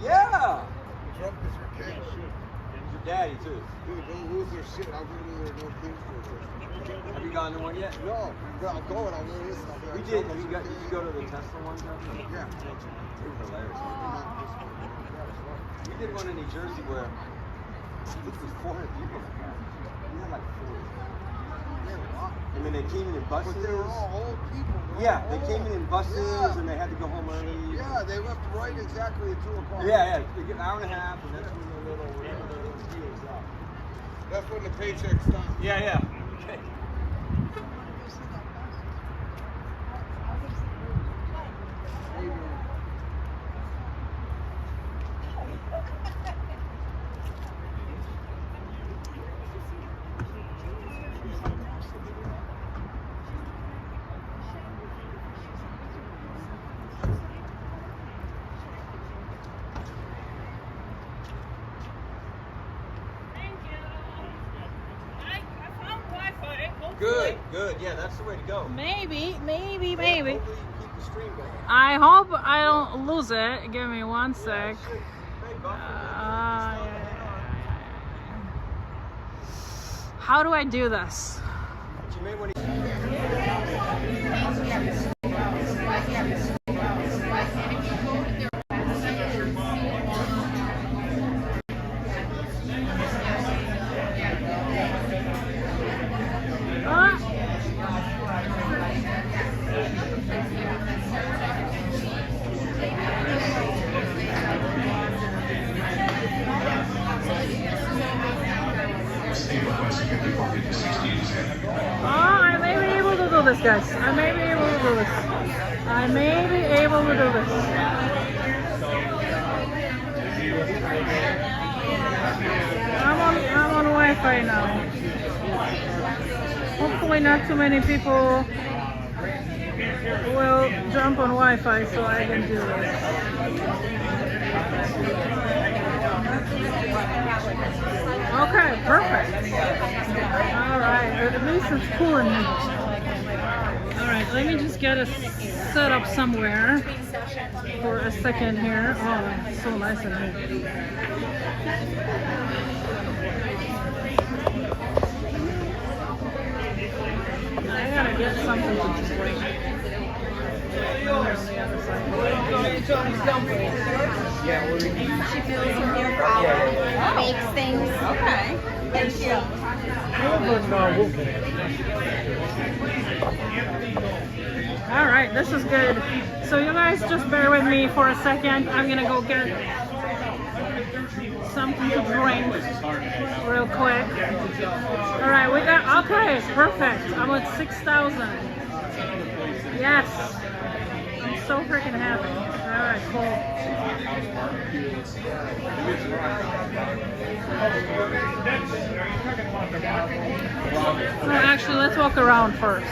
Yeah. Your daddy too. Dude, don't lose their shit. I'll go to their no kids for Have you gone to one yet? No, but I'm going. I'm going to this. We did. Did you go to the Tesla one time? Yeah. They were hilarious. We did one in New Jersey where I think it was 400 people. We had like 40. I mean, they came in buses. But they were all old people. Yeah, they came in buses and they had to go home early. Yeah, they left right exactly at 2 o'clock. Yeah, they get an hour and a half, and that's when the little deals out. That's when the paycheck stopped. Yeah. Okay. Good. Yeah, that's the way to go. Maybe. Hopefully you keep the stream going. I hope I don't lose it. Give me one sec. How do I do this? But you may want to. I may be able to do this, guys. I may be able to do this. I may be able to do this. I'm on Wi-Fi now. Hopefully not too many people will jump on Wi-Fi so I can do this. Okay, perfect. Alright, at least it's cool in here. Alright, let me just get a set up somewhere for a second here. Oh, it's so nice in here. I gotta get something to drink. Yeah, She feels in your power, makes things. Okay. Thank you. All right, this is good. So you guys just bear with me for a second. I'm gonna go get something to drink real quick. All right, we got, okay, perfect. I'm at 6,000. Yes. I'm so freaking happy. All right, cool. So actually, let's walk around first.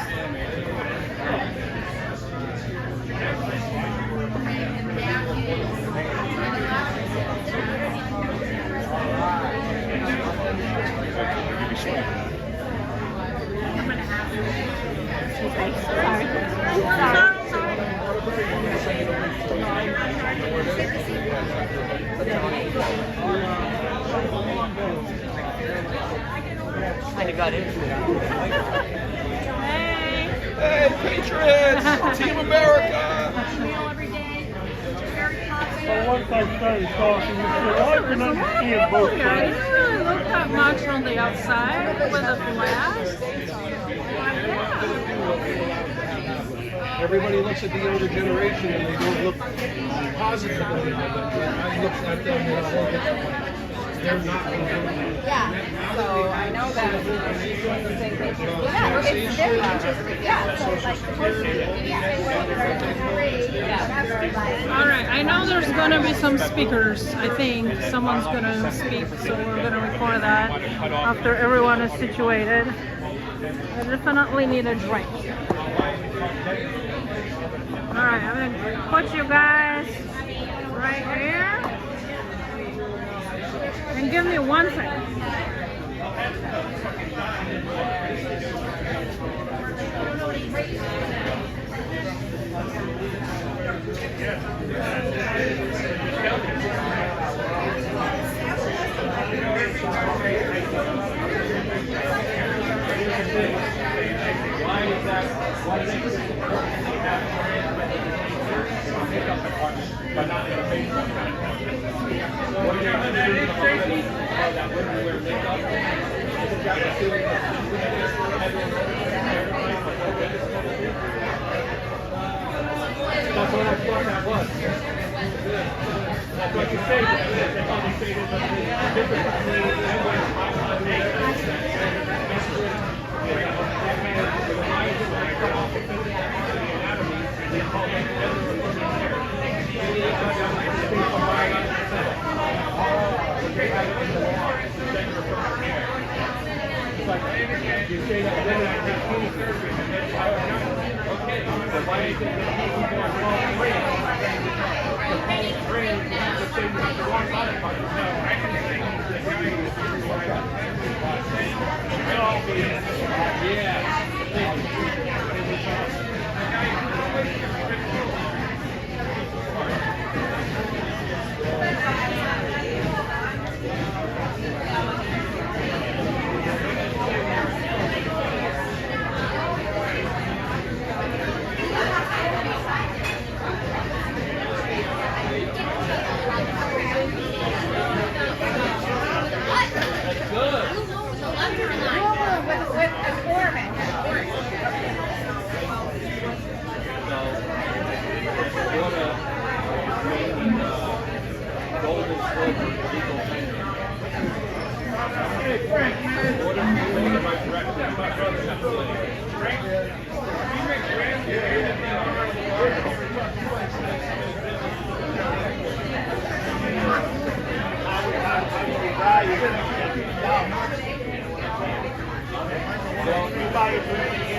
Kind of got into it. Hey, Patriots! Team America! Well, once I started talking, I can understand both I sides. didn't really look that much on the outside with the flash. Everybody looks at the younger generation and they don't look positively at them. I look at them and I look at them. They're not. Yeah. So I know that. Yeah, it's different. Yeah. So like, All right, I know there's gonna be some speakers. I think someone's gonna speak, so we're gonna record that after everyone is situated. I definitely need a drink. All right, I'm gonna put you guys right here. And give me 1 second. Like you say, they probably say there's a difference between you say that then I take any surgery and then okay, but why do you think that people who are called brain? The called brain is the thing that the wrong body part. No, I can think the guy is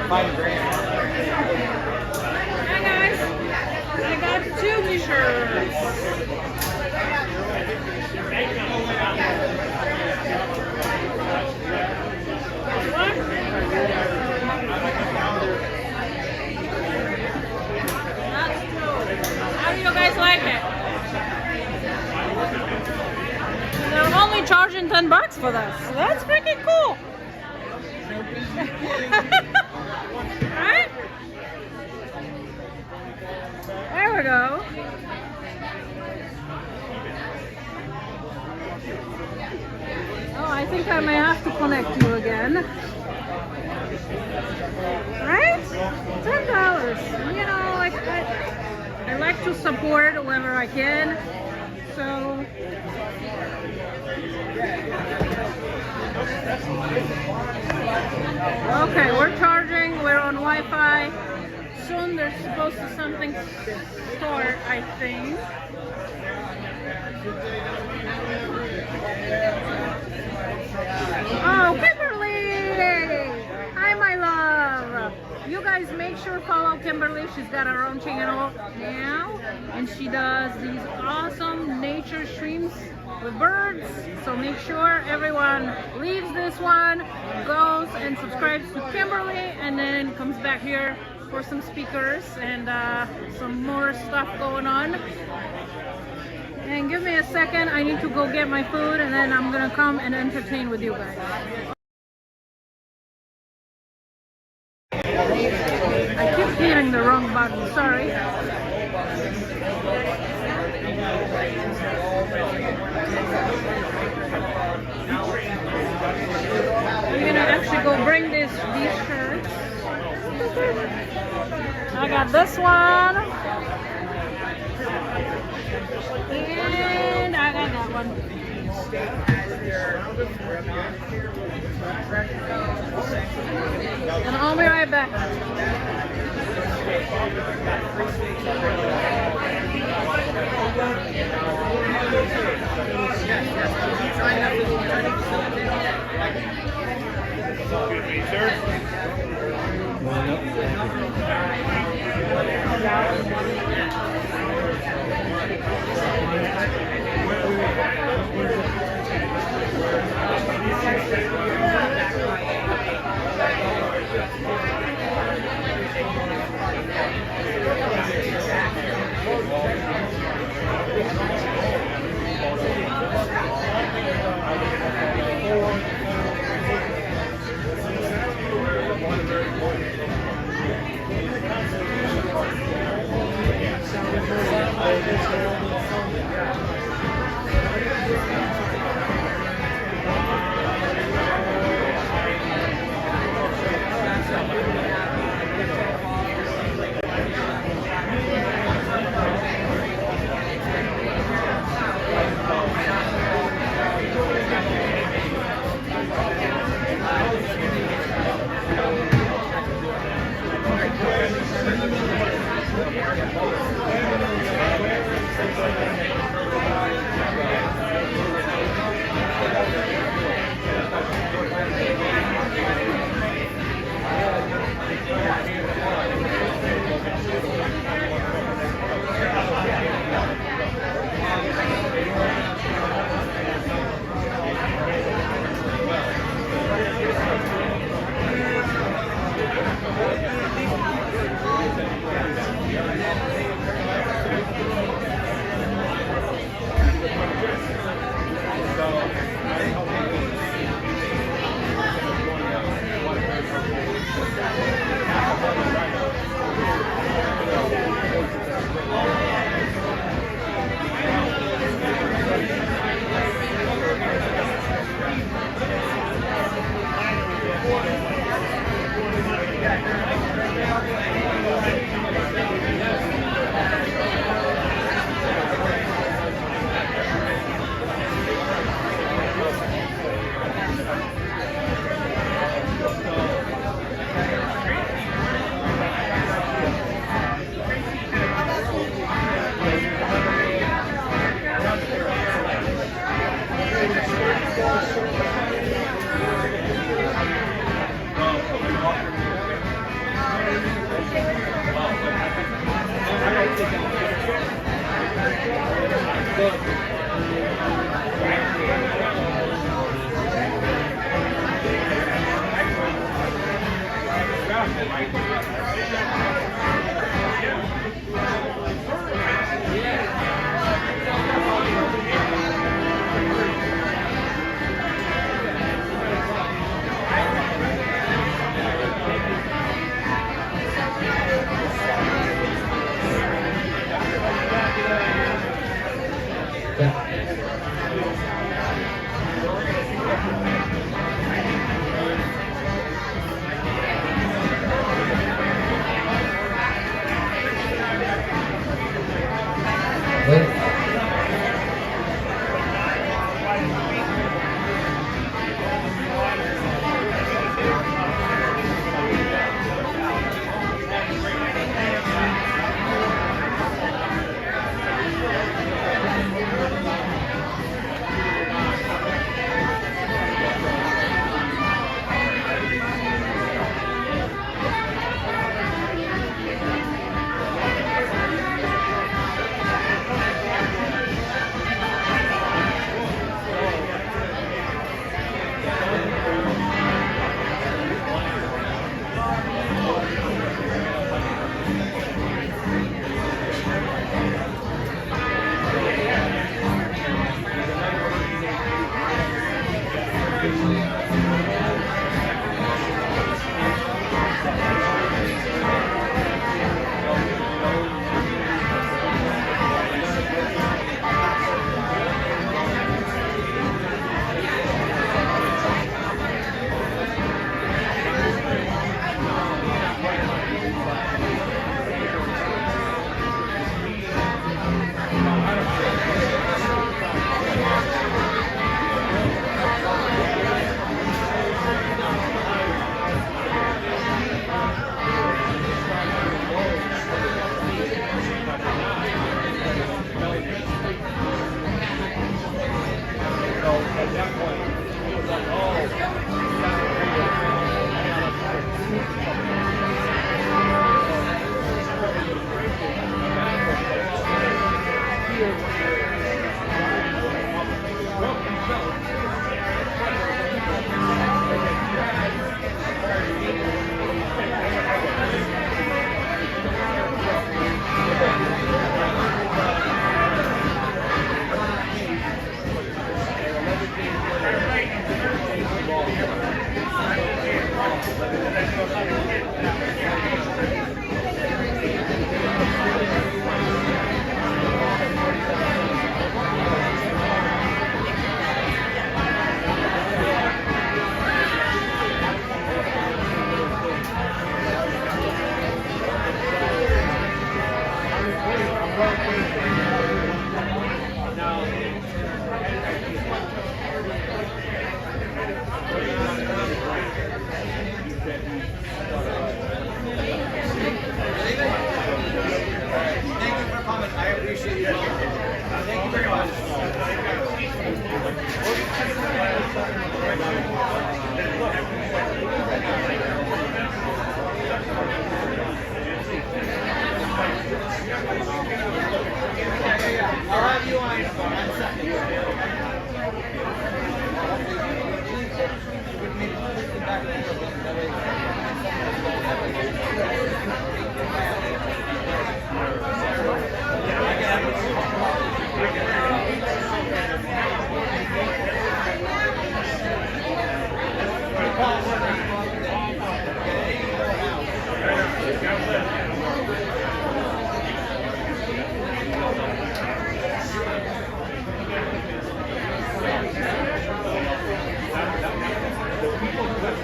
Hi guys, I got 2 t-shirts. How do you guys like it? They're only charging $10 for this. So that's freaking cool. Right? There we go. Oh, I think I may have to connect you again. Right? $10. You know, like I like to support whoever I can. So okay, we're charging, we're on Wi-Fi. Soon there's supposed to something start, I think. Oh, Kimberly! Hi, my love! You guys make sure follow Kimberly. She's got her own channel now, and she does these awesome nature streams with birds. So make sure everyone leaves this one, goes and subscribes to Kimberly, and then comes back here for some speakers and some more stuff going on. And give me a second, I need to go get my food, and then I'm gonna come and entertain with you guys. I keep hitting the wrong button, sorry. I'm gonna actually go bring these shirts. I got this one. And I got that one. And I'll be right back.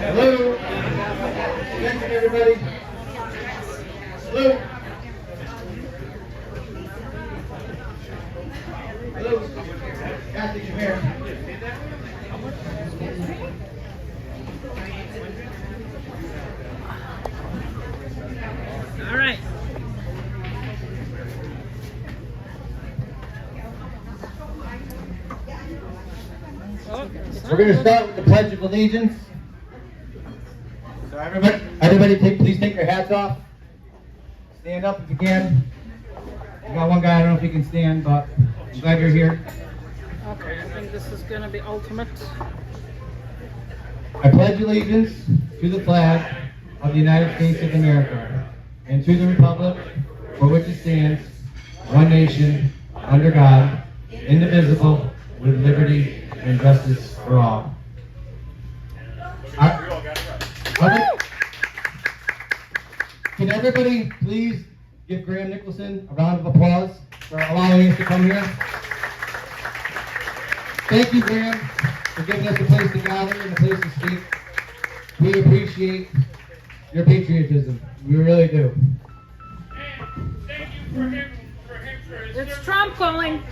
Hello. Attention, everybody. Hello. Hello. Kathy, come here. All right. We're going to start with the Pledge of Allegiance. So everybody please take your hats off. Stand up if you can. We got one guy, I don't know if he can stand, but I'm glad you're here. Okay, I think this is gonna be ultimate. I pledge allegiance to the flag of the United States of America and to the republic for which it stands, one nation, under God, indivisible, with liberty and justice for all. Can everybody please give Graham Nicholson a round of applause for allowing us to come here? Thank you, Graham, for giving us a place to gather and a place to speak. We appreciate your patriotism. We really do. It's Trump calling.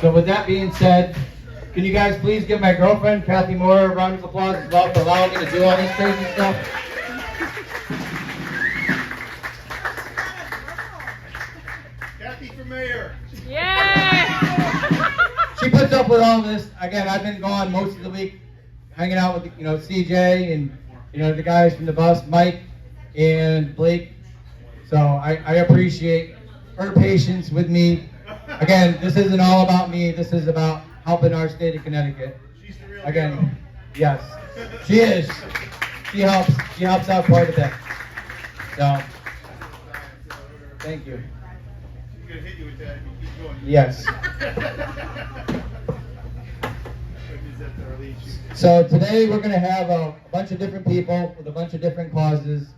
So with that being said, can you guys please give my girlfriend, Kathy Moore, a round of applause as well for allowing me to do all this crazy stuff? Kathy for mayor. Yeah! She puts up with all this. Again, I've been gone most of the week, hanging out with CJ and the guys from the bus, Mike and Blake. So I appreciate her patience with me. Again, this isn't all about me. This is about helping our state of Connecticut. She's the real Again, hero. yes, she is. She helps. She helps out quite a bit. So, thank you. I'm gonna hit you with that. You keep going. Yes. So today we're going to have a bunch of different people with a bunch of different causes.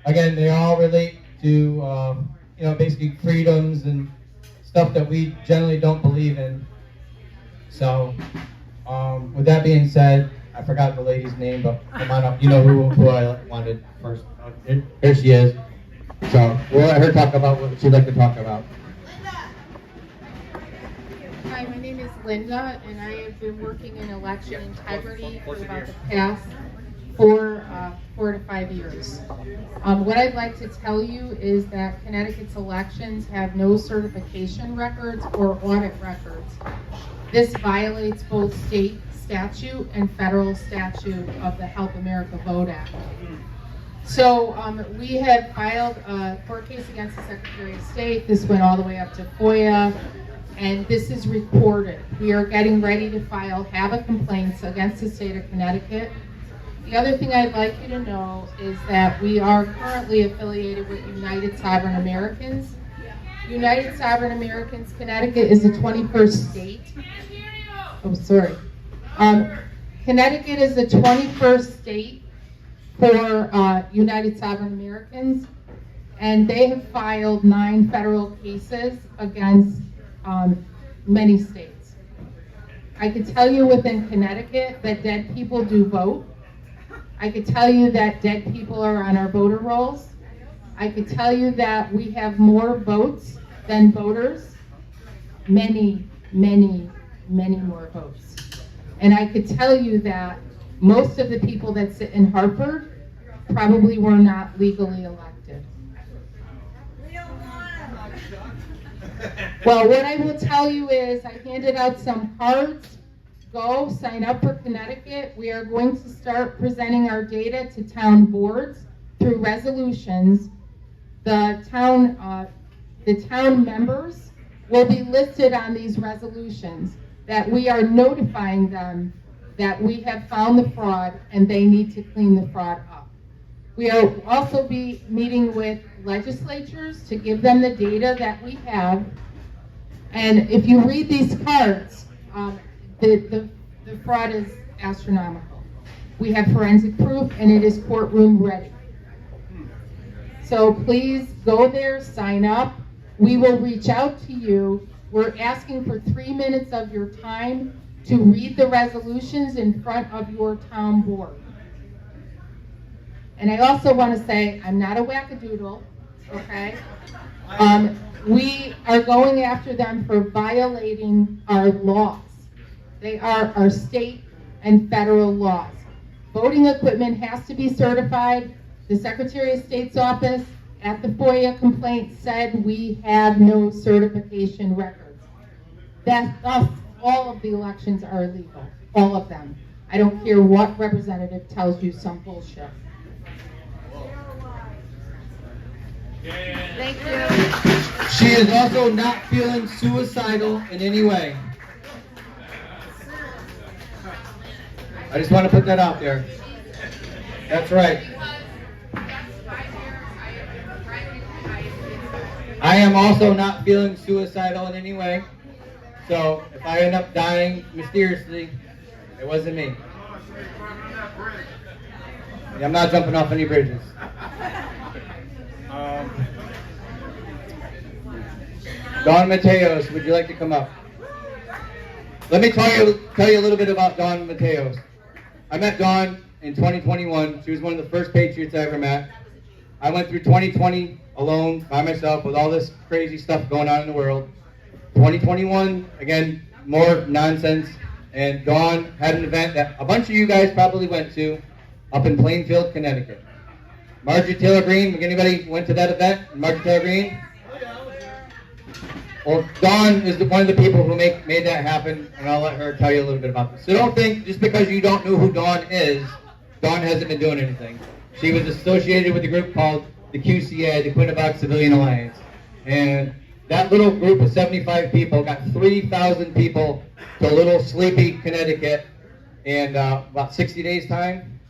Again, they all relate to basically freedoms and stuff that we generally don't believe in. So with that being said, I forgot the lady's name, but come on up. You know who I wanted first. Here she is. So we'll let her talk about what she'd like to talk about. Hi, my name is Linda, and I have been working in election integrity for about the past 4 to 5 years. What I'd like to tell you is that Connecticut's elections have no certification records or audit records. This violates both state statute and federal statute of the Help America Vote Act. So we have filed a court case against the Secretary of State. This went all the way up to FOIA. And this is recorded. We are getting ready to file HAVA complaints against the state of Connecticut. The other thing I'd like you to know is that we are currently affiliated with United Sovereign Americans. United Sovereign Americans, Connecticut is the 21st state. Oh, sorry. Connecticut is the 21st state for United Sovereign Americans, and they have filed 9 federal cases against many states. I could tell you within Connecticut that dead people do vote. I could tell you that dead people are on our voter rolls. I could tell you that we have more votes than voters. Many, many, many more votes. And I could tell you that most of the people that sit in Hartford probably were not legally elected. Well, what I will tell you is I handed out some cards. Go sign up for Connecticut. We are going to start presenting our data to town boards through resolutions. The town members will be listed on these resolutions, that we are notifying them that we have found the fraud and they need to clean the fraud up. We will also be meeting with legislatures to give them the data that we have. And if you read these cards, the fraud is astronomical. We have forensic proof and it is courtroom ready. So please go there, sign up. We will reach out to you. We're asking for 3 minutes of your time to read the resolutions in front of your town board. And I also want to say, I'm not a wackadoodle, okay? We are going after them for violating our laws. They are our state and federal laws. Voting equipment has to be certified. The Secretary of State's office at the FOIA complaint said we have no certification records. Thus, all of the elections are illegal, all of them. I don't care what representative tells you some bullshit. Yeah. Thank you. She is also not feeling suicidal in any way. I just want to put that out there. That's right. I am also not feeling suicidal in any way. So if I end up dying mysteriously, it wasn't me. Yeah, I'm not jumping off any bridges. Don Mateos, would you like to come up? Let me tell you a little bit about Don Mateos. I met Dawn in 2021. She was one of the first Patriots I ever met. I went through 2020 alone, by myself, with all this crazy stuff going on in the world. 2021, again, more nonsense. And Dawn had an event that a bunch of you guys probably went to up in Plainfield, Connecticut. Marjorie Taylor Greene, anybody went to that event? Marjorie Taylor Greene? Well, Dawn is one of the people who made that happen, and I'll let her tell you a little bit about this. So don't think just because you don't know who Dawn is, Dawn hasn't been doing anything. She was associated with a group called the QCA, the Quinnipiac Civilian Alliance. And that little group of 75 people got 3,000 people to little sleepy Connecticut in about 60 days' time.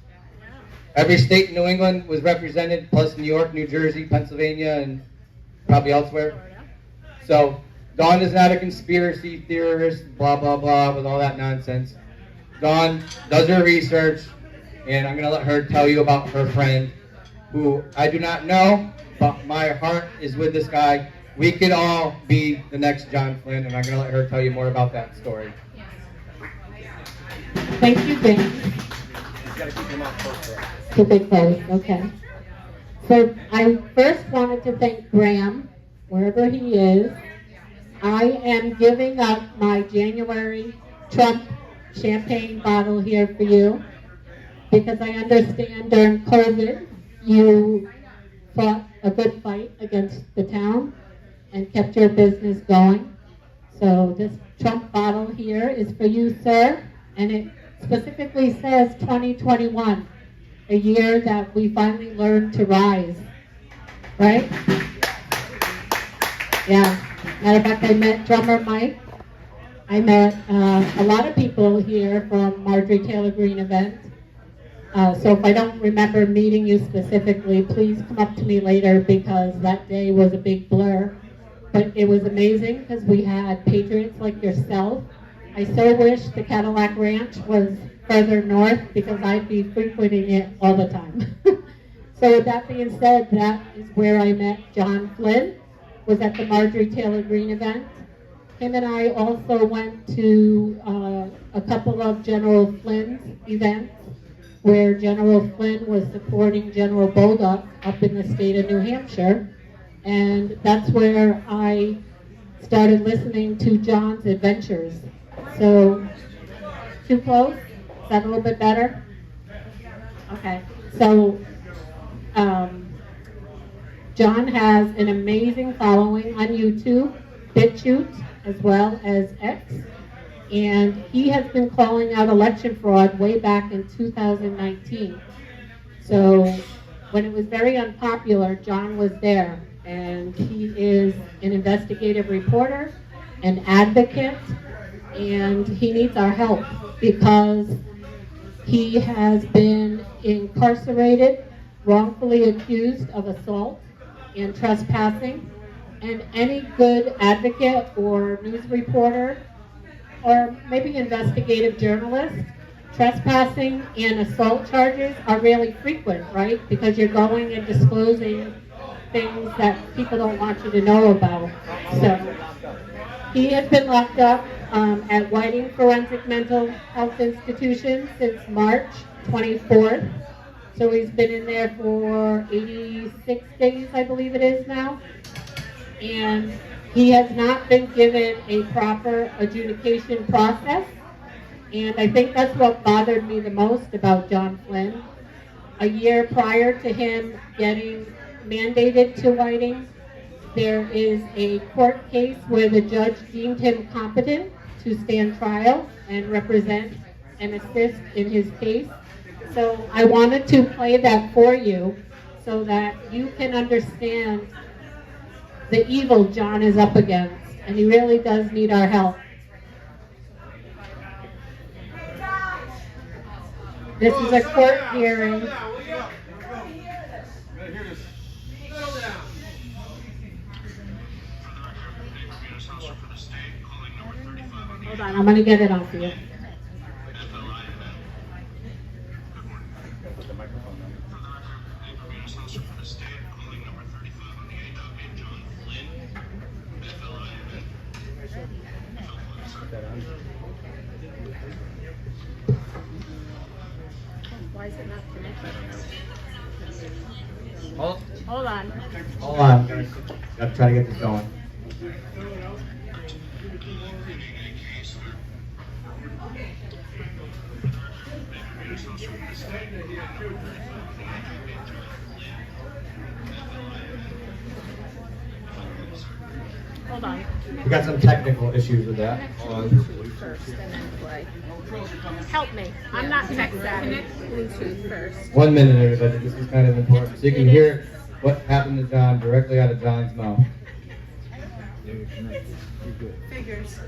Every state in New England was represented, plus New York, New Jersey, Pennsylvania, and probably elsewhere. So Dawn is not a conspiracy theorist, blah, blah, blah, with all that nonsense. Dawn does her research, and I'm going to let her tell you about her friend, who I do not know, but my heart is with this guy. We could all be the next John Flynn, and I'm going to let her tell you more about that story. Thank you, Ben. You gotta keep your mouth closed. Too big close, okay. So I first wanted to thank Graham, wherever he is. I am giving up my January Trump champagne bottle here for you, because I understand during COVID you fought a good fight against the town and kept your business going. So this Trump bottle here is for you, sir, and it specifically says 2021, a year that we finally learned to rise, right? Yeah, matter of fact, I met drummer Mike. I met a lot of people here from Marjorie Taylor Greene event. So if I don't remember meeting you specifically, please come up to me later, because that day was a big blur. But it was amazing because we had patriots like yourself. I so wish the Cadillac Ranch was further north, because I'd be frequenting it all the time. So with that being said, that is where I met John Flynn, was at the Marjorie Taylor Greene event. Him and I also went to a couple of General Flynn's events, where General Flynn was supporting General Bolduc up in the state of New Hampshire. And that's where I started listening to John's adventures. So, too close? Is that a little bit better? Okay. So, John has an amazing following on YouTube, BitChute, as well as X. And he has been calling out election fraud way back in 2019. So when it was very unpopular, John was there. And he is an investigative reporter, an advocate, and he needs our help because he has been incarcerated, wrongfully accused of assault and trespassing. And any good advocate or news reporter or maybe investigative journalist, trespassing and assault charges are really frequent, right? Because you're going and disclosing things that people don't want you to know about. So he has been locked up at Whiting Forensic Mental Health Institution since March 24th. So he's been in there for 86 days, I believe it is now. And he has not been given a proper adjudication process. And I think that's what bothered me the most about John Flynn. A year prior to him getting mandated to Whiting, there is a court case where the judge deemed him competent to stand trial and represent and assist in his case. So I wanted to play that for you so that you can understand the evil John is up against, and he really does need our help. This is a court hearing. Hold on, I'm going to get it on for you. Why is it not connected? Hold on. Hold on. Gotta try to get this going. Hold on. We got some technical issues with that. Hold on. First and then play. Help me. I'm not tech savvy. Bluetooth first. 1 minute, everybody. This is kind of important. So you can hear what happened to John directly out of John's mouth. Figures.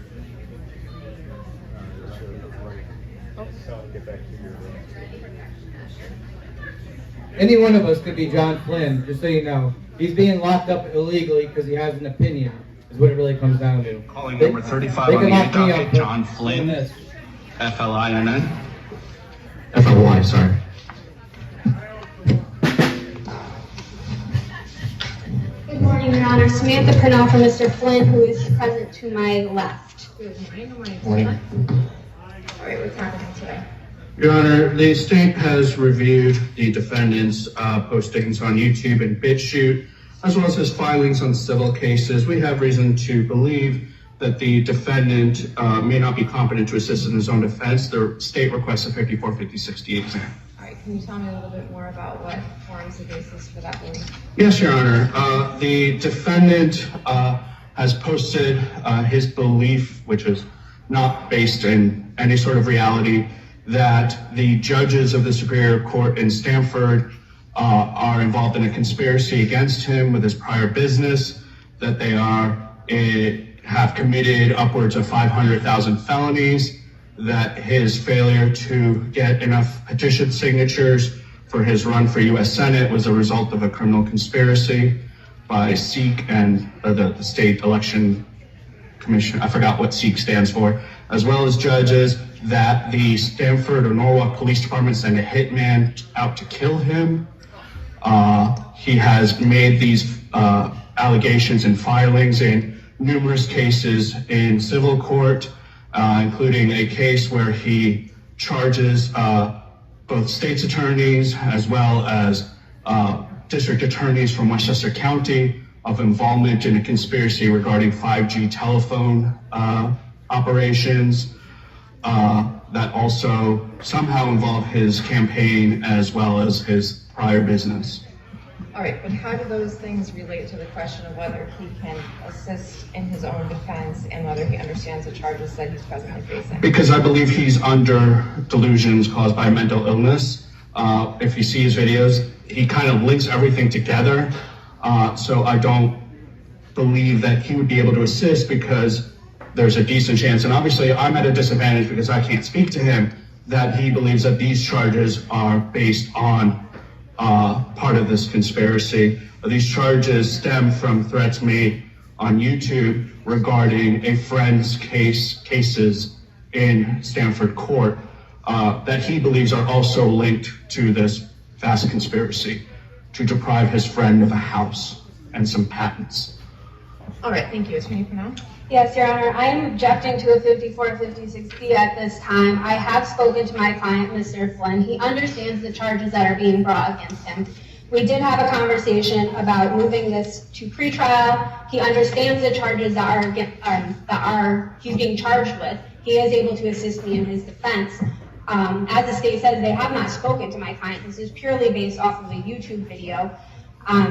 Any one of us could be John Flynn, just so you know. He's being locked up illegally because he has an opinion, is what it really comes down to. Calling number 35 on the docket, John Flynn, F-L-I-N-N. F-L-Y, sorry. Good morning, Your Honor. Samantha Purnell for Mr. Flynn, who is present to my left. Good morning. Morning. All right, what's happening today? Your Honor, the state has reviewed the defendant's postings on YouTube and BitChute, as well as his filings on civil cases. We have reason to believe that the defendant may not be competent to assist in his own defense. The state requests a 54-50-60 exam. All right, can you tell me a little bit more about what forms the basis for that ruling? Yes, Your Honor. The defendant has posted his belief, which is not based in any sort of reality, that the judges of the Superior Court in Stamford are involved in a conspiracy against him with his prior business, that they have committed upwards of 500,000 felonies, that his failure to get enough petition signatures for his run for U.S. Senate was a result of a criminal conspiracy by SEEK and the State Election Commission. I forgot what SEEK stands for, as well as judges, that the Stamford or Norwalk Police Department sent a hitman out to kill him. He has made these allegations and filings in numerous cases in civil court, including a case where he charges both state's attorneys as well as district attorneys from Westchester County of involvement in a conspiracy regarding 5G telephone operations that also somehow involve his campaign as well as his prior business. All right, but how do those things relate to the question of whether he can assist in his own defense and whether he understands the charges that he's presently facing? Because I believe he's under delusions caused by mental illness. If you see his videos, he kind of links everything together. So I don't believe that he would be able to assist because there's a decent chance, and obviously I'm at a disadvantage because I can't speak to him, that he believes that these charges are based on part of this conspiracy. These charges stem from threats made on YouTube regarding a friend's cases in Stamford Court that he believes are also linked to this vast conspiracy to deprive his friend of a house and some patents. All right, thank you. Attorney Purnell? Yes, Your Honor. I am objecting to a 54-50-60 at this time. I have spoken to my client, Mr. Flynn. He understands the charges that are being brought against him. We did have a conversation about moving this to pretrial. He understands the charges that he's being charged with. He is able to assist me in his defense. As the state says, they have not spoken to my client. This is purely based off of a YouTube video.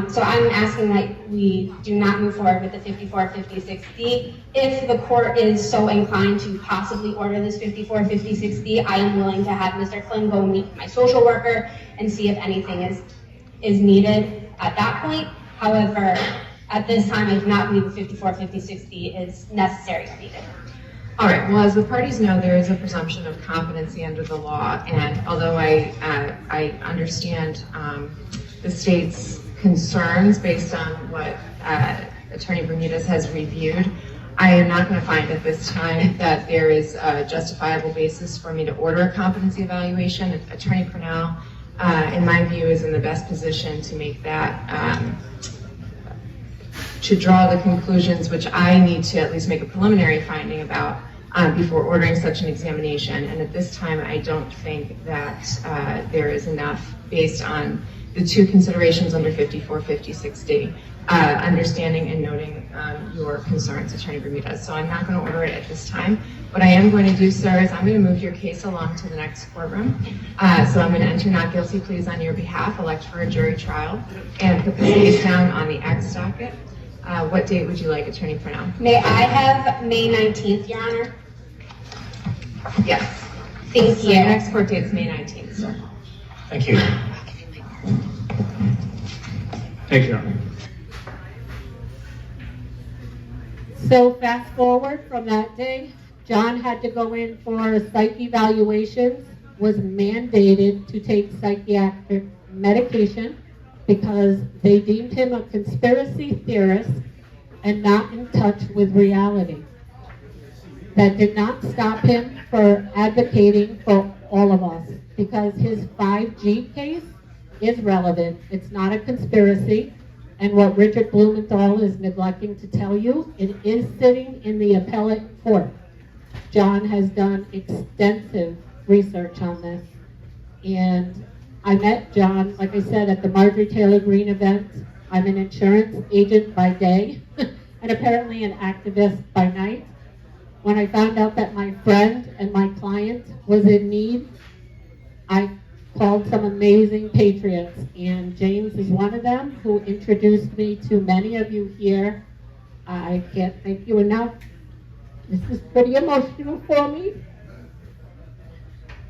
So I'm asking that we do not move forward with the 54-50-60. If the court is so inclined to possibly order this 54-50-60, I am willing to have Mr. Flynn go meet my social worker and see if anything is needed at that point. However, At this time, I do not believe a 54, 50, 60 is necessary or needed. All right, well, as the parties know, there is a presumption of competency under the law, and although I understand the state's concerns based on what Attorney Bermudez has reviewed, I am not going to find at this time that there is a justifiable basis for me to order a competency evaluation. Attorney Purnell, in my view, is in the best position to make that, to draw the conclusions which I need to at least make a preliminary finding about before ordering such an examination. And at this time, I don't think that there is enough based on the two considerations under 54, 50, 60, understanding and noting your concerns, Attorney Bermudez. So I'm not going to order it at this time. What I am going to do, sir, is I'm going to move your case along to the next courtroom. So I'm going to enter not guilty pleas on your behalf, elect for a jury trial, and put this case down on the X docket. What date would you like, Attorney Purnell? May I have May 19th, Your Honor? Yes. Thank So you. your next court date is May 19th, sir. Thank you. Thank you. So fast forward from that day, John had to go in for psych evaluations, was mandated to take psychiatric medication because they deemed him a conspiracy theorist and not in touch with reality. That did not stop him for advocating for all of us because his 5G case is relevant. It's not a conspiracy. And what Richard Blumenthal is neglecting to tell you, it is sitting in the appellate court. John has done extensive research on this. And I met John, like I said, at the Marjorie Taylor Greene event. I'm an insurance agent by day and apparently an activist by night. When I found out that my friend and my client was in need, I called some amazing patriots, and James is one of them who introduced me to many of you here. I can't thank you enough. This is pretty emotional for me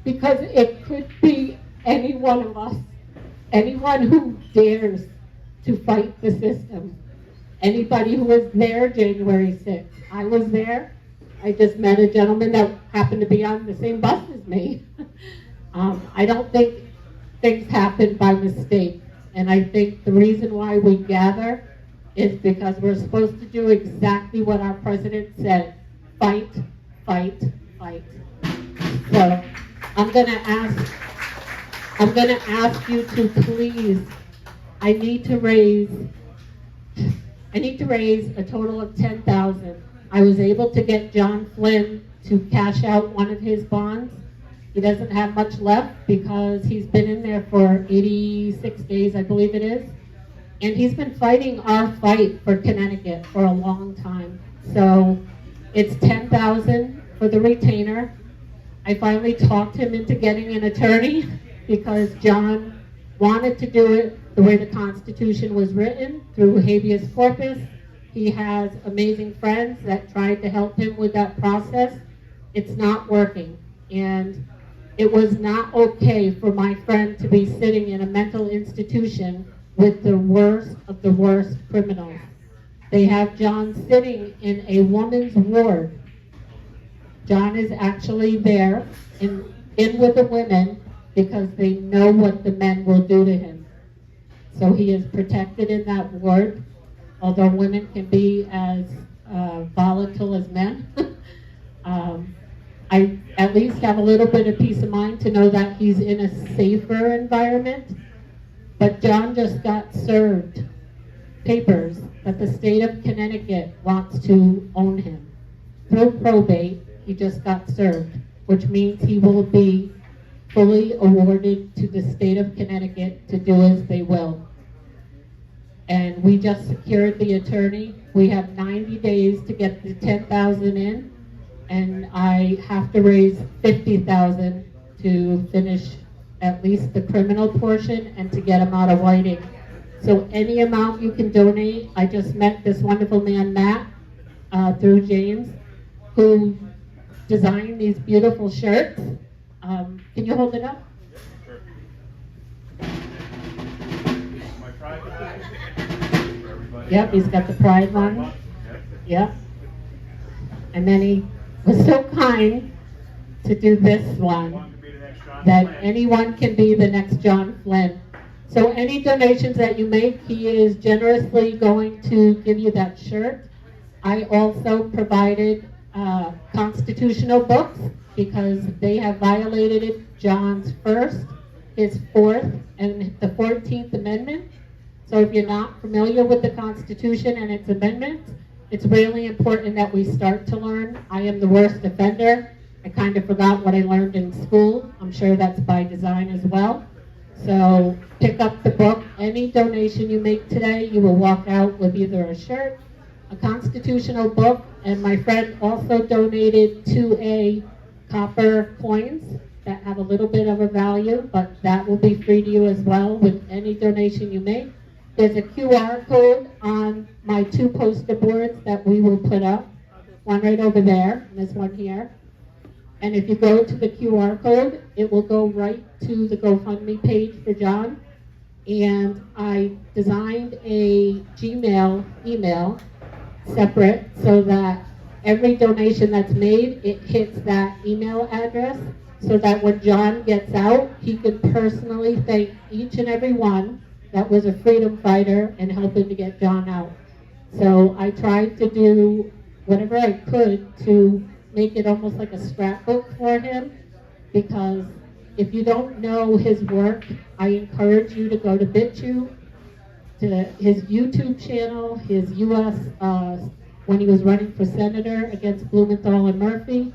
because it could be any one of us, anyone who dares to fight the system. Anybody who was there January 6th. I was there. I just met a gentleman that happened to be on the same bus as me. I don't think things happen by mistake. And I think the reason why we gather is because we're supposed to do exactly what our president said. Fight, fight, fight. So I'm gonna ask you to please, I need to raise a total of $10,000. I was able to get John Flynn to cash out one of his bonds. He doesn't have much left because he's been in there for 86 days, I believe it is. And he's been fighting our fight for Connecticut for a long time. So it's $10,000 for the retainer. I finally talked him into getting an attorney because John wanted to do it the way the Constitution was written, through habeas corpus. He has amazing friends that tried to help him with that process. It's not working. And it was not okay for my friend to be sitting in a mental institution with the worst of the worst criminals. They have John sitting in a woman's ward. John is actually there in with the women because they know what the men will do to him. So he is protected in that ward, although women can be as volatile as men. I at least have a little bit of peace of mind to know that he's in a safer environment. But John just got served papers that the state of Connecticut wants to own him. Through probate, he just got served, which means he will be fully awarded to the state of Connecticut to do as they will. And we just secured the attorney. We have 90 days to get the $10,000 in, and I have to raise $50,000 to finish at least the criminal portion and to get him out of Whiting. So any amount you can donate. I just met this wonderful man, Matt, through James, who designed these beautiful shirts. Can you hold it up? My private for everybody. Yep, he's got the pride one. Yep. And then he was so kind to do this one, that anyone can be the next John Flynn. So any donations that you make, he is generously going to give you that shirt. I also provided constitutional books because they have violated John's first, his fourth, and the 14th Amendment. So if you're not familiar with the Constitution and its amendments, it's really important that we start to learn. I am the worst offender. I kind of forgot what I learned in school. I'm sure that's by design as well. So pick up the book. Any donation you make today, you will walk out with either a shirt, a constitutional book, and my friend also donated 2 copper coins that have a little bit of a value, but that will be free to you as well with any donation you make. There's a QR code on my 2 poster boards that we will put up. One right over there, and there's one here. And if you go to the QR code, it will go right to the GoFundMe page for John. And I designed a Gmail email separate so that every donation that's made, it hits that email address so that when John gets out, he can personally thank each and every one that was a freedom fighter and helping to get John out. So I tried to do whatever I could to make it almost like a scrapbook for him, because if you don't know his work, I encourage you to go to BitChute, to his YouTube channel, his U.S. When he was running for senator against Blumenthal and Murphy.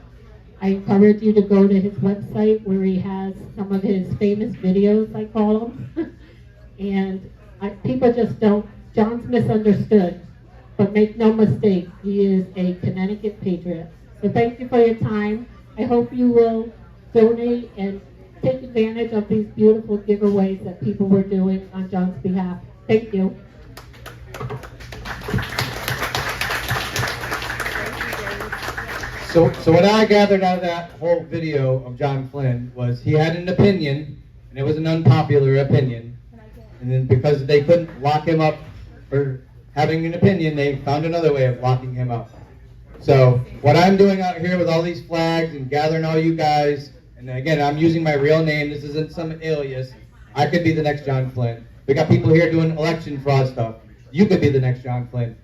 I encourage you to go to his website where he has some of his famous videos, I call them. And people just don't, John's misunderstood, but make no mistake, he is a Connecticut Patriot. So thank you for your time. I hope you will donate and take advantage of these beautiful giveaways that people were doing on John's behalf. Thank you. So what I gathered out of that whole video of John Flynn was he had an opinion, and it was an unpopular opinion. And then because they couldn't lock him up for having an opinion, they found another way of locking him up. So what I'm doing out here with all these flags and gathering all you guys, and again, I'm using my real name. This isn't some alias. I could be the next John Flynn. We got people here doing election fraud stuff. You could be the next John Flynn.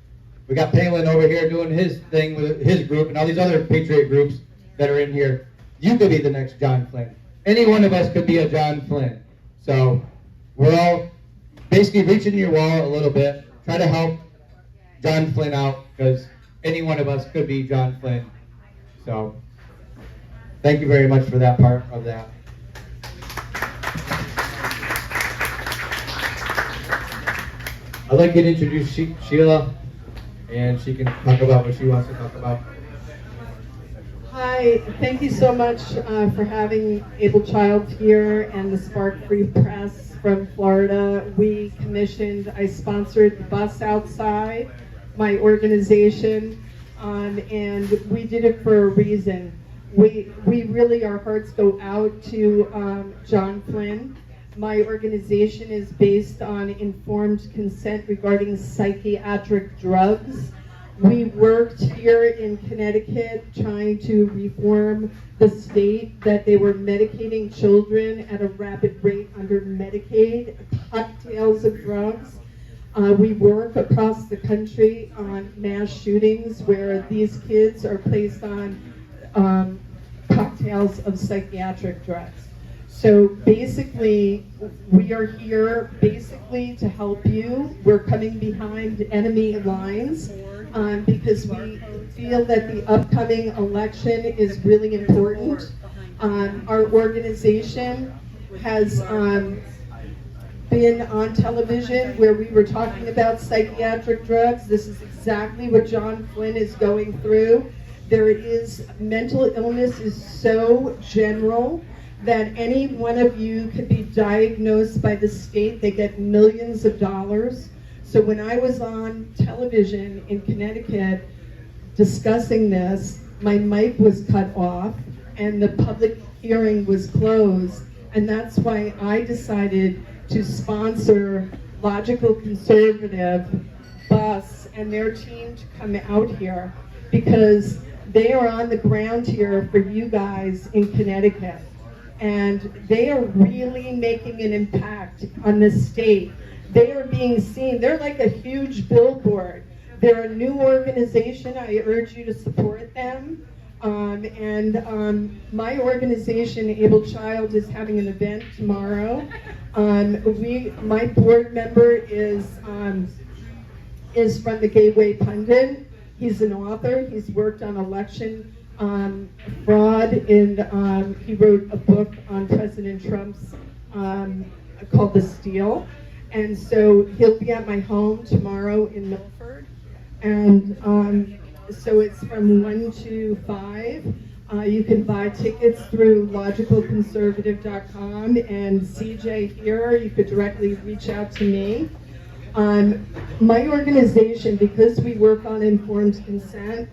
We got Palin over here doing his thing with his group and all these other Patriot groups that are in here. You could be the next John Flynn. Any one of us could be a John Flynn. So we're all basically reaching your wall a little bit. Try to help John Flynn out, because any one of us could be John Flynn. So thank you very much for that part of that. I'd like you to introduce Sheila, and she can talk about what she wants to talk about. Hi, thank you so much for having Able Child here and the Spark Free Press from Florida. I sponsored the bus outside, my organization, and we did it for a reason. We really, our hearts go out to John Flynn. My organization is based on informed consent regarding psychiatric drugs. We worked here in Connecticut trying to reform the state that they were medicating children at a rapid rate under Medicaid, cocktails of drugs. We work across the country on mass shootings where these kids are placed on cocktails of psychiatric drugs. So basically, we are here basically to help you. We're coming behind enemy lines because we feel that the upcoming election is really important. Our organization has been on television where we were talking about psychiatric drugs. This is exactly what John Flynn is going through. Mental illness is so general that any one of you could be diagnosed by the state. They get millions of dollars. So when I was on television in Connecticut discussing this, my mic was cut off and the public hearing was closed. And that's why I decided to sponsor Logical Conservative, but Gus and their team to come out here because they are on the ground here for you guys in Connecticut. And they are really making an impact on the state. They are being seen. They're like a huge billboard. They're a new organization. I urge you to support them. My organization, Able Child, is having an event tomorrow. My board member is from the Gateway Pundit. He's an author. He's worked on election fraud, and he wrote a book on President Trump's called The Steal. And so he'll be at my home tomorrow in Milford. And so it's from 1 to 5. You can buy tickets through logicalconservative.com, and CJ here, you could directly reach out to me. My organization, because we work on informed consent,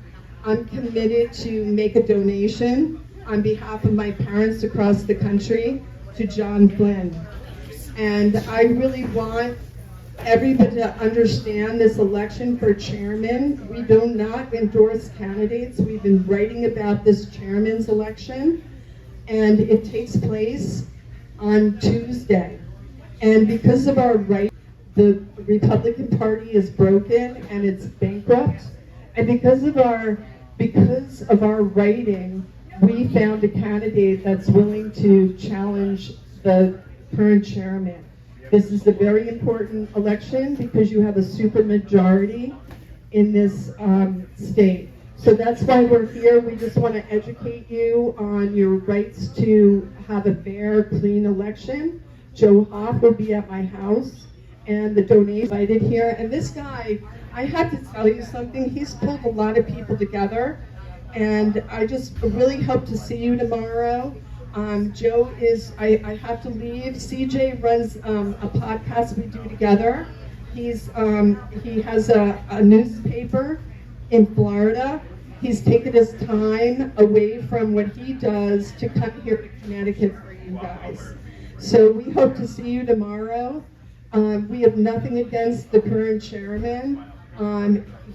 I'm committed to make a donation on behalf of my parents across the country to John Flynn. And I really want everybody to understand this election for chairman. We do not endorse candidates. We've been writing about this chairman's election, and it takes place on Tuesday. And because of our right, the Republican Party is broken and it's bankrupt. And because of our writing, we found a candidate that's willing to challenge the current chairman. This is a very important election because you have a supermajority in this state. So that's why we're here. We just want to educate you on your rights to have a fair, clean election. Joe Hoff will be at my house, and the donation invited here. And this guy, I have to tell you something, he's pulled a lot of people together, and I just really hope to see you tomorrow. Joe I have to leave. CJ runs a podcast we do together. He has a newspaper in Florida. He's taken his time away from what he does to come here to Connecticut for you guys. So we hope to see you tomorrow. We have nothing against the current chairman.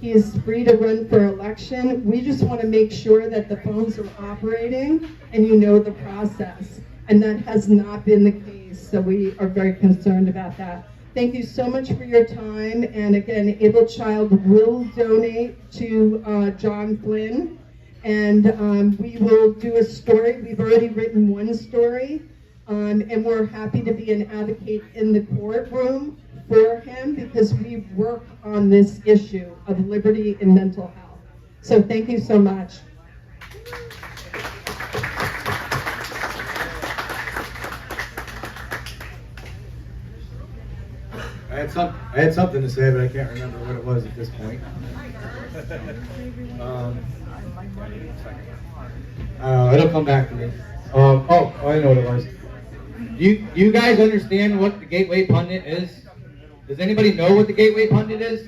He is free to run for election. We just want to make sure that the phones are operating and you know the process. And that has not been the case, so we are very concerned about that. Thank you so much for your time. And again, Able Child will donate to John Flynn. And we will do a story. We've already written one story. And we're happy to be an advocate in the courtroom for him because we work on this issue of liberty and mental health. So thank you so much. I had something to say, but I can't remember what it was at this point. It'll come back to me. I know what it was. Do you guys understand what the Gateway Pundit is? Does anybody know what the Gateway Pundit is?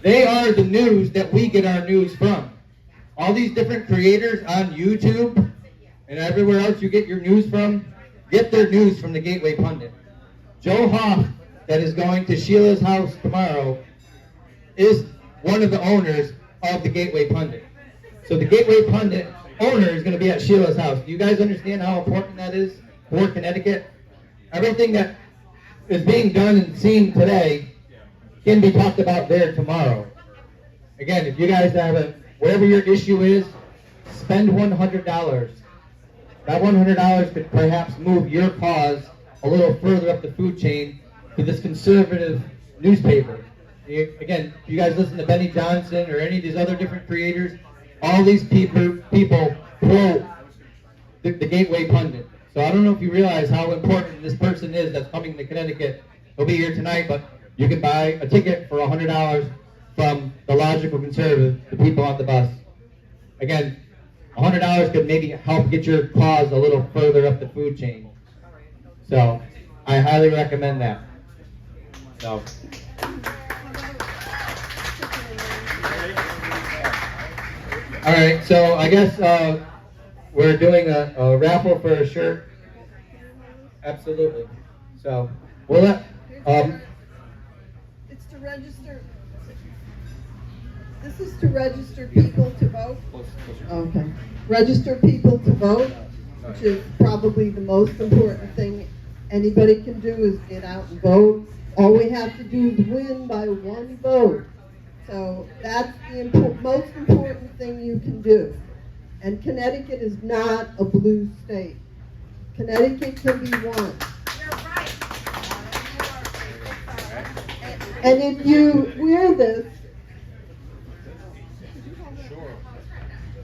They are the news that we get our news from. All these different creators on YouTube and everywhere else you get your news from, get their news from the Gateway Pundit. Joe Hoff, that is going to Sheila's house tomorrow, is one of the owners of the Gateway Pundit. So the Gateway Pundit owner is going to be at Sheila's house. Do you guys understand how important that is for Connecticut? Everything that is being done and seen today can be talked about there tomorrow. Again, if you guys have whatever your issue is, spend $100. That $100 could perhaps move your cause a little further up the food chain to this conservative newspaper. Again, if you guys listen to Benny Johnson or any of these other different creators, all these people quote the Gateway Pundit. So I don't know if you realize how important this person is that's coming to Connecticut. He'll be here tonight, but you can buy a ticket for $100 from the Logical Conservative, the people on the bus. Again, $100 could maybe help get your cause a little further up the food chain. So I highly recommend that. So. All right, so I guess we're doing a raffle for a shirt. Absolutely. So we'll let. It's to register. This is to register people to vote. Okay. Register people to vote, which is probably the most important thing anybody can do is get out and vote. All we have to do is win by one vote. So that's the most important thing you can do. And Connecticut is not a blue state. Connecticut can be won. And if you wear this,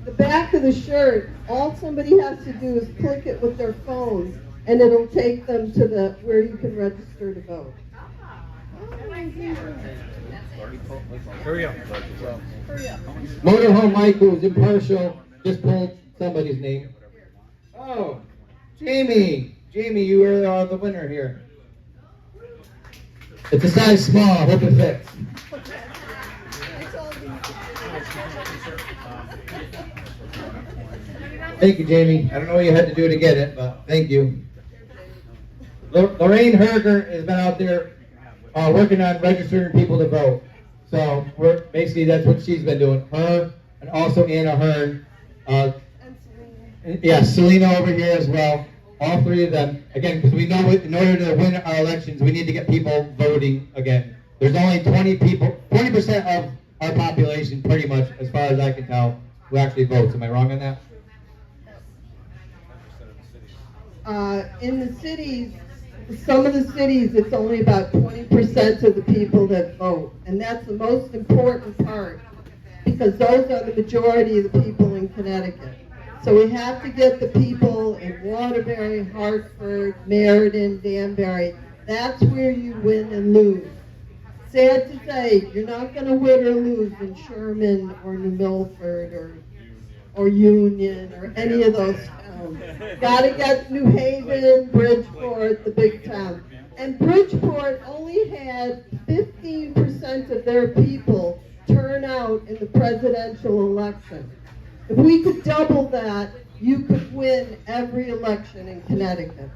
the back of the shirt, all somebody has to do is click it with their phone, and it'll take them to the where you can register to vote. Hurry up. Hurry up. Motorhome Mike, who's impartial, just pulled somebody's name. Oh, Jamie. Jamie, you are the winner here. It's a size small. Hope it fits. Thank you, Jamie. I don't know what you had to do to get it, but thank you. Lorraine Herger has been out there working on registering people to vote. So we're basically that's what she's been doing. Her and also Anna Hearn. Selena over here as well. All three of them. Again, because we know in order to win our elections, we need to get people voting again. There's only 20% of our population, pretty much, as far as I can tell, who actually votes. Am I wrong on that? In the cities, some of the cities, it's only about 20% of the people that vote. And that's the most important part, because those are the majority of the people in Connecticut. So we have to get the people in Waterbury, Hartford, Meriden, Danbury. That's where you win and lose. Sad to say, you're not going to win or lose in Sherman or New Milford or Union or any of those towns. Got to get New Haven, Bridgeport, the big town. And Bridgeport only had 15% of their people turn out in the presidential election. If we could double that, you could win every election in Connecticut.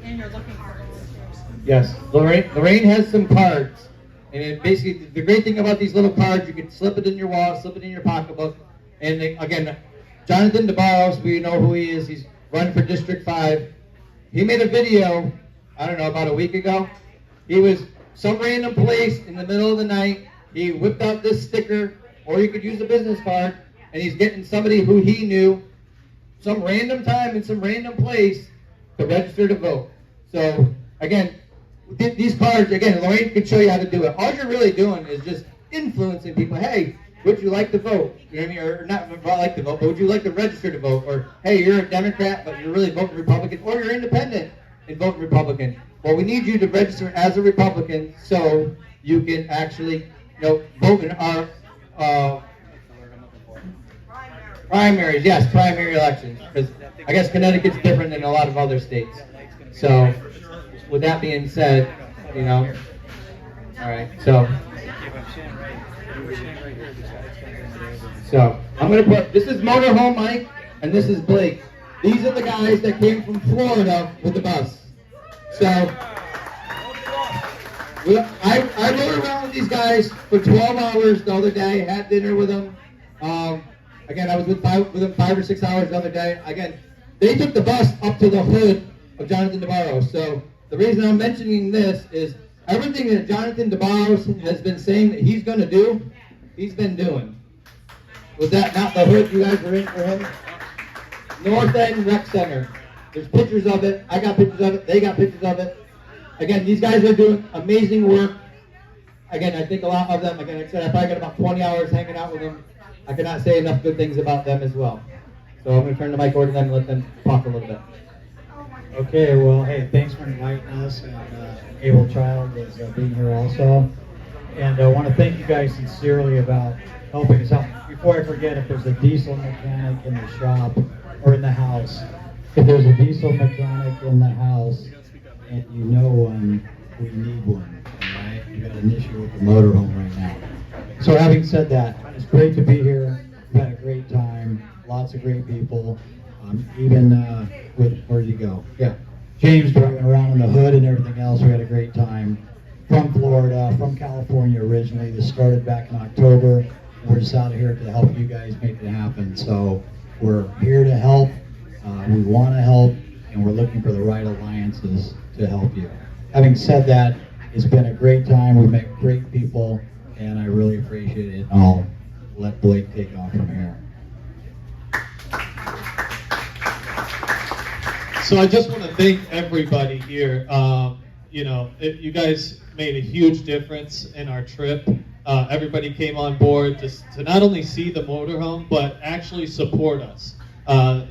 And you're looking for volunteers. Yes, Lorraine has some cards, and it basically the great thing about these little cards, you can slip it in your wallet, slip it in your pocketbook, and again, Jonathan DeBarros, we know who he is. He's running for District 5. He made a video, I don't know, about a week ago. He was some random place in the middle of the night. He whipped out this sticker, or you could use a business card, and he's getting somebody who he knew, some random time in some random place, to register to vote. So, again, these cards, again, Lorraine can show you how to do it. All you're really doing is just influencing people. Hey, would you like to vote? You know what I mean? Or not like to vote, but would you like to register to vote? Or, hey, you're a Democrat, but you're really voting Republican. Or you're independent and voting Republican. Well, we need you to register as a Republican so you can actually, vote in our primaries. Yes, primary elections. Because I guess Connecticut's different than a lot of other states. So, with that being said, all right, so I'm going to put, this is Motorhome Mike, and this is Blake. These are the guys that came from Florida with the bus. So, I rode around with these guys for 12 hours the other day, had dinner with them. Again, I was with them 5 or 6 hours the other day. Again, they took the bus up to the hood of Jonathan DeBarros. So, the reason I'm mentioning this is everything that Jonathan DeBarros has been saying that he's going to do, he's been doing. Was that not the hood you guys were in for him? North End Rec Center. There's pictures of it. I got pictures of it. They got pictures of it. Again, these guys are doing amazing work. Again, I think a lot of them, again, like I said, I probably got about 20 hours hanging out with them. I cannot say enough good things about them as well. So I'm going to turn the mic over to them and let them talk a little bit. Okay, well, hey, thanks for inviting us, and Able Child is being here also. And I want to thank you guys sincerely about helping us out. Before I forget, if there's a diesel mechanic in the shop or in the house, if there's a diesel mechanic in the house and you know one, we need one, all right? We've got an issue with the motorhome right now. So having said that, it's great to be here. We've had a great time, lots of great people. Even where'd you go? Yeah, James driving around in the hood and everything else. We had a great time. From Florida, from California originally. This started back in October. We're just out here to help you guys make it happen. So we're here to help. We want to help, and we're looking for the right alliances to help you. Having said that, it's been a great time. We've met great people, and I really appreciate it. And I'll let Blake take off from here. So I just want to thank everybody here. You guys made a huge difference in our trip. Everybody came on board to not only see the motorhome, but actually support us. I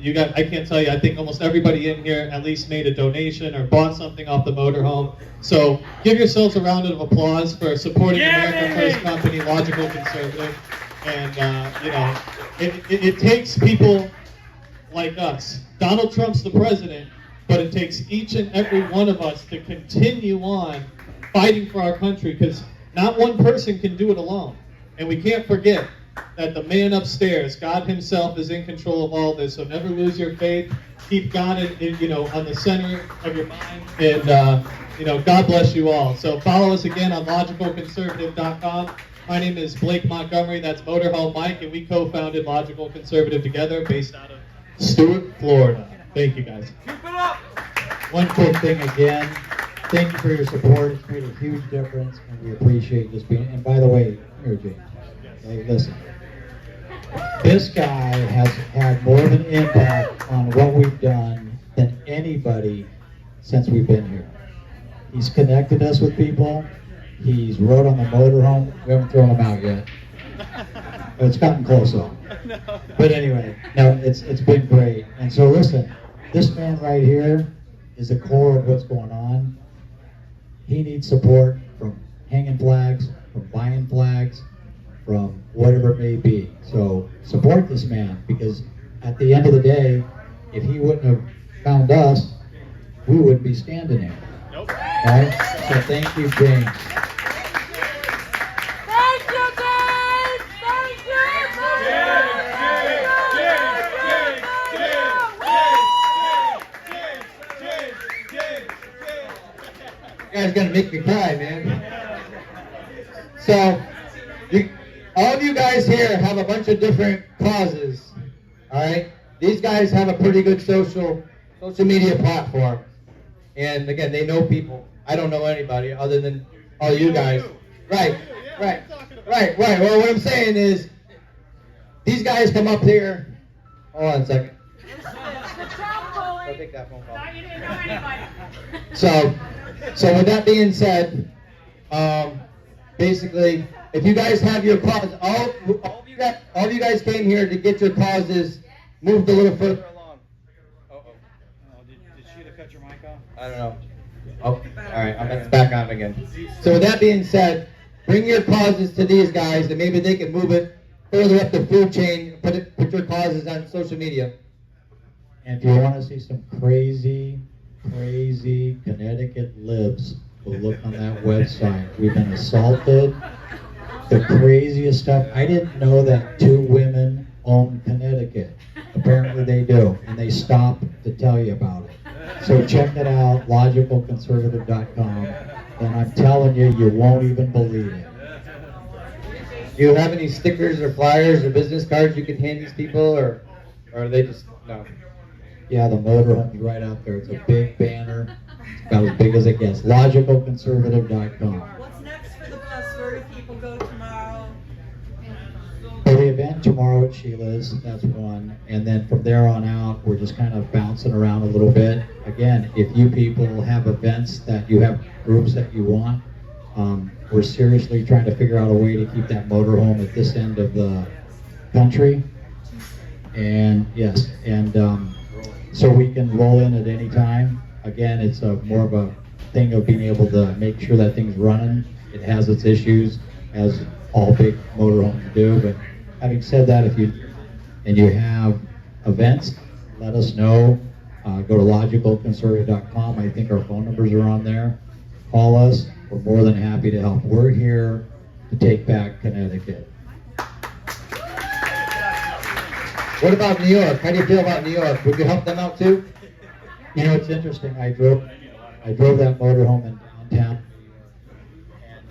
can't tell you, I think almost everybody in here at least made a donation or bought something off the motorhome. So give yourselves a round of applause for supporting America First Company, Logical Conservative. And, it takes people like us. Donald Trump's the president, but it takes each and every one of us to continue on fighting for our country, because not one person can do it alone. And we can't forget that the man upstairs, God himself, is in control of all this. So never lose your faith. Keep God on the center of your mind. And, God bless you all. So follow us again on logicalconservative.com. My name is Blake Montgomery. That's Motorhome Mike. And we co-founded Logical Conservative together, based out of Stuart, Florida. Thank you, guys. Keep it up! One quick thing again. Thank you for your support. It's made a huge difference, and we appreciate this being. And by the way, here, James. Hey, listen. This guy has had more of an impact on what we've done than anybody since we've been here. He's connected us with people. He's rode on the motorhome. We haven't thrown him out yet. But it's gotten close though. But anyway, no, it's been great. And so listen, this man right here is the core of what's going on. He needs support from hanging flags, from buying flags, from whatever it may be. So support this man, because at the end of the day, if he wouldn't have found us, we wouldn't be standing here. Nope. Right? So thank you, James. Thank you, Dave! Thank you! You guys gonna make me cry, man. So, all of you guys here have a bunch of different causes, all right? These guys have a pretty good social media platform. And again, they know people. I don't know anybody other than all you guys. Right. Well, what I'm saying is, these guys come up here. Hold on a second. I'll take that phone call. So with that being said, basically, if you guys have your cause, all of you guys came here to get your causes moved a little further along. Did Sheila cut your mic off? I don't know. Oh, all right, I'm back on again. So with that being said, bring your causes to these guys, and maybe they can move it further up the food chain. Put your causes on social media. And if you want to see some crazy Connecticut libs, go look on that website. We've been assaulted. The craziest stuff. I didn't know that 2 women own Connecticut. Apparently they do, and they stopped to tell you about it. So check it out, logicalconservative.com, and I'm telling you, you won't even believe it. Do you have any stickers or flyers or business cards you can hand these people, or are they just, no? Yeah, the motorhome is right out there. It's a big banner. It's about as big as it gets. Logicalconservative.com. What's next for the bus? Where do people go tomorrow? For the event tomorrow at Sheila's, that's one. And then from there on out, we're just kind of bouncing around a little bit. Again, if you people have events that you have groups that you want, we're seriously trying to figure out a way to keep that motorhome at this end of the country. And yes, so we can roll in at any time. Again, it's more of a thing of being able to make sure that thing's running. It has its issues, as all big motorhomes do. But having said that, if you have events, let us know. Go to logicalconservative.com. I think our phone numbers are on there. Call us. We're more than happy to help. We're here to take back Connecticut. What about New York? How do you feel about New York? Would you help them out too? You know, it's interesting. I drove that motorhome in downtown, and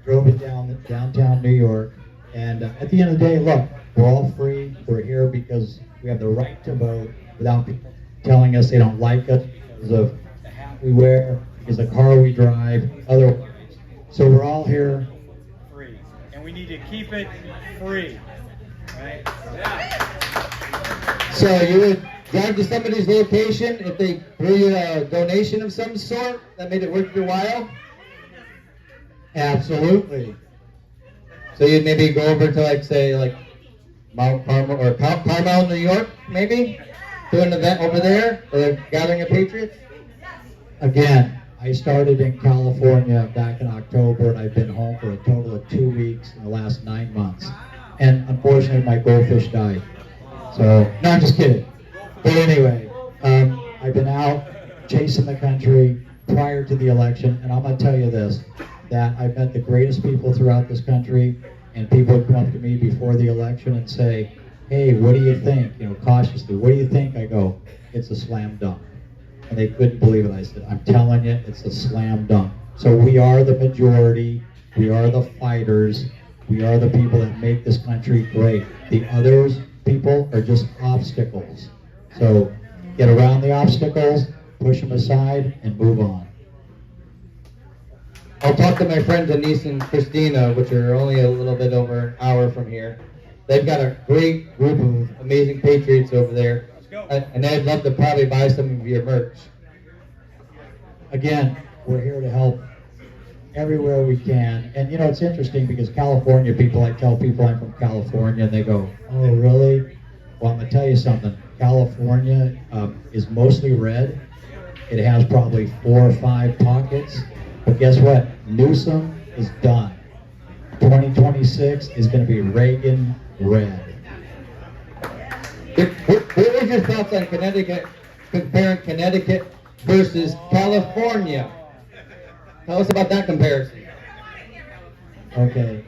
drove it downtown New York. And at the end of the day, look, we're all free. We're here because we have the right to vote without people telling us they don't like us because of the hat we wear, because of the car we drive, otherwise. So we're all here free, and we need to keep it free, right? Yeah. So you would drive to somebody's location if they threw you a donation of some sort that made it worth your while? Absolutely. So you'd maybe go over to like Mount Carmel or Carmel, New York, maybe? Do an event over there, or a gathering of patriots? Again, I started in California back in October, and I've been home for a total of 2 weeks in the last 9 months. And unfortunately, my goldfish died. So, no, I'm just kidding. But anyway, I've been out chasing the country prior to the election, and I'm going to tell you this, that I've met the greatest people throughout this country, and people would come up to me before the election and say, hey, what do you think? You know, cautiously, what do you think? I go, it's a slam dunk. And they couldn't believe it. I said, I'm telling you, it's a slam dunk. So we are the majority, we are the fighters, we are the people that make this country great. The others, people, are just obstacles. So get around the obstacles, push them aside, and move on. I'll talk to my friend Denise and Christina, which are only a little bit over an hour from here. They've got a great group of amazing patriots over there, and they'd love to probably buy some of your merch. Again, we're here to help everywhere we can. And you know, it's interesting because California people, I tell people I'm from California, and they go, oh, really? Well, I'm going to tell you something. California is mostly red. It has probably 4 or 5 pockets. But guess what? Newsom is done. 2026 is going to be Reagan red. What was your thoughts on Connecticut, comparing Connecticut versus California? Tell us about that comparison. Okay,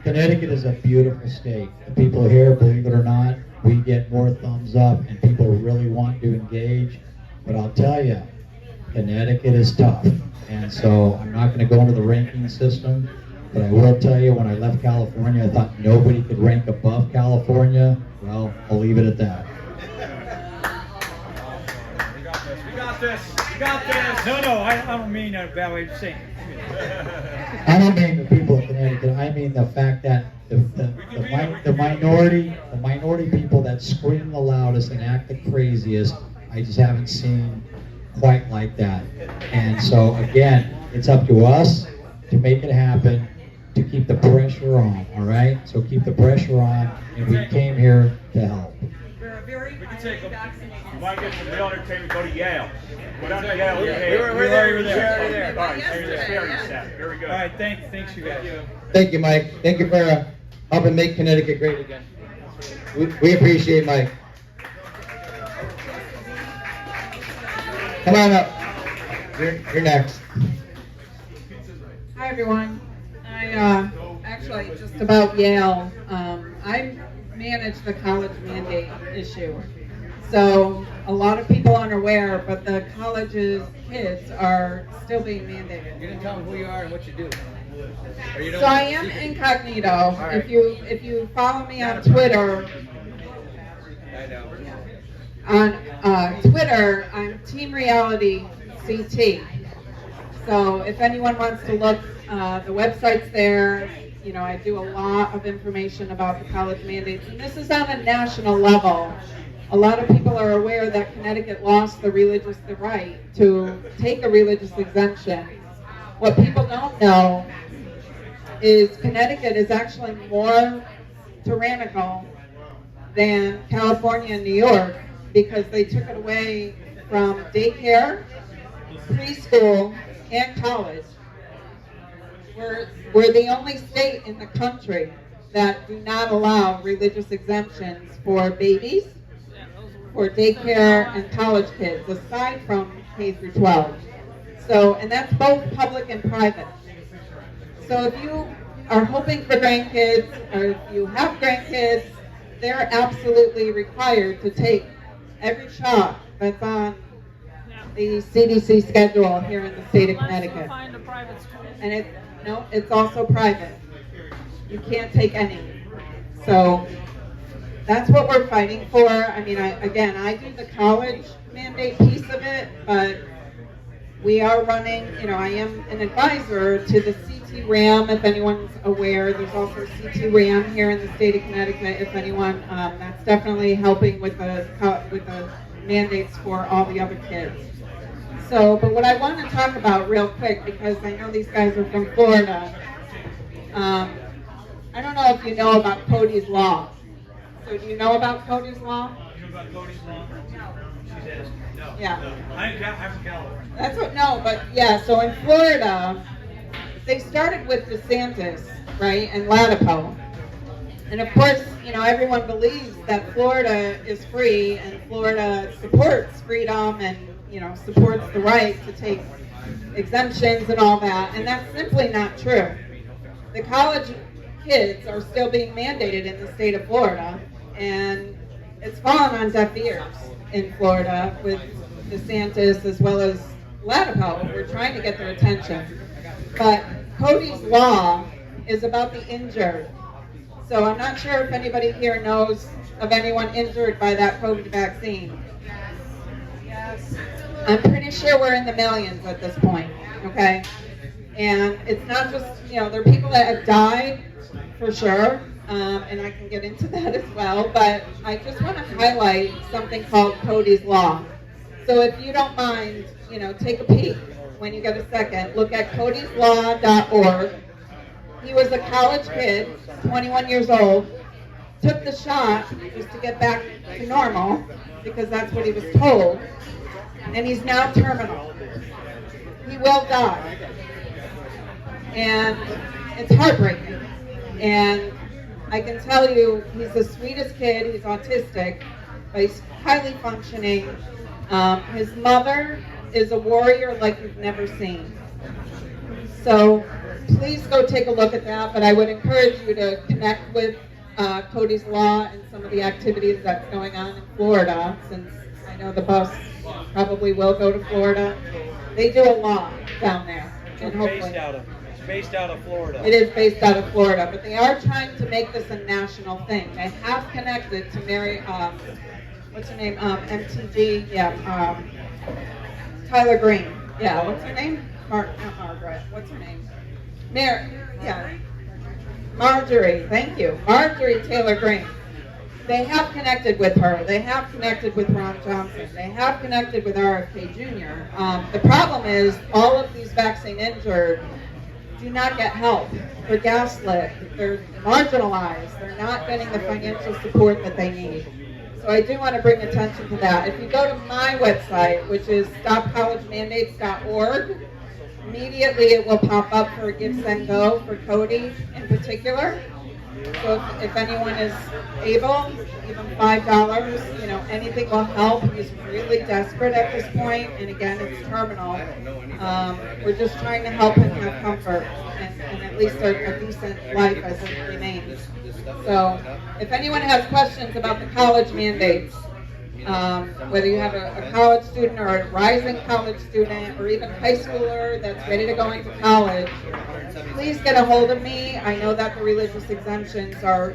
Connecticut is a beautiful state. The people here, believe it or not, we get more thumbs up and people really want to engage. But I'll tell you, Connecticut is tough. And so I'm not going to go into the ranking system, but I will tell you, when I left California, I thought nobody could rank above California. Well, I'll leave it at that. We got this. No, I don't mean that bad way of saying it. I don't mean the people of Connecticut. I mean the fact that the minority people that scream the loudest and act the craziest, I just haven't seen quite like that. And so again, it's up to us to make it happen, to keep the pressure on, all right? So keep the pressure on, and we came here to help. We can take them. You want to get from real entertainment, go to Yale. Go down to Yale. We're there. All right, so you're experienced that. Very good. All right, thanks you guys. Thank you, Mike. Thank you for helping make Connecticut great again. We appreciate Mike. Come on up. You're next. Hi, everyone. I actually just about Yale. I manage the college mandate issue. So a lot of people aren't aware, but the college's kids are still being mandated. You didn't tell them who you are and what you do. So I am incognito. Right. If you follow me on Twitter, I know. on Twitter, I'm Team Reality CT. So if anyone wants to look, the website's there. You know, I do a lot of information about the college mandates, and this is on a national level. A lot of people are aware that Connecticut lost the right to take a religious exemption. What people don't know is Connecticut is actually more tyrannical than California and New York because they took it away from daycare, preschool, and college. We're the only state in the country that do not allow religious exemptions for babies, for daycare and college kids, aside from K through 12. So, and that's both public and private. So if you are hoping for grandkids, or if you have grandkids, they're absolutely required to take every shot that's on the CDC schedule here in the state of Connecticut. Find a private school. And it's also private. You can't take any. So that's what we're fighting for. I mean, I do the college mandate piece of it, but we are running, I am an advisor to the CT RAM, if anyone's aware. There's also CT RAM here in the state of Connecticut, if anyone, that's definitely helping with the mandates for all the other kids. So, but what I want to talk about real quick, because I know these guys are from Florida, I don't know if you know about Cody's Law. So do you know about Cody's Law? You know about Cody's Law? She's asking. No. Yeah. No. I'm from California. That's what, no, but yeah, so in Florida, they started with DeSantis, right, and Latipo. And of course, everyone believes that Florida is free and Florida supports freedom and, supports the right to take exemptions and all that. And that's simply not true. The college kids are still being mandated in the state of Florida, and it's fallen on deaf ears in Florida with DeSantis as well as Latipo. We're trying to get their attention. But Cody's Law is about the injured. So I'm not sure if anybody here knows of anyone injured by that COVID vaccine. Yes. I'm pretty sure we're in the millions at this point, okay? And it's not just, there are people that have died, for sure, and I can get into that as well, but I just want to highlight something called Cody's Law. So if you don't mind, take a peek when you get a second. Look at codyslaw.org. He was a college kid, 21 years old, took the shot just to get back to normal, because that's what he was told, and he's now terminal. He will die. And it's heartbreaking. And I can tell you, he's the sweetest kid. He's autistic, but he's highly functioning. His mother is a warrior like you've never seen. So please go take a look at that. But I would encourage you to connect with Cody's Law and some of the activities that's going on in Florida, since I know the bus probably will go to Florida. They do a lot down there. And hopefully, based out of Florida. It is based out of Florida, but they are trying to make this a national thing. They have connected to Mary, what's her name? MTG, yeah, Tyler Green. Yeah, what's her name? Not Margaret. What's her name? Marjorie, thank you. Marjorie Taylor Greene. They have connected with her. They have connected with Ron Johnson. They have connected with RFK Jr. The problem is all of these vaccine injured do not get help. They're gaslit. They're marginalized. They're not getting the financial support that they need. So I do want to bring attention to that. If you go to my website, which is stopcollegemandates.org, immediately it will pop up for Give, Send, Go for Cody in particular. So if anyone is able, even $5, anything will help. He's really desperate at this point, and again, it's terminal. We're just trying to help him have comfort and at least a decent life as it remains. So if anyone has questions about the college mandates, whether you have a college student or a rising college student or even a high schooler that's ready to go into college, please get a hold of me. I know that the religious exemptions are,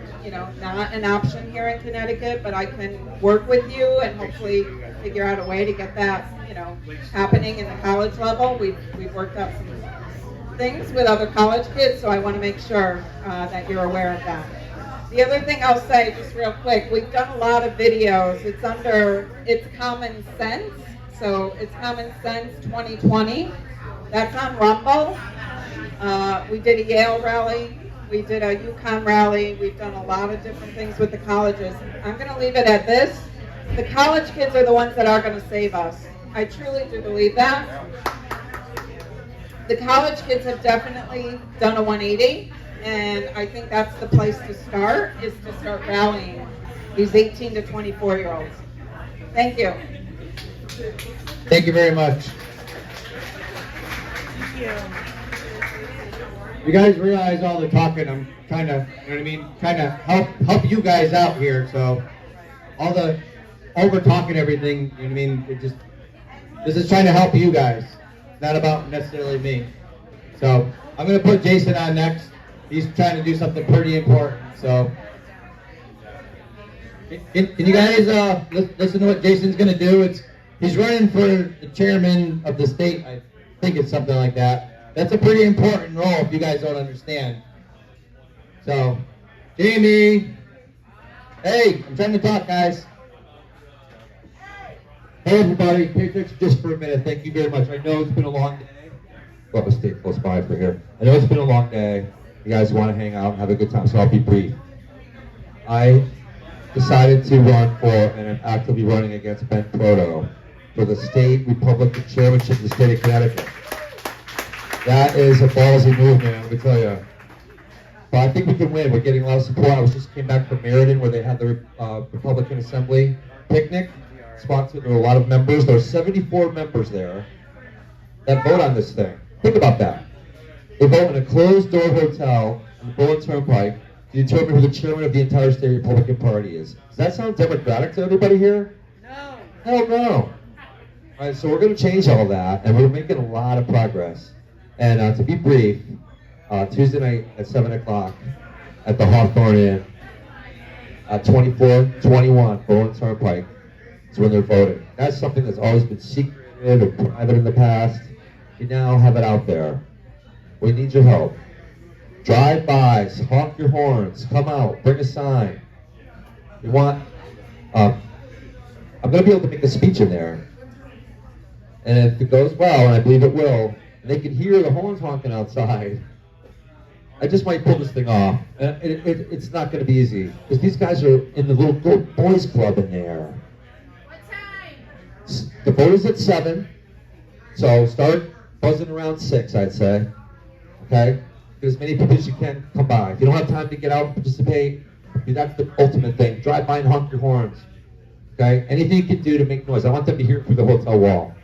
not an option here in Connecticut, but I can work with you and hopefully figure out a way to get that, happening in the college level. We've worked out some things with other college kids, so I want to make sure that you're aware of that. The other thing I'll say, just real quick, we've done a lot of videos. It's under It's Common Sense. So It's Common Sense 2020. That's on Rumble. We did a Yale rally. We did a UConn rally. We've done a lot of different things with the colleges. I'm going to leave it at this. The college kids are the ones that are going to save us. I truly do believe that. The college kids have definitely done a 180. And I think that's the place to start, is to start rallying these 18 to 24-year-olds. Thank you. Thank you very much. Thank you. You guys realize all the talking I'm trying to, you know what I mean, kind of help you guys out here. So all the over talking everything, you know what I mean, this is trying to help you guys. It's not about necessarily me. So I'm gonna put Jason on next. He's trying to do something pretty important. So can you guys listen to what Jason's gonna do? He's running for the chairman of the state. I think it's something like that. That's a pretty important role if you guys don't understand. So, Jamie, hey, I'm trying to talk, guys. Hey, everybody, pay attention just for a minute. Thank you very much. I know it's been a long day. Well, let's stay close by for here. I know it's been a long day. You guys want to hang out and have a good time, so I'll be brief. I decided to run for, and I'm actively running against Ben Proto for the state Republican chairmanship of the state of Connecticut. That is a ballsy movement, let me tell you. But I think we can win. We're getting a lot of support. I just came back from Meriden where they had the Republican Assembly picnic. Sponsored. There were a lot of members. There are 74 members there that vote on this thing. Think about that. They vote in a closed-door hotel on the Bullet Turnpike to determine who the chairman of the entire state Republican Party is. Does that sound democratic to everybody here? No. Hell no. All right, so we're going to change all that, and we're making a lot of progress. And to be brief, Tuesday night at 7 o'clock at the Hawthorne Inn at 2421 Bullet Turnpike is when they're voting. That's something that's always been secreted or private in the past. You now have it out there. We need your help. Drive-bys, honk your horns, come out, bring a sign. You want, I'm going to be able to make a speech in there. And if it goes well, and I believe it will, and they can hear the horns honking outside, I just might pull this thing off. It's not going to be easy, because these guys are in the little boys club in there. What time? The vote is at 7, so start buzzing around 6, I'd say. Okay? Get as many people as you can come by. If you don't have time to get out and participate, that's the ultimate thing. Drive by and honk your horns. Okay? Anything you can do to make noise. I want them to hear it through the hotel wall.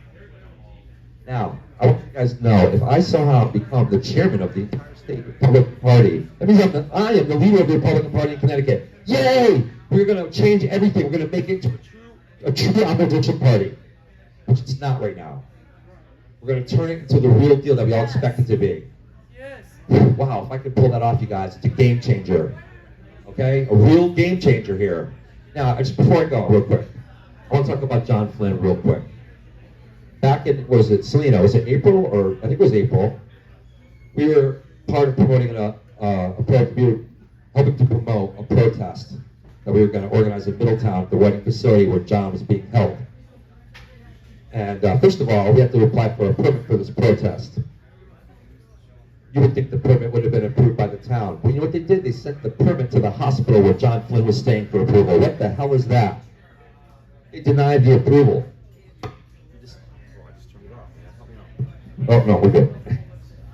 Now, I want you guys to know, if I somehow become the chairman of the entire state Republican Party, that means I am the leader of the Republican Party in Connecticut. Yay! We're going to change everything. We're going to make it into a true opposition party, which it's not right now. We're going to turn it into the real deal that we all expect it to be. Yes. Wow, if I could pull that off, you guys, it's a game changer. Okay? A real game changer here. Now, just before I go, real quick, I want to talk about John Flynn real quick. Back in, was it Selena? Was it April? Or I think it was April. We were part of promoting helping to promote a protest that we were going to organize in Middletown, the wedding facility where John was being held. And first of all, we had to apply for a permit for this protest. You would think the permit would have been approved by the town. Well, you know what they did? They sent the permit to the hospital where John Flynn was staying for approval. What the hell is that? They denied the approval. Oh, no, we're good.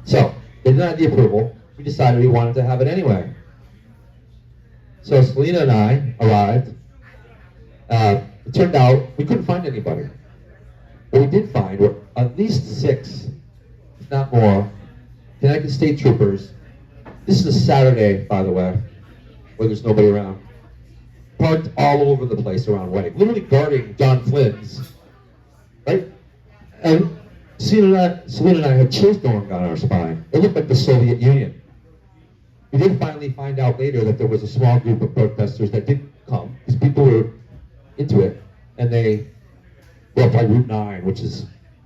So, they denied the approval. We decided we wanted to have it anyway. So, Selena and I arrived. It turned out we couldn't find anybody. What we did find were at least 6, if not more, Connecticut State Troopers. This is a Saturday, by the way, where there's nobody around. Parked all over the place around wedding, literally guarding John Flynn's, right? And Selena and I had chills going down our spine. It looked like the Soviet Union. We did finally find out later that there was a small group of protesters that did come, because people were into it, and they were up by Route 9, which is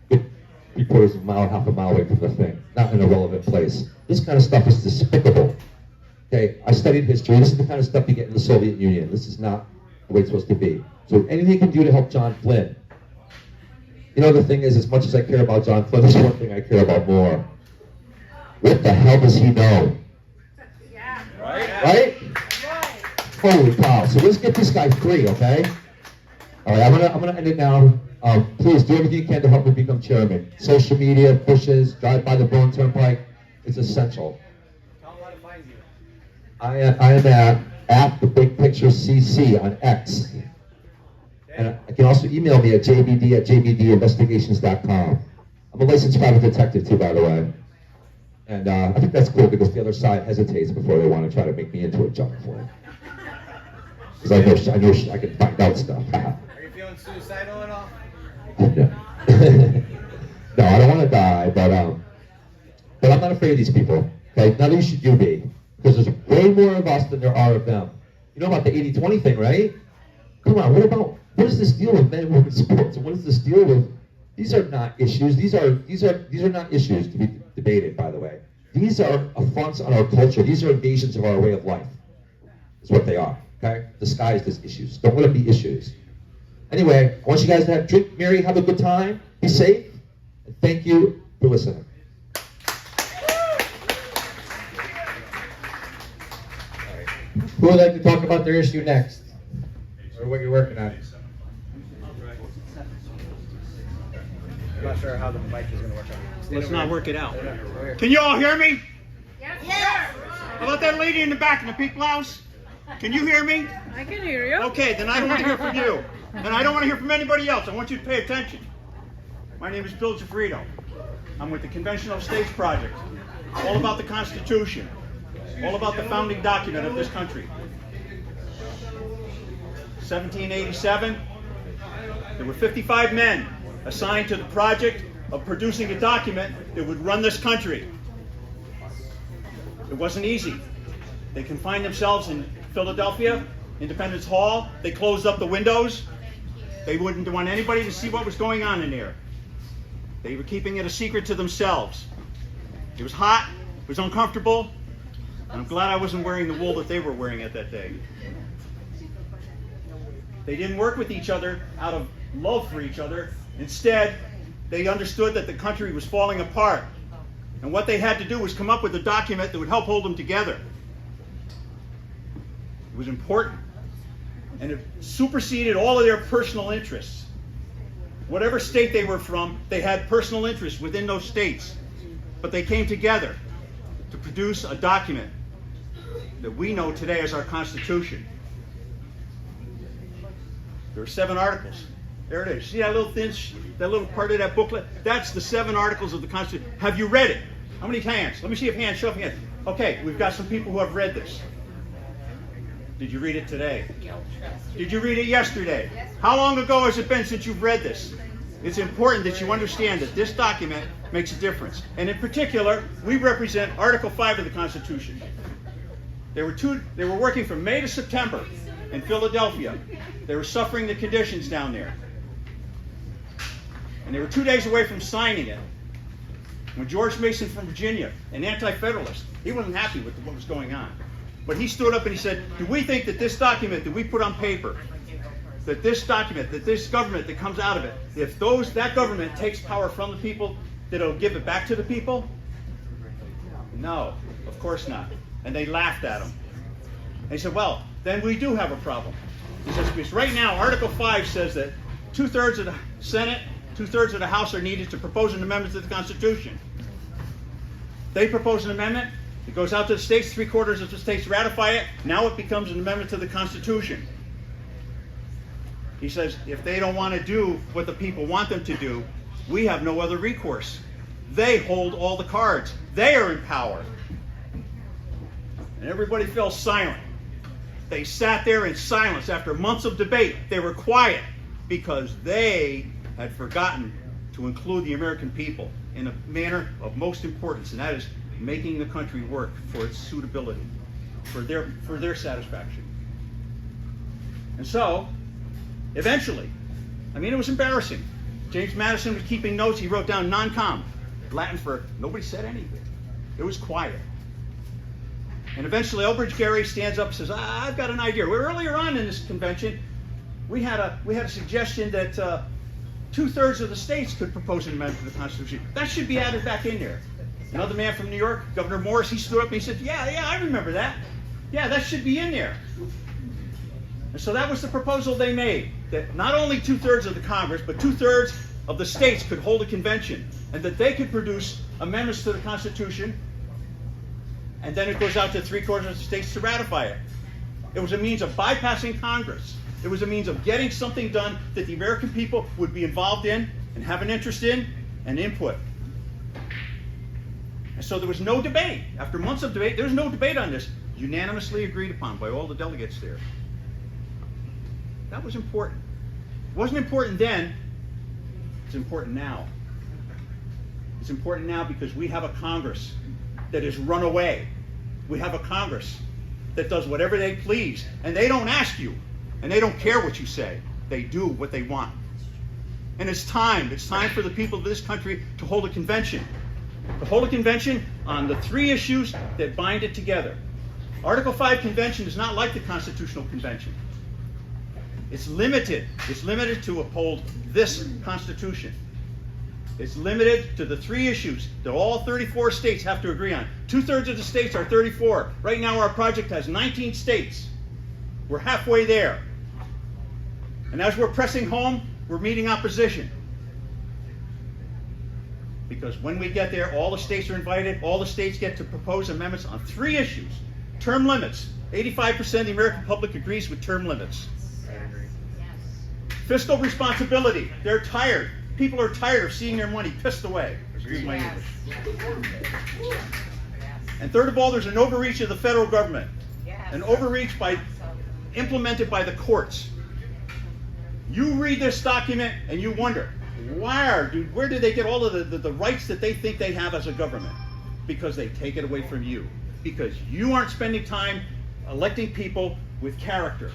3/4 of a mile, half a mile away from the thing, not in a relevant place. This kind of stuff is despicable. Okay, I studied history. This is the kind of stuff you get in the Soviet Union. This is not the way it's supposed to be. So anything you can do to help John Flynn. You know, the thing is, as much as I care about John Flynn, there's one thing I care about more. What the hell does he know? Yeah. Right? Holy cow. So let's get this guy free, okay? All right, I'm gonna end it now. Please do everything you can to help me become chairman. Social media, pushes, drive by the Bullet Turnpike. It's essential. Tell them how to find you. I am at the Big Picture CC on X. And you can also email me at jbd@jbdinvestigations.com. I'm a licensed private detective too, by the way. And I think that's cool because the other side hesitates before they want to try to make me into a junk Flynn. Because I know I can find out stuff. Are you feeling suicidal at all? No. No, I don't want to die, but I'm not afraid of these people. Okay, none of you should you be, because there's way more of us than there are of them. You know about the 80-20 thing, right? Come on, what is this deal with men and women's sports? And what is this deal with? These are not issues. These are not issues to be debated, by the way. These are affronts on our culture. These are invasions of our way of life. Is what they are. Okay, disguised as issues. Don't let them be issues. Anyway, I want you guys to drink, marry, have a good time, be safe, and thank you for listening. Who would like to talk about their issue next? Or what you're working on? I'm not sure how the mic is going to work out. Let's not work it out. Can you all hear me? Yes. How about that lady in the back in the pink blouse? Can you hear me? I can hear you. Okay, then I don't want to hear from you. And I don't want to hear from anybody else. I want you to pay attention. My name is Bill Giuffrida. I'm with the Conventional States Project. All about the Constitution. All about the founding document of this country. 1787, there were 55 men assigned to the project of producing a document that would run this country. It wasn't easy. They confined themselves in Philadelphia, Independence Hall. They closed up the windows. They wouldn't want anybody to see what was going on in there. They were keeping it a secret to themselves. It was hot, it was uncomfortable, and I'm glad I wasn't wearing the wool that they were wearing at that day. They didn't work with each other out of love for each other. Instead, they understood that the country was falling apart. And what they had to do was come up with a document that would help hold them together. It was important. And it superseded all of their personal interests. Whatever state they were from, they had personal interests within those states. But they came together to produce a document that we know today as our Constitution. There are 7 articles. There it is. See that little part of that booklet? That's the 7 articles of the Constitution. Have you read it? How many hands? Let me see if hands, show of hands. Okay, we've got some people who have read this. Did you read it today? Did you read it yesterday? How long ago has it been since you've read this? It's important that you understand that this document makes a difference. And in particular, we represent Article 5 of the Constitution. They were working from May to September in Philadelphia. They were suffering the conditions down there. And they were 2 days away from signing it. When George Mason from Virginia, an anti-federalist, he wasn't happy with what was going on. But he stood up and he said, do we think that this document that we put on paper, that this document, that this government that comes out of it, if that government takes power from the people, that it'll give it back to the people? No, of course not. And they laughed at him. And he said, well, then we do have a problem. He says, because right now, Article 5 says that 2/3 of the Senate, 2/3 of the House are needed to propose an amendment to the Constitution. They propose an amendment, it goes out to the states, 3/4 of the states ratify it, now it becomes an amendment to the Constitution. He says, if they don't want to do what the people want them to do, we have no other recourse. They hold all the cards. They are in power. And everybody fell silent. They sat there in silence after months of debate. They were quiet because they had forgotten to include the American people in a manner of most importance, and that is making the country work for its suitability, for their satisfaction. And so, eventually, it was embarrassing. James Madison was keeping notes. He wrote down non-com, Latin for nobody said anything. It was quiet. And eventually Elbridge Gerry stands up and says, I've got an idea. Earlier on in this convention, we had a suggestion that 2/3 of the states could propose an amendment to the Constitution. That should be added back in there. Another man from New York, Governor Morris, he stood up and he said, yeah, I remember that. Yeah, that should be in there. And so that was the proposal they made, that not only 2/3 of the Congress, but 2/3 of the states could hold a convention, and that they could produce amendments to the Constitution, and then it goes out to 3/4 of the states to ratify it. It was a means of bypassing Congress. It was a means of getting something done that the American people would be involved in and have an interest in and input. And so there was no debate. After months of debate, there was no debate on this. Unanimously agreed upon by all the delegates there. That was important. It wasn't important then. It's important now. It's important now because we have a Congress that is run away. We have a Congress that does whatever they please, and they don't ask you, and they don't care what you say. They do what they want. And it's time for the people of this country to hold a convention. To hold a convention on the three issues that bind it together. Article 5 convention is not like the Constitutional Convention. It's limited. It's limited to uphold this Constitution. It's limited to the three issues that all 34 states have to agree on. 2/3 of the states are 34. Right now our project has 19 states. We're halfway there. And as we're pressing home, we're meeting opposition. Because when we get there, all the states are invited. All the states get to propose amendments on three issues. Term limits. 85% of the American public agrees with term limits. Fiscal responsibility. They're tired. People are tired of seeing their money pissed away. Excuse my English. And third of all, there's an overreach of the federal government. An overreach implemented by the courts. You read this document and you wonder, where do they get all of the rights that they think they have as a government? Because they take it away from you. Because you aren't spending time electing people with character.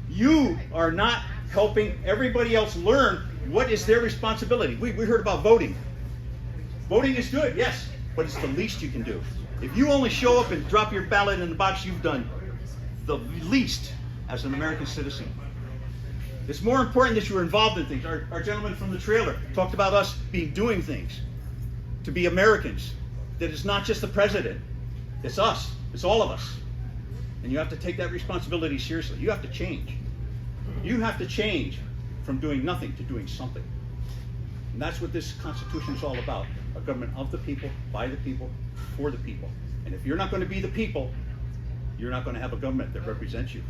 You are not helping everybody else learn what is their responsibility. We heard about voting. Voting is good, yes, but it's the least you can do. If you only show up and drop your ballot in the box, you've done the least as an American citizen. It's more important that you're involved in things. Our gentleman from the trailer talked about us doing things, to be Americans. That it's not just the president, it's us, it's all of us. And you have to take that responsibility seriously. You have to change. You have to change from doing nothing to doing something. And that's what this Constitution is all about. A government of the people, by the people, for the people. And if you're not going to be the people, you're not going to have a government that represents you.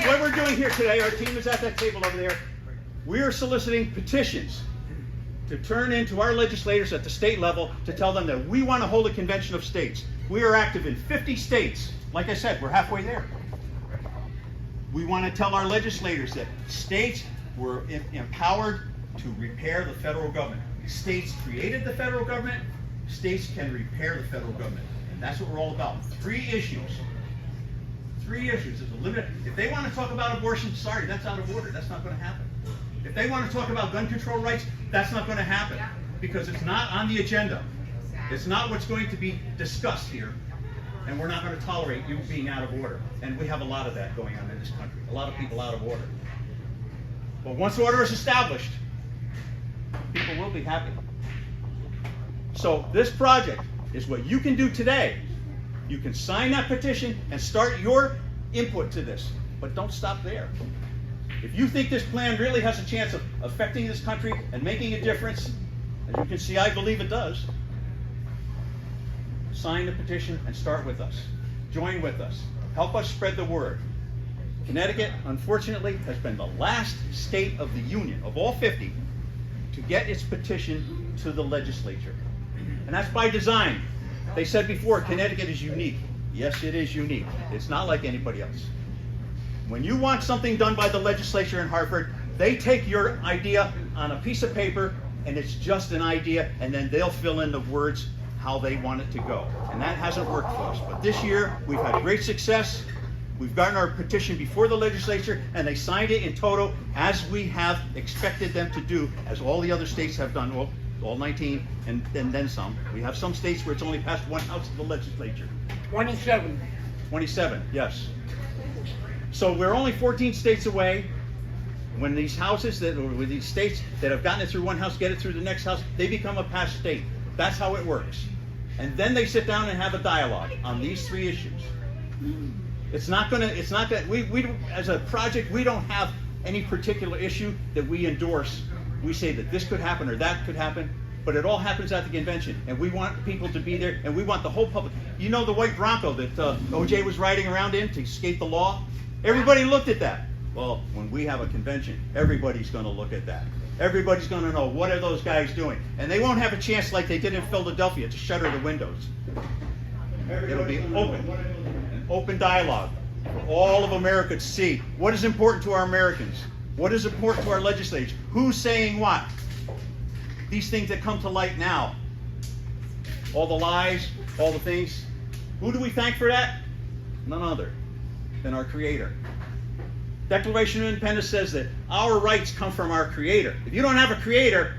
What we're doing here today, our team is at that table over there. We are soliciting petitions to turn into our legislators at the state level to tell them that we want to hold a convention of states. We are active in 50 states. Like I said, we're halfway there. We want to tell our legislators that states were empowered to repair the federal government. States created the federal government. States can repair the federal government. And that's what we're all about. Three issues. Three issues. There's a limit. If they want to talk about abortion, sorry, that's out of order. That's not going to happen. If they want to talk about gun control rights, that's not going to happen. Because it's not on the agenda. It's not what's going to be discussed here. And we're not going to tolerate you being out of order. And we have a lot of that going on in this country. A lot of people out of order. But once order is established, people will be happy. So this project is what you can do today. You can sign that petition and start your input to this. But don't stop there. If you think this plan really has a chance of affecting this country and making a difference, as you can see, I believe it does, sign the petition and start with us. Join with us. Help us spread the word. Connecticut, unfortunately, has been the last state of the Union, of all 50, to get its petition to the legislature. And that's by design. They said before, Connecticut is unique. Yes, it is unique. It's not like anybody else. When you want something done by the legislature in Hartford, they take your idea on a piece of paper, and it's just an idea, and then they'll fill in the words how they want it to go. And that hasn't worked for us. But this year, we've had great success. We've gotten our petition before the legislature, and they signed it in toto, as we have expected them to do, as all the other states have done, well, all 19, and then some. We have some states where it's only passed one house of the legislature. 27. 27, yes. So we're only 14 states away. When these houses, or these states that have gotten it through one house get it through the next house, they become a passed state. That's how it works. And then they sit down and have a dialogue on these three issues. It's not that we as a project, we don't have any particular issue that we endorse. We say that this could happen or that could happen, but it all happens at the convention, and we want people to be there, and we want the whole public. You know the white Bronco that OJ was riding around in to escape the law? Everybody looked at that. Well, when we have a convention, everybody's going to look at that. Everybody's going to know, what are those guys doing? And they won't have a chance like they did in Philadelphia to shutter the windows. It'll be open, an open dialogue for all of America to see what is important to our Americans, what is important to our legislators, who's saying what. These things that come to light now, all the lies, all the things, who do we thank for that? None other than our Creator. Declaration of Independence says that our rights come from our Creator. If you don't have a Creator,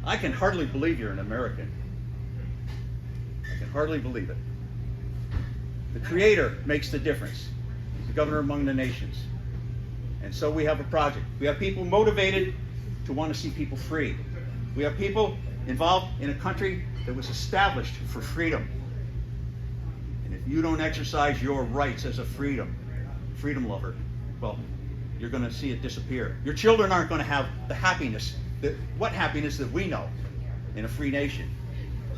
I can hardly believe you're an American. I can hardly believe it. The Creator makes the difference. He's the governor among the nations. And so we have a project. We have people motivated to want to see people free. We have people involved in a country that was established for freedom. And if you don't exercise your rights as a freedom lover, well, you're going to see it disappear. Your children aren't going to have the happiness, what happiness that we know in a free nation.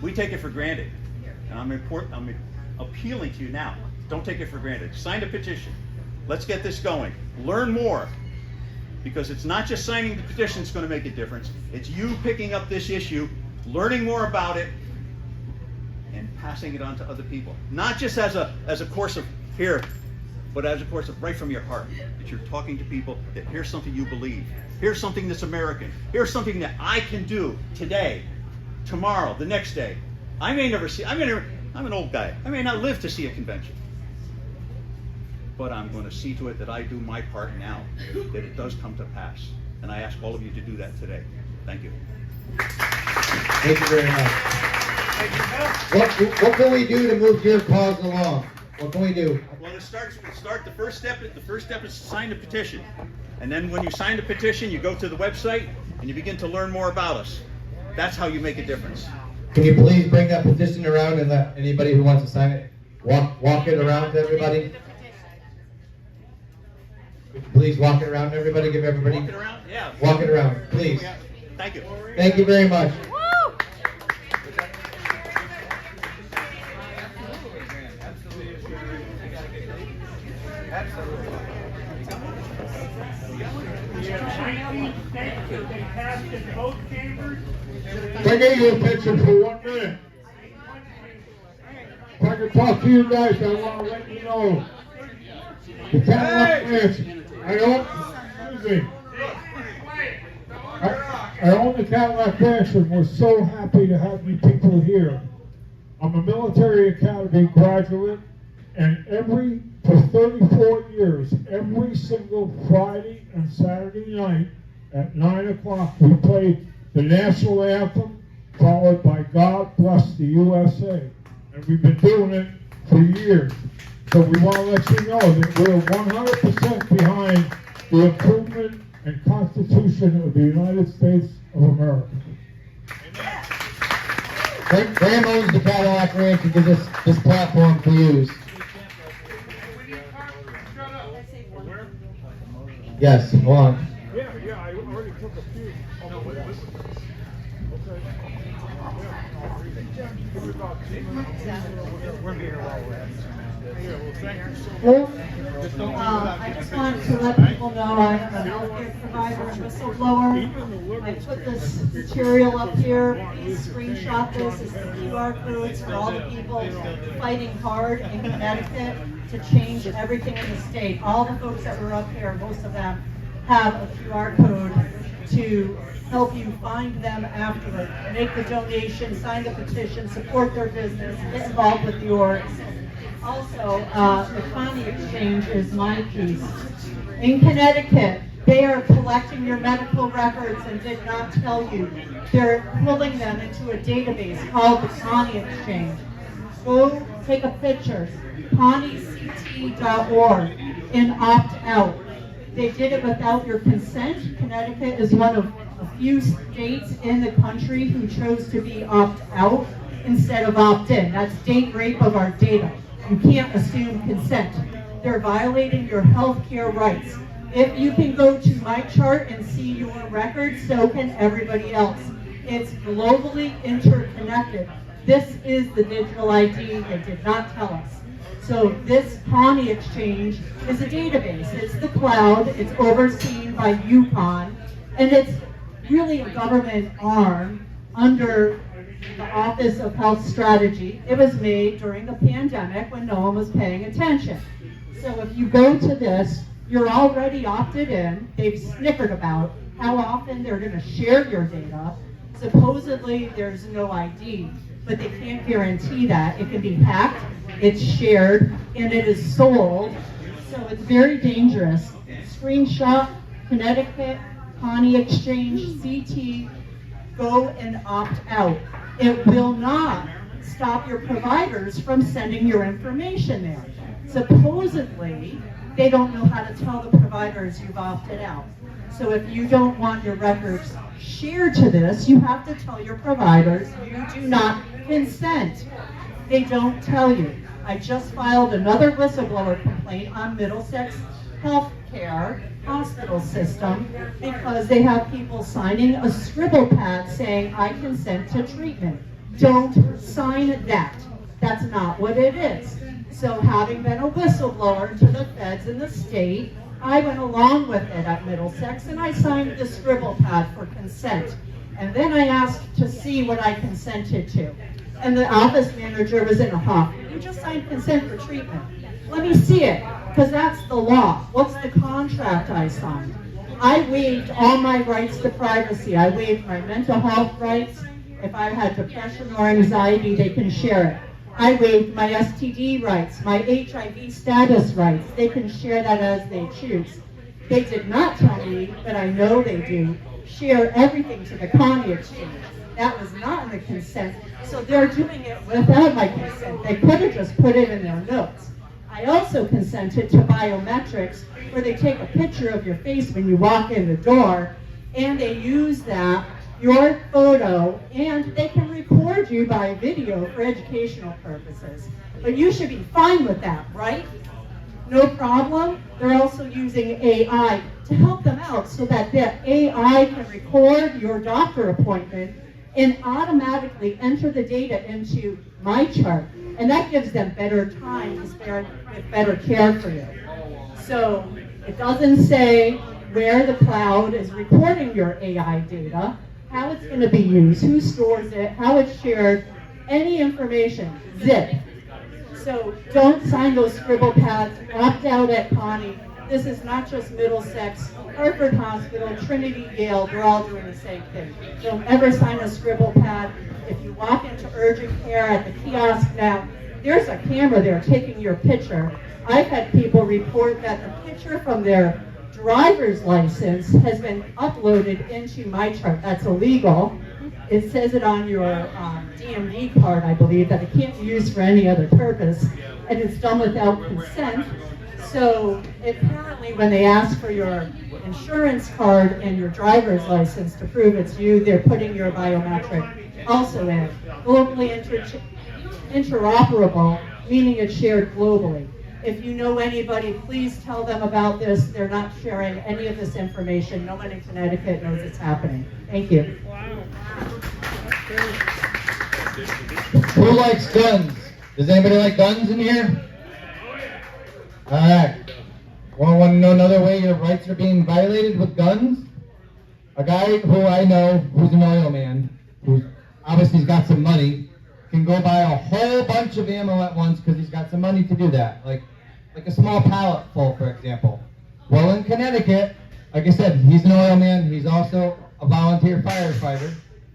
We take it for granted. And I'm appealing to you now. Don't take it for granted. Sign the petition. Let's get this going. Learn more. Because it's not just signing the petition that's going to make a difference. It's you picking up this issue, learning more about it, and passing it on to other people. Not just as a course of here, but as a course of right from your heart. That you're talking to people that here's something you believe. Here's something that's American. Here's something that I can do today, tomorrow, the next day. I'm an old guy. I may not live to see a convention. But I'm going to see to it that I do my part now, that it does come to pass. And I ask all of you to do that today. Thank you. Thank you very much. What can we do to move your cause along? What can we do? Well, the first step is to sign the petition. And then when you sign the petition, you go to the website and you begin to learn more about us. That's how you make a difference. Can you please bring that petition around and let anybody who wants to sign it walk it around to everybody? Please walk it around, everybody. Give everybody. Walk it around? Yeah. Walk it around, please. Thank you. Thank you very much. Can I get you a picture for 1 minute? If I can talk to you guys, I want to let you know. The Cadillac Mansion. I own the Cadillac Mansion. We're so happy to have you people here. I'm a military academy graduate, and for 34 years, every single Friday and Saturday night at 9 o'clock, we played the national anthem, followed by God Bless the USA. And we've been doing it for years. So we want to let you know that we're 100% behind the improvement and Constitution of the United States of America. Graham owns the Cadillac Ranch and gives this platform to use. Yes, hold on. Yeah, I already took a few. Well, I just wanted to let people know I'm a healthcare provider and whistleblower. I put this material up here. Please screenshot this. It's the QR codes for all the people fighting hard in Connecticut to change everything in the state. All the folks that were up here, most of them, have a QR code to help you find them afterward. Make the donation, sign the petition, support their business, get involved with the orgs. Also, the Connie Exchange is my piece. In Connecticut, they are collecting your medical records and did not tell you. They're pulling them into a database called the Connie Exchange. Go take a picture, ConnieCT.org, and opt out. They did it without your consent. Connecticut is one of a few states in the country who chose to be opt out instead of opt in. That's date rape of our data. You can't assume consent. They're violating your health care rights. If you can go to my chart and see your records, so can everybody else. It's globally interconnected. This is the digital ID they did not tell us. So this Pawnee Exchange is a database. It's the cloud. It's overseen by Yukon, and it's really a government arm under the Office of Health Strategy. It was made during the pandemic when no one was paying attention. So if you go to this, you're already opted in. They've snickered about how often they're going to share your data. Supposedly there's no ID, but they can't guarantee that. It can be hacked, it's shared, and it is sold. So it's very dangerous. Screenshot, Connecticut, Pawnee Exchange, CT, go and opt out. It will not stop your providers from sending your information there. Supposedly, they don't know how to tell the providers you've opted out. So if you don't want your records shared to this, you have to tell your providers you do not consent. They don't tell you. I just filed another whistleblower complaint on Middlesex Healthcare hospital system because they have people signing a scribble pad saying, I consent to treatment. Don't sign that. That's not what it is. So having been a whistleblower to the feds in the state, I went along with it at Middlesex and I signed the scribble pad for consent. And then I asked to see what I consented to. And the office manager was in a huff. You just signed consent for treatment. Let me see it, because that's the law. What's the contract I signed? I waived all my rights to privacy. I waived my mental health rights. If I had depression or anxiety, they can share it. I waived my STD rights, my HIV status rights. They can share that as they choose. They did not tell me, but I know they do, share everything to the Pawnee Exchange. That was not in the consent, so they're doing it without my consent. They could have just put it in their notes. I also consented to biometrics, where they take a picture of your face when you walk in the door, and they use that, your photo, and they can record you by video for educational purposes. But you should be fine with that, right? No problem. They're also using AI to help them out so that the AI can record your doctor appointment and automatically enter the data into my chart. And that gives them better time to spare with better care for you. So it doesn't say where the cloud is recording your AI data, how it's going to be used, who stores it, how it's shared, any information, zip. So don't sign those scribble pads, opt out at Pawnee. This is not just Middlesex, Hartford Hospital, Trinity, Yale, they're all doing the same thing. Don't ever sign a scribble pad. If you walk into urgent care at the kiosk now, there's a camera there taking your picture. I've had people report that the picture from their driver's license has been uploaded into my chart. That's illegal. It says it on your DMV card, I believe, that it can't be used for any other purpose, and it's done without consent. So apparently when they ask for your insurance card and your driver's license to prove it's you, they're putting your biometric also in. Globally interoperable, meaning it's shared globally. If you know anybody, please tell them about this. They're not sharing any of this information. No one in Connecticut knows it's happening. Thank you. Who likes guns? Does anybody like guns in here? All right. Want to know another way your rights are being violated with guns? A guy who I know, who's an oil man, who obviously has got some money, can go buy a whole bunch of ammo at once because he's got some money to do that. Like a small pallet full, for example. Well, in Connecticut, like I said, he's an oil man. He's also a volunteer firefighter.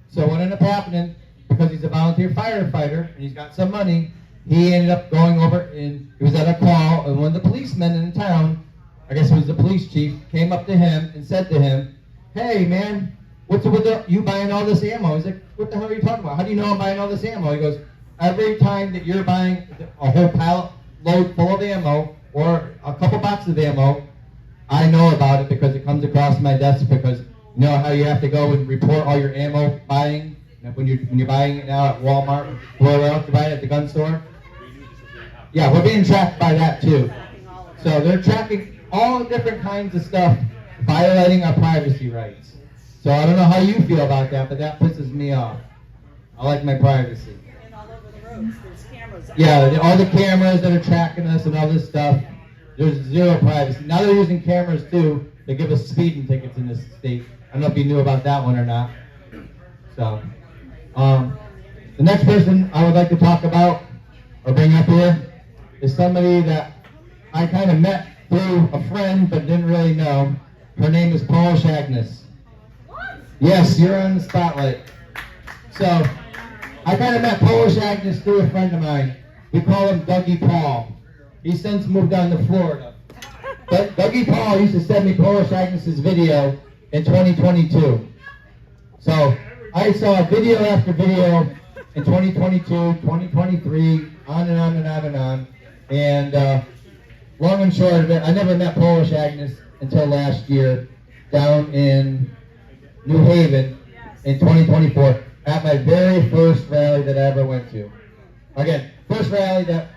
So what ended up happening, because he's a volunteer firefighter and he's got some money, he ended up going over and he was at a call, and one of the policemen in town, I guess it was the police chief, came up to him and said to him, "Hey man, what's with you buying all this ammo?" He's like, "What the hell are you talking about? How do you know I'm buying all this ammo?" He goes, "Every time that you're buying a whole pallet load full of ammo or a couple boxes of ammo, I know about it because it comes across my desk, because you know how you have to go and report all your ammo buying when you're buying it now at Walmart or wherever else you buy it at the gun store? Yeah, we're being tracked by that too. So they're tracking all different kinds of stuff, violating our privacy rights. So I don't know how you feel about that, but that pisses me off. I like my privacy. There's cameras. Yeah, all the cameras that are tracking us and all this stuff. There's zero privacy. Now they're using cameras too to give us speeding tickets in this state. I don't know if you knew about that one or not. So, the next person I would like to talk about or bring up here is somebody that I kind of met through a friend but didn't really know. Her name is Polish Agnes. What? Yes, you're on the spotlight. So, I kind of met Polish Agnes through a friend of mine. We call him Dougie Paul. He's since moved down to Florida. But Dougie Paul used to send me Polish Agnes's video in 2022. So I saw video after video in 2022, 2023, on and on and on and on. And long and short of it, I never met Polish Agnes until last year down in New Haven in 2024 at my very first rally that I ever went to. Again, first rally that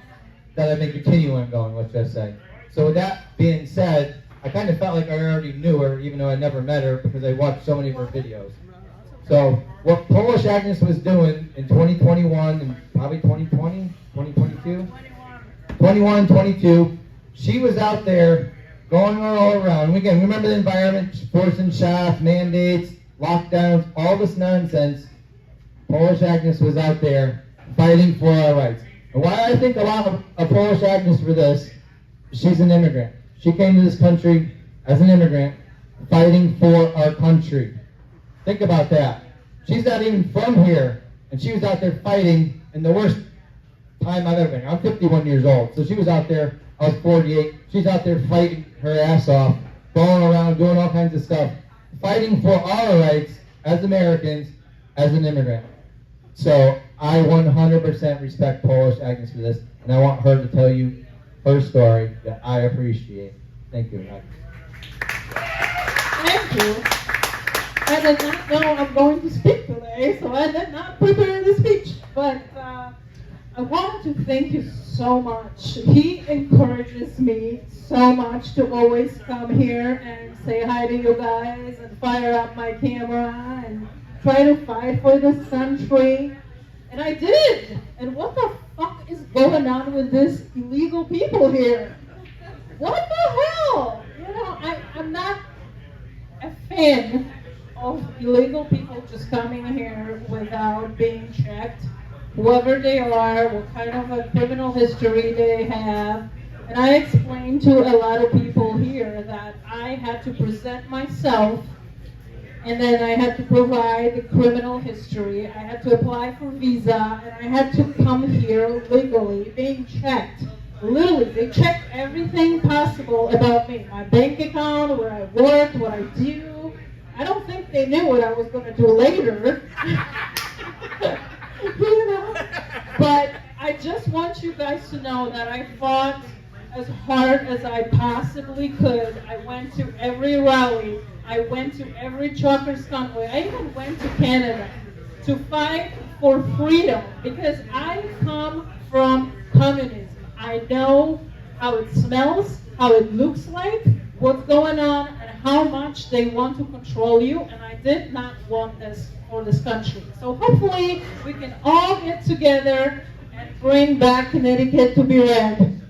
I've been continuing going, let's just say. So with that being said, I kind of felt like I already knew her, even though I never met her, because I watched so many of her videos. So what Polish Agnes was doing in 2021 and probably 2020, 2022? 21, 22, she was out there going all around. And again, remember the environment, forcing shots, mandates, lockdowns, all this nonsense. Polish Agnes was out there fighting for our rights. And why I think a lot of Polish Agnes for this, she's an immigrant. She came to this country as an immigrant, fighting for our country. Think about that. She's not even from here, and she was out there fighting in the worst time I've ever been. I'm 51 years old, so she was out there. I was 48. She's out there fighting her ass off, going around, doing all kinds of stuff, fighting for our rights as Americans, as an immigrant. So I 100% respect Polish Agnes for this, and I want her to tell you her story that I appreciate. Thank you, Agnes. Thank you. I did not know I'm going to speak today, so I did not prepare the speech. But I want to thank you so much. He encourages me so much to always come here and say hi to you guys and fire up my camera and try to fight for this country. And I did. And what the fuck is going on with these illegal people here? What the hell? You know, I'm not a fan of illegal people just coming here without being checked, whoever they are, what kind of a criminal history they have. And I explained to a lot of people here that I had to present myself, and then I had to provide the criminal history. I had to apply for visa, and I had to come here legally, being checked. Literally, they checked everything possible about me. My bank account, where I worked, what I do. I don't think they knew what I was going to do later. You know? But I just want you guys to know that I fought as hard as I possibly could. I went to every rally. I went to every truckers' convoy. I even went to Canada to fight for freedom because I come from communism. I know how it smells, how it looks like, what's going on, and how much they want to control you, and I did not want this for this country. So hopefully we can all get together and bring back Connecticut to be red.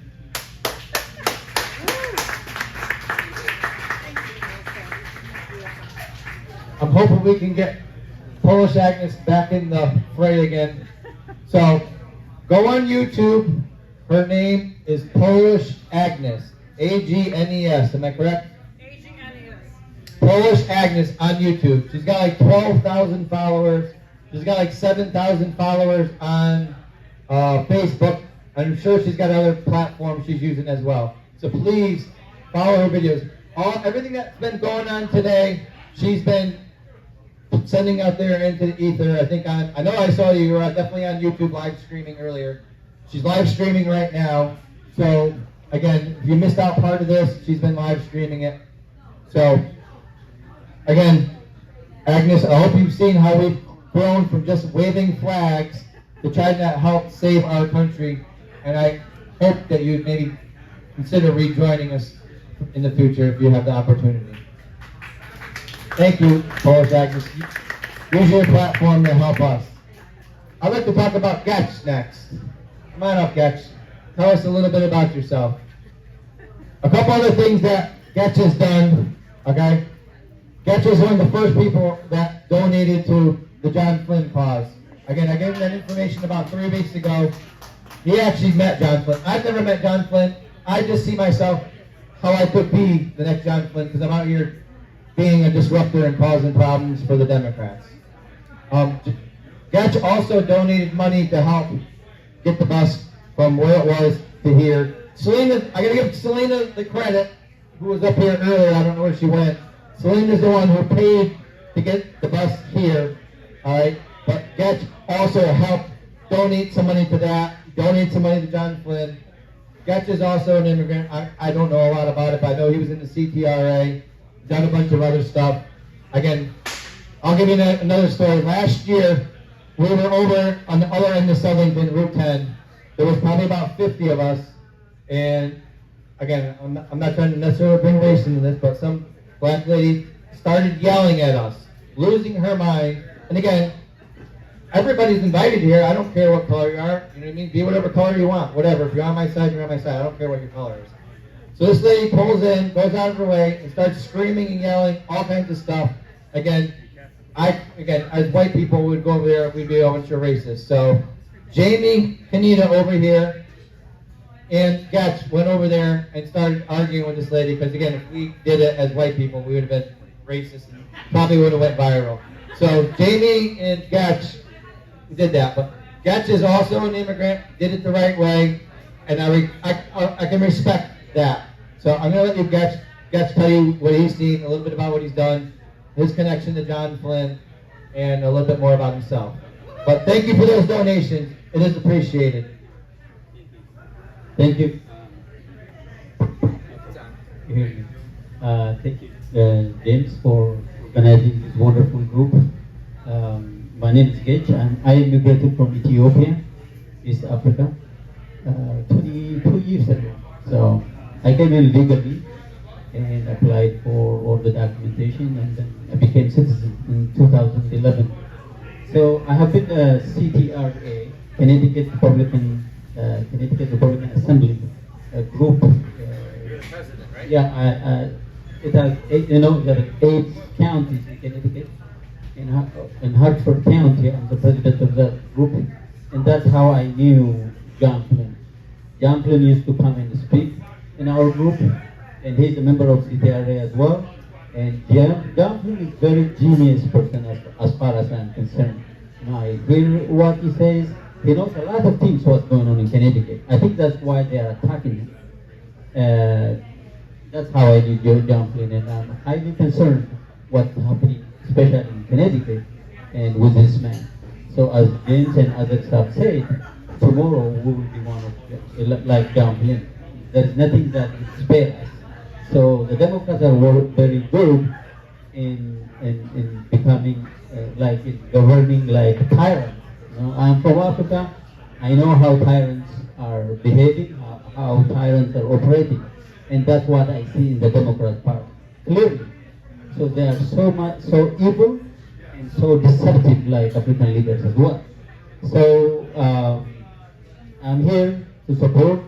I'm hoping we can get Polish Agnes back in the fray again. So go on YouTube. Her name is Polish Agnes. A-G-N-E-S. Am I correct? Polish Agnes on YouTube. She's got like 12,000 followers. She's got like 7,000 followers on Facebook. I'm sure she's got other platforms she's using as well. So please follow her videos. Everything that's been going on today, she's been sending out there into the ether. I know I saw you were definitely on YouTube live streaming earlier. She's live streaming right now. So again, if you missed out part of this, she's been live streaming it. So again, Agnes, I hope you've seen how we've grown from just waving flags to try to help save our country. And I hope that you'd maybe consider rejoining us in the future if you have the opportunity. Thank you, Polish Agnes. Use your platform to help us. I'd like to talk about Getch next. Come on up, Getch. Tell us a little bit about yourself. A couple other things that Getch has done, okay? Getch was one of the first people that donated to the John Flynn cause. Again, I gave him that information about 3 weeks ago. He actually met John Flynn. I've never met John Flynn. I just see myself how I could be the next John Flynn because I'm out here being a disruptor and causing problems for the Democrats. Getch also donated money to help get the bus from where it was to here. Selena, I gotta give Selena the credit, who was up here earlier, I don't know where she went. Selena's the one who paid to get the bus here, all right? But Getch also helped donate some money to that, donate some money to John Flynn. Getch is also an immigrant. I don't know a lot about it, but I know he was in the CTRA, done a bunch of other stuff. Again, I'll give you another story. Last year, we were over on the other end of Southington, Route 10. There was probably about 50 of us, and again, I'm not trying to necessarily bring race into this, but some black lady started yelling at us, losing her mind. And again, everybody's invited here. I don't care what color you are. You know what I mean? Be whatever color you want. Whatever. If you're on my side, you're on my side. I don't care what your color is. So this lady pulls in, goes out of her way, and starts screaming and yelling, all kinds of stuff. Again, as white people, we would go over there, we'd be a bunch of racists. So Jamie Kanita over here and Getch went over there and started arguing with this lady because, again, if we did it as white people, we would have been racist and probably would have went viral. So Jamie and Getch did that. But Getch is also an immigrant, did it the right way, and I can respect that. So I'm going to let you Getch tell you what he's seen, a little bit about what he's done, his connection to John Flynn, and a little bit more about himself. But thank you for those donations. It is appreciated. Thank you. Thank you, James, for organizing this wonderful group. My name is Getch, and I immigrated from Ethiopia, East Africa, 22 years ago. So I came in legally and applied for all the documentation, and then I became citizen in 2011. So I have been a CTRA, Connecticut Republican Assembly group. You're the president, right? Yeah, it has 8 counties in Connecticut. In Hartford County, I'm the president of that group, and that's how I knew John Flynn. John Flynn used to come and speak in our group, and he's a member of CTRA as well. And John Flynn is a very genius person as far as I'm concerned. I hear what he says. He knows a lot of things what's going on in Connecticut. I think that's why they are attacking him. That's how I knew John Flynn, and I'm highly concerned what's happening, especially in Connecticut and with this man. So as James and others have said, tomorrow we will be one of like John Flynn. There's nothing that will spare us. So the Democrats are very good in becoming governing like tyrants. I'm from Africa. I know how tyrants are behaving, how tyrants are operating, and that's what I see in the Democrat Party clearly. So they are so evil and so deceptive, like African leaders as well. So I'm here to support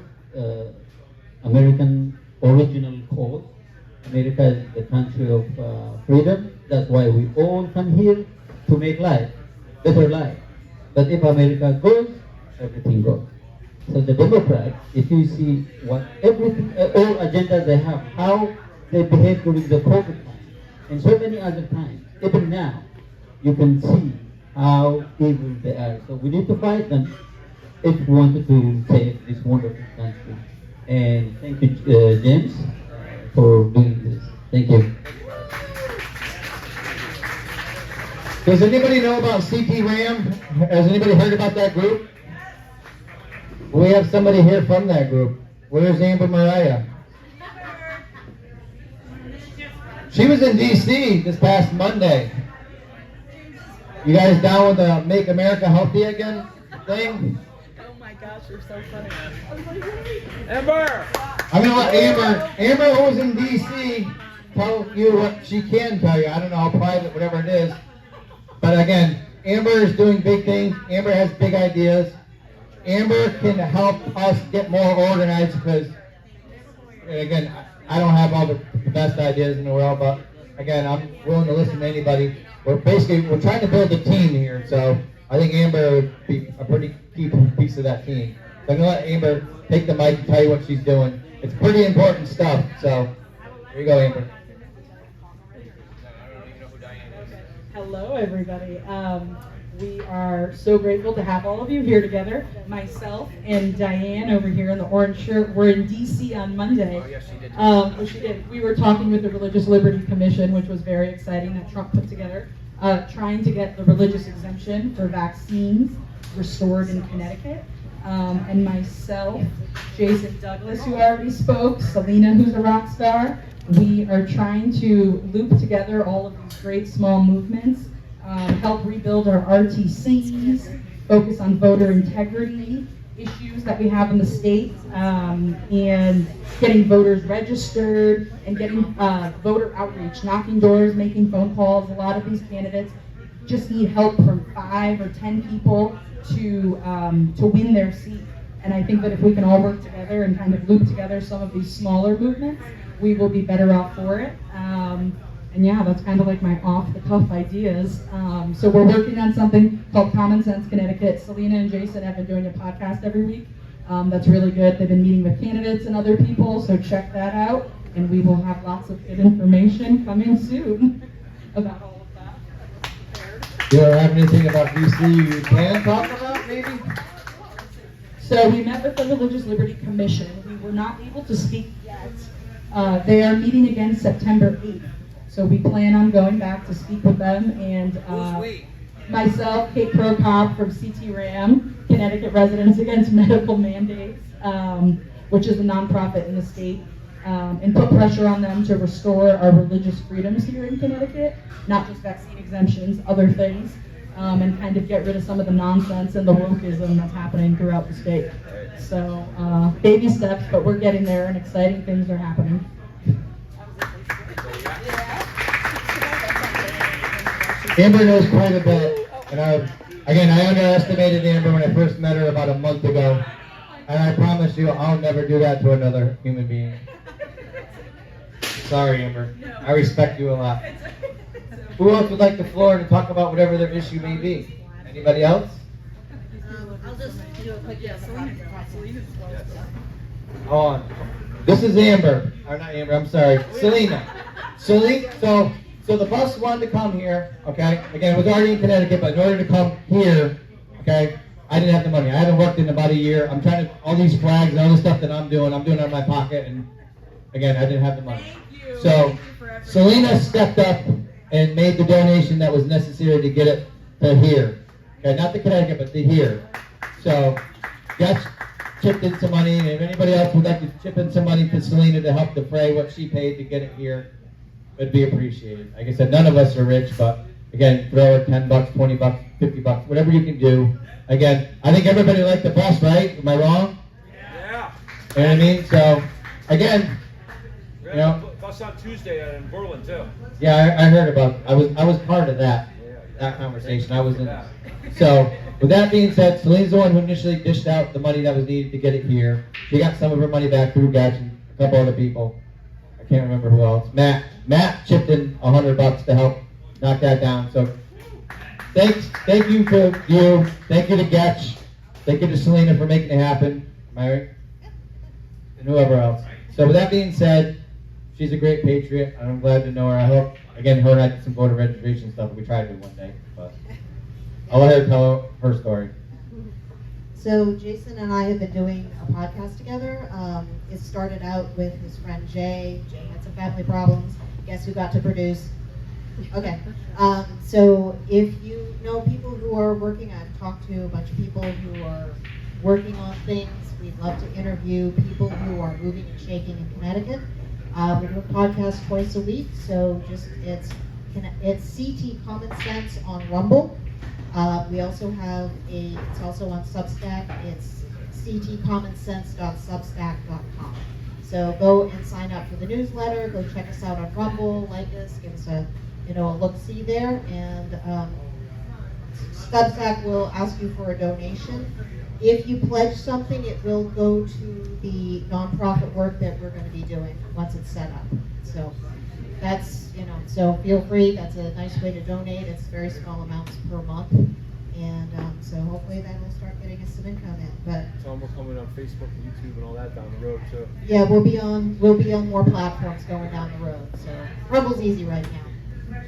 American original cause. America is the country of freedom. That's why we all come here to make life, better life. But if America goes, everything goes. So the Democrats, if you see what everything, all agendas they have, how they behave during the COVID time, and so many other times, even now, you can see how evil they are. So we need to fight them if we wanted to save this wonderful country. And thank you, James, for doing this. Thank you. Does anybody know about CT RAM? Has anybody heard about that group? We have somebody here from that group. Where's Amber Mariah? She was in D.C. this past Monday. You guys down with the Make America Healthy Again thing? Oh my gosh, you're so funny. Amber! I'm going to let Amber, who was in D.C., tell you what she can tell you. I don't know how private, whatever it is. But again, Amber is doing big things. Amber has big ideas. Amber can help us get more organized because, again, I don't have all the best ideas in the world, but again, I'm willing to listen to anybody. We're trying to build a team here, so I think Amber would be a pretty key piece of that team. So I'm going to let Amber take the mic and tell you what she's doing. It's pretty important stuff, so here you go, Amber. Hello, everybody. We are so grateful to have all of you here together. Myself and Diane over here in the orange shirt. We're in D.C. on Monday. Oh, yes, she did. She did. We were talking with the Religious Liberty Commission, which was very exciting, that Trump put together, trying to get the religious exemption for vaccines restored in Connecticut. And myself, Jason Douglas, who already spoke, Selena, who's a rock star. We are trying to loop together all of these great small movements, help rebuild our RTCs, focus on voter integrity issues that we have in the state, and getting voters registered and getting voter outreach, knocking doors, making phone calls. A lot of these candidates just need help from 5 or 10 people to win their seat. And I think that if we can all work together and kind of loop together some of these smaller movements, we will be better off for it. And yeah, that's kind of like my off-the-cuff ideas. So we're working on something called Common Sense Connecticut. Selena and Jason have been doing a podcast every week. That's really good. They've been meeting with candidates and other people, so check that out. And we will have lots of good information coming soon about all of that. Do you have anything about DC you can talk about, maybe? So we met with the Religious Liberty Commission. We were not able to speak yet. They are meeting again September 8th. So we plan on going back to speak with them. And myself, Kate Prokop from CT-RAM, Connecticut Residents Against Medical Mandates, which is a nonprofit in the state, and put pressure on them to restore our religious freedoms here in Connecticut, not just vaccine exemptions, other things, and kind of get rid of some of the nonsense and the wokeism that's happening throughout the state. So baby steps, but we're getting there and exciting things are happening. Amber knows quite a bit, and I underestimated Amber when I first met her about a month ago, and I promise you I'll never do that to another human being. Sorry, Amber. I respect you a lot. Who else would like the floor to talk about whatever their issue may be? Anybody else? I'll just do a quick Hold on. This is Amber. Or not Amber, I'm sorry. Selena. So the bus wanted to come here, okay? Again, it was already in Connecticut, but in order to come here, okay, I didn't have the money. I haven't worked in about a year. I'm trying to, all these flags and all the stuff that I'm doing out of my pocket, and again, I didn't have the money. So Selena stepped up and made the donation that was necessary to get it to here. Okay, not to Connecticut, but to here. So Gus chipped in some money, and if anybody else would like to chip in some money to Selena to help defray what she paid to get it here, it'd be appreciated. Like I said, none of us are rich, but again, throw it $10, $20, $50, whatever you can do. Again, I think everybody liked the bus, right? Am I wrong? Yeah. You know what I mean? So, again, you know. Bus on Tuesday in Berlin too. Yeah, I heard about. I was part of that conversation. I was in. So, with that being said, Celine's the one who initially dished out the money that was needed to get it here. She got some of her money back through Gatch and a couple other people. I can't remember who else. Matt chipped in $100 to help knock that down. So, thank you to you. Thank you to Gatch. Thank you to Selena for making it happen. Am I right? And whoever else. So, with that being said, she's a great patriot, and I'm glad to know her. I hope, again, her and I did some voter registration stuff. We tried to one day, but I'll let her tell her story. So Jason and I have been doing a podcast together. It started out with his friend Jay. Jay had some family problems. Guess who got to produce? Okay. So if you know people who are working, I've talked to a bunch of people who are working on things. We'd love to interview people who are moving and shaking in Connecticut. We do a podcast twice a week, so it's CT Common Sense on Rumble. We also have it's also on Substack. It's ctcommonsense.substack.com. So go and sign up for the newsletter. Go check us out on Rumble. Like us. Give us a look-see there. And Substack will ask you for a donation. If you pledge something, it will go to the nonprofit work that we're going to be doing once it's set up. So that's, so feel free. That's a nice way to donate. It's very small amounts per month. And so hopefully that will start getting us some income in. But Tom, we're coming on Facebook and YouTube and all that down the road too. yeah, we'll be on more platforms going down the road. So Rumble's easy right now.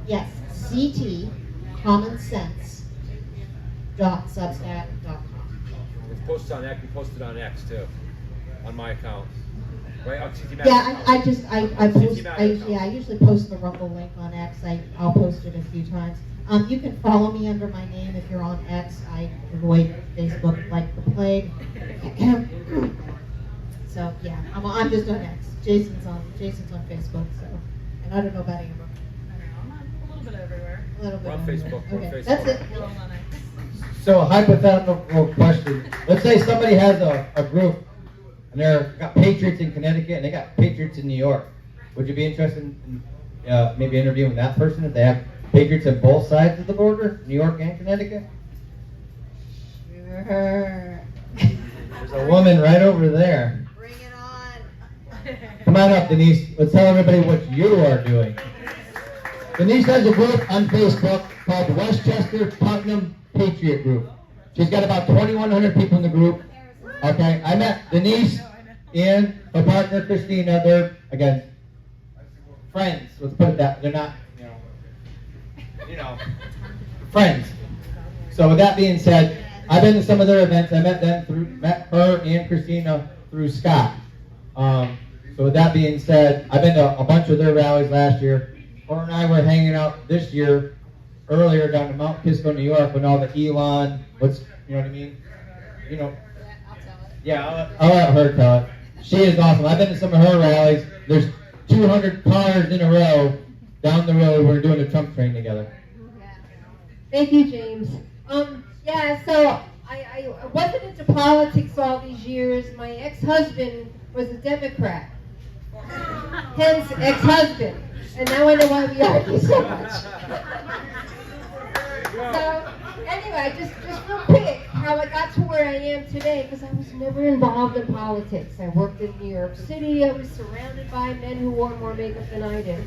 Yes, CT Common Sense. .substack.com. It's posted on X. We posted on X too, on my account. Right? On CT Yeah, I usually post the Rumble link on X. I'll post it a few times. You can follow me under my name if you're on X. I avoid Facebook like the plague. So yeah, I'm just on X. Jason's on Facebook. So, and I don't know about Amber. A little bit everywhere. A little bit. We're on Facebook. Okay, We're on Facebook. that's it. So a hypothetical question. Let's say somebody has a group and they're got patriots in Connecticut and they got patriots in New York. Would you be interested in maybe interviewing that person if they have patriots on both sides of the border, New York and Connecticut? Sure. There's a woman right over there. Bring it on. Come on up, Denise. Let's tell everybody what you are doing. Denise has a group on Facebook called Westchester Putnam Patriot Group. She's got about 2,100 people in the group. Okay, I met Denise and her partner Christina. They're, again, friends. Let's put it that. They're not, friends. So with that being said, I've been to some of their events. I met her and Christina through Scott. So with that being said, I've been to a bunch of their rallies last year. Her and I were hanging out this year, earlier down to Mount Kisco, New York, when all the Elon, you know what I mean? Yeah, I'll let her tell it. She is awesome. I've been to some of her rallies. There's 200 cars in a row down the road. We're doing a Trump train together. Thank you, James. So I wasn't into politics all these years. My ex-husband was a Democrat. Hence, ex-husband. And now I know why we argue so much. So, anyway, just real quick, how I got to where I am today, because I was never involved in politics. I worked in New York City. I was surrounded by men who wore more makeup than I did.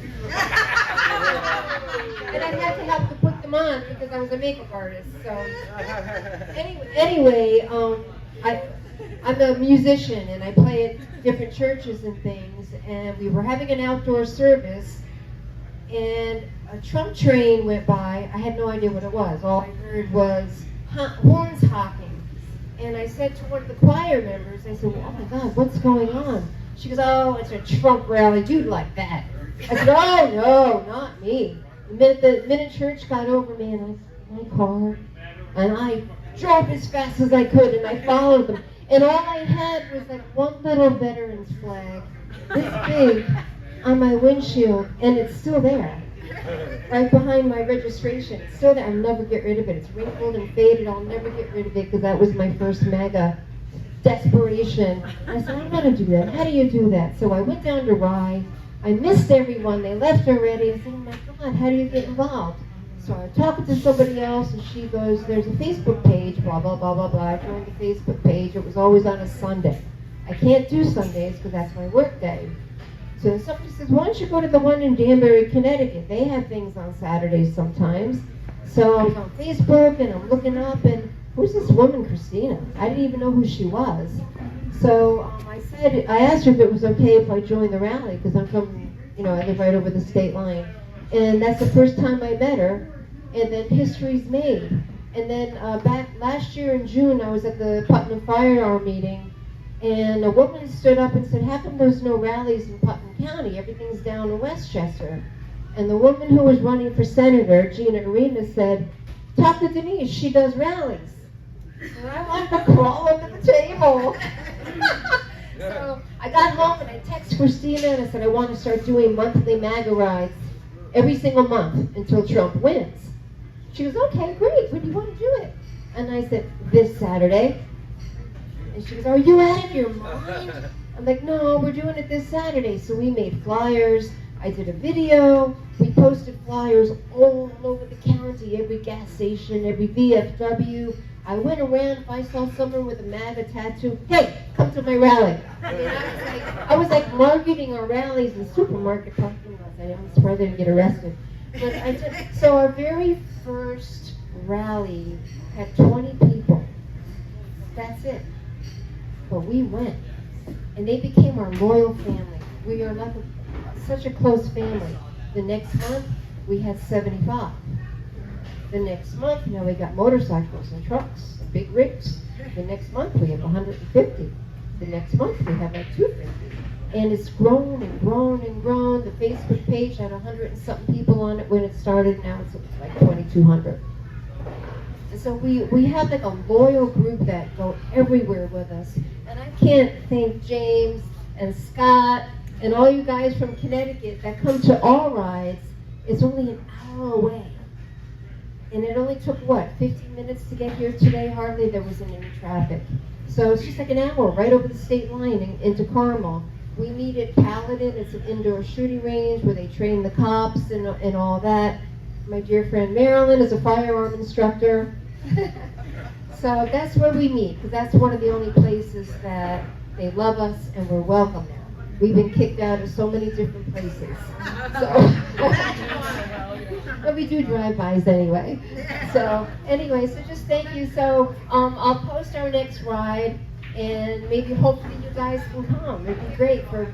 And I had to help to put them on because I was a makeup artist. So, anyway, I'm a musician, and I play at different churches and things, and we were having an outdoor service, and a Trump train went by. I had no idea what it was. All I heard was horns honking. And I said to one of the choir members, I said, oh my God, what's going on? She goes, oh, it's a Trump rally. You'd like that. I said, oh, no, not me. The minute church got over me, and I got my car, and I drove as fast as I could, and I followed them. And all I had was like one little veteran's flag, this big, on my windshield, and it's still there, right behind my registration. It's still there. I'll never get rid of it. It's wrinkled and faded. I'll never get rid of it because that was my first MAGA desperation. I said, I'm going to do that. How do you do that? So I went down to Rye. I missed everyone. They left already. I said, oh my God, how do you get involved? So I talked to somebody else, and she goes, there's a Facebook page, blah, blah, blah, blah, blah. I joined the Facebook page. It was always on a Sunday. I can't do Sundays because that's my work day. So somebody says, why don't you go to the one in Danbury, Connecticut? They have things on Saturdays sometimes. So I was on Facebook, and I'm looking up, and who's this woman, Christina? I didn't even know who she was. So I asked her if it was okay if I joined the rally, because I'm from, I live right over the state line. And that's the first time I met her, and then history's made. And then back last year in June, I was at the Putnam Firearm meeting, and a woman stood up and said, how come there's no rallies in Putnam County? Everything's down in Westchester. And the woman who was running for senator, Gina Arena, said, talk to Denise, she does rallies. And I wanted to crawl under the table. So I got home and I texted Christina and I said, I want to start doing monthly MAGA rides every single month until Trump wins. She goes, okay, great, when do you want to do it? And I said, this Saturday. And she goes, are you out of your mind? I'm like, no, we're doing it this Saturday. So we made flyers. I did a video. We posted flyers all over the county, every gas station, every VFW. I went around, if I saw someone with a MAGA tattoo, hey, come to my rally. I mean, I was like marketing our rallies in supermarket parking lots. I'm surprised I didn't get arrested. But so our very first rally had 20 people. That's it. But we went. And they became our loyal family. We are like such a close family. The next month, we had 75. The next month, now we got motorcycles and trucks, big rigs. The next month, we have 150. The next month, we have like 250. And it's grown and grown and grown. The Facebook page had 100 and something people on it when it started. Now it's like 2,200. And so we have like a loyal group that go everywhere with us. And I can't thank James and Scott and all you guys from Connecticut that come to all rides. It's only an hour away. And it only took, 15 minutes to get here today? Hardly. There wasn't any traffic. So it's just like an hour right over the state line into Carmel. We meet at Paladin. It's an indoor shooting range where they train the cops and all that. My dear friend Marilyn is a firearm instructor. So that's where we meet, because that's one of the only places that they love us and we're welcome now. We've been kicked out of so many different places. So, but we do drive-bys anyway. So so just thank you. So I'll post our next ride, and maybe hopefully you guys can come. It'd be great for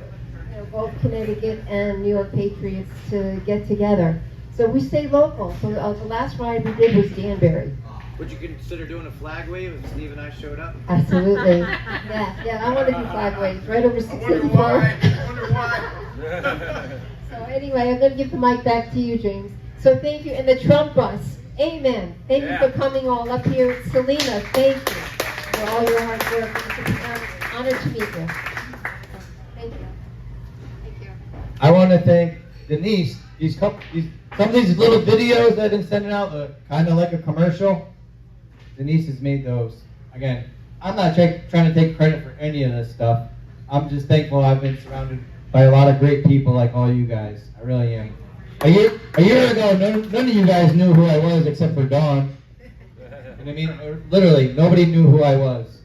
both Connecticut and New York Patriots to get together. So we stay local. So the last ride we did was Danbury. Would you consider doing a flag wave if Steve and I showed up? Absolutely. Yeah, I want to do flag waves right over 684. Wonder why. So anyway, I'm going to give the mic back to you, James. So thank you. And the Trump bus. Amen. Thank you for coming all up here. Selena, thank you for all your hard work. It's an honor to meet you. Thank you. Thank you. I want to thank Denise. Some of these little videos that I've been sending out, kind of like a commercial. Denise has made those. Again, I'm not trying to take credit for any of this stuff. I'm just thankful I've been surrounded by a lot of great people like all you guys. I really am. A year ago, none of you guys knew who I was except for Dawn. And I mean, literally, nobody knew who I was.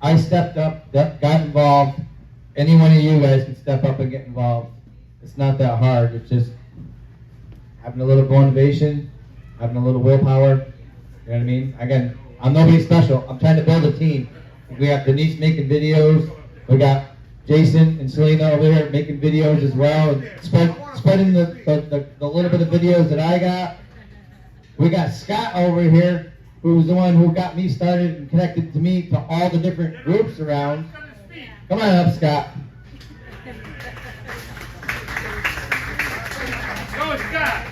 I stepped up, got involved. Any one of you guys can step up and get involved. It's not that hard. It's just having a little motivation, having a little willpower. You know what I mean? Again, I'm nobody special. I'm trying to build a team. We got Denise making videos. We got Jason and Selena over here making videos as well, and spreading the little bit of videos that I got. We got Scott over here, who's the one who got me started and connected to me to all the different groups around. Come on up, Scott. Go, Scott.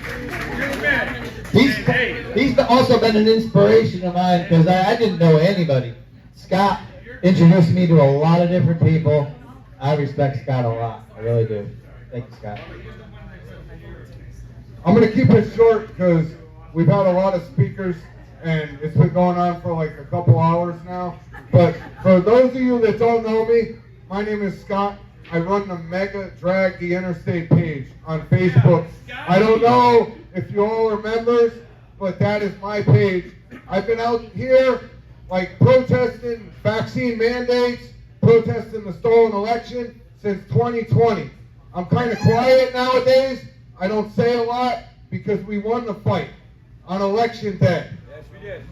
You're the man. He's also been an inspiration of mine because I didn't know anybody. Scott introduced me to a lot of different people. I respect Scott a lot. I really do. Thank you, Scott. I'm going to keep it short because we've had a lot of speakers and it's been going on for like a couple hours now. But for those of you that don't know me, my name is Scott. I run the Mega Drag the Interstate page on Facebook. I don't know if you all are members, but that is my page. I've been out here like protesting vaccine mandates, protesting the stolen election since 2020. I'm kind of quiet nowadays. I don't say a lot because we won the fight on election day. Yes, we did.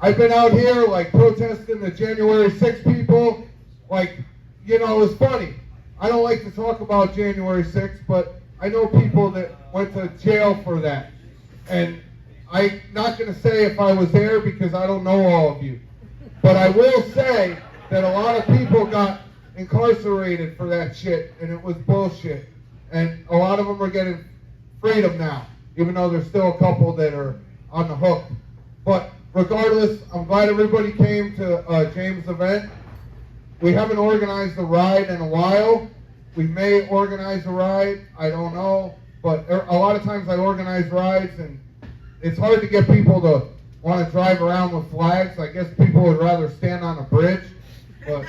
I've been out here like protesting the January 6 people. Like, you know, it's funny. I don't like to talk about January 6th, but I know people that went to jail for that. And I'm not going to say if I was there because I don't know all of you. But I will say that a lot of people got incarcerated for that shit, and it was bullshit. And a lot of them are getting freedom now, even though there's still a couple that are on the hook. But regardless, I'm glad everybody came to James' event. We haven't organized a ride in a while. We may organize a ride, I don't know. But a lot of times I organize rides, and it's hard to get people to want to drive around with flags. I guess people would rather stand on a bridge. But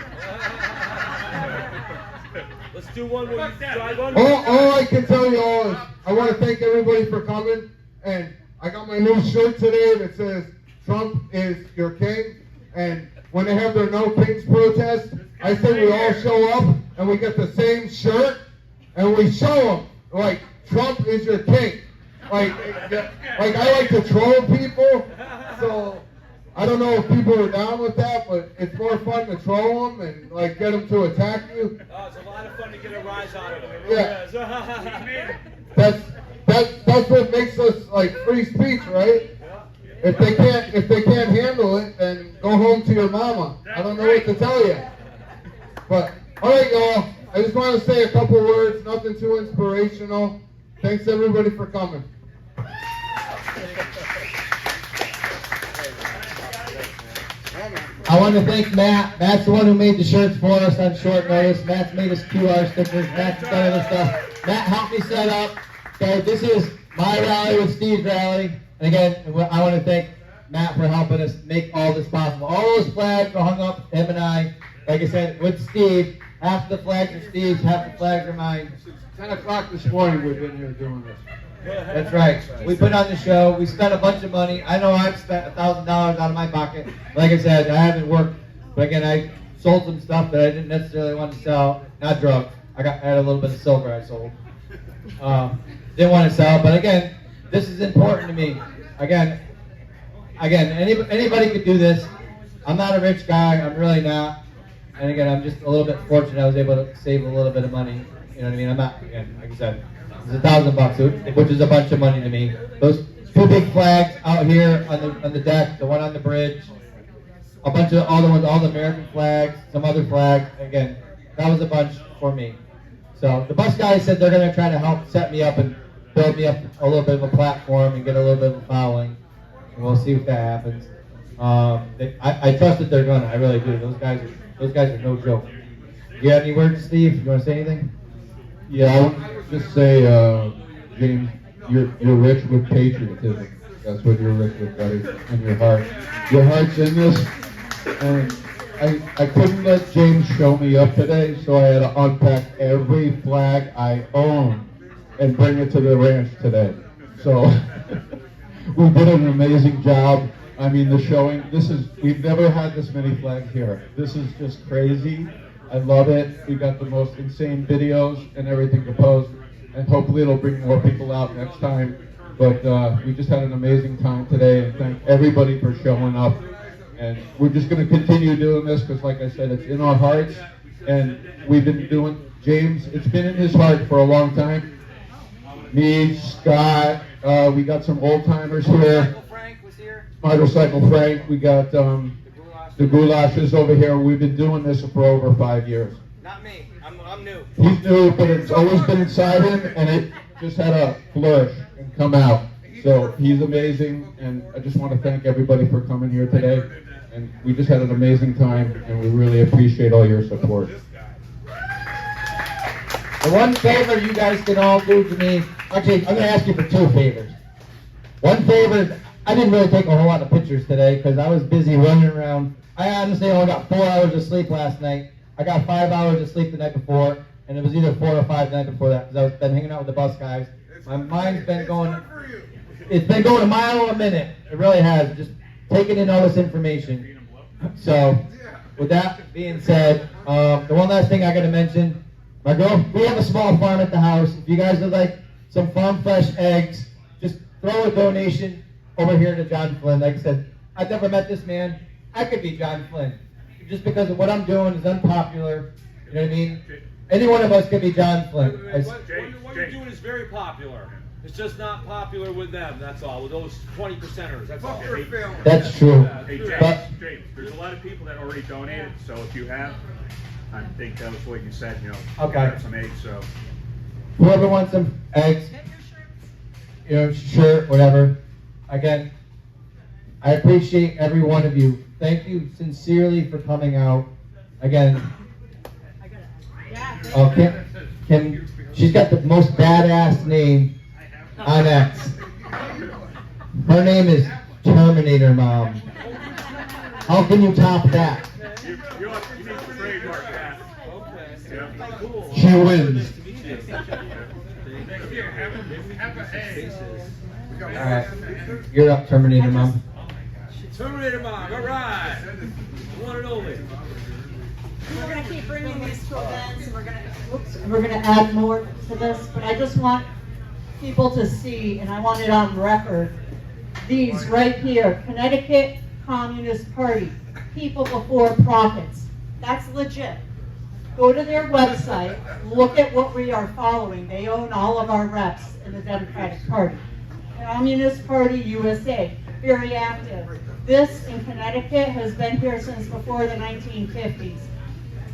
Let's do one where you drive on. All I can tell you all is I want to thank everybody for coming, and I got my new shirt today that says Trump is your king, and when they have their No Kings protest, I say we all show up and we get the same shirt and we show them like Trump is your king. Like I like to troll people, so I don't know if people are down with that, but it's more fun to troll them and like get them to attack you. Oh, it's a lot of fun to get a rise out of them. Yeah. That's what makes us like free speech, right? If they can't handle it, then go home to your mama. I don't know what to tell you. But all right, y'all. I just want to say a couple words. Nothing too inspirational. Thanks everybody for coming. I want to thank Matt. Matt's the one who made the shirts for us on short notice. Matt's made us QR stickers. Matt's done other stuff. Matt helped me set up. Okay, this is my rally with Steve's rally. And again, I want to thank Matt for helping us make all this possible. All those flags were hung up, him and I, like I said, with Steve. Half the flags are Steve's, half the flags are mine. 10 o'clock this morning we've been here doing this. That's right. We put on the show. We spent a bunch of money. I know I've spent $1,000 out of my pocket. Like I said, I haven't worked. But again, I sold some stuff that I didn't necessarily want to sell. Not drugs. I had a little bit of silver I sold. Didn't want to sell. But again, this is important to me. Again, anybody could do this. I'm not a rich guy. I'm really not. And again, I'm just a little bit fortunate. I was able to save a little bit of money. You know what I mean? I'm not, again, like I said, it's $1,000, which is a bunch of money to me. Those two big flags out here on the deck, the one on the bridge, a bunch of all the American flags, some other flags. Again, that was a bunch for me. So the bus guys said they're going to try to help set me up and build me up a little bit of a platform and get a little bit of a following. And we'll see if that happens. I trust that they're going to. I really do. Those guys are no joke. You have any words, Steve? You want to say anything? Yeah, I want to just say, James, you're rich with patriotism. That's what you're rich with, buddy, and your heart. Your heart's in this, and I couldn't let James show me up today, so I had to unpack every flag I own and bring it to the ranch today. So we did an amazing job. I mean, the showing, we've never had this many flags here. This is just crazy. I love it. We got the most insane videos and everything to post, and hopefully it'll bring more people out next time. But we just had an amazing time today, and thank everybody for showing up. And we're just going to continue doing this because, like I said, it's in our hearts, and we've been doing, James, it's been in his heart for a long time. Me, Scott, we got some old timers here. Motorcycle Frank, we got the Goulashes over here. We've been doing this for over 5 years. Not me. I'm new. He's new, but it's always been inside him, and it just had to flourish and come out. So he's amazing, and I just want to thank everybody for coming here today. And we just had an amazing time, and we really appreciate all your support. The one favor you guys can all do to me, actually, I'm going to ask you for two favors. One favor is, I didn't really take a whole lot of pictures today because I was busy running around. I honestly only got 4 hours of sleep last night. I got 5 hours of sleep the night before, and it was either 4 or 5 the night before that because I've been hanging out with the bus guys. My mind's been going, it's been going a mile a minute. It really has, just taking in all this information. So, with that being said, the one last thing I got to mention, my girl, we have a small farm at the house. If you guys would like some farm fresh eggs, just throw a donation over here to John Flynn. Like I said, I've never met this man. I could be John Flynn. Just because of what I'm doing is unpopular. You know what I mean? Any one of us could be John Flynn. What you're doing is very popular. It's just not popular with them, that's all. With those 20%ers, that's all. That's true. Hey, James, there's a lot of people that already donated, so if you have, I think that was what you said, Okay. Some eggs, so. Whoever wants some eggs, shirt, whatever. Again, I appreciate every one of you. Thank you sincerely for coming out. Again, Kim, she's got the most badass name on X. Her name is Terminator Mom. How can you top that? You need to trademark that. Okay. Yeah. she wins. All right, you're up, Terminator Mom. Terminator Mom, all right. One and only. We're going to keep bringing these to events, and we're going to add more to this. But I just want people to see, and I want it on record, these right here: Connecticut Communist Party, People Before Profits. That's legit. Go to their website, look at what we are following. They own all of our reps in the Democratic Party. Communist Party USA, very active. This in Connecticut has been here since before the 1950s.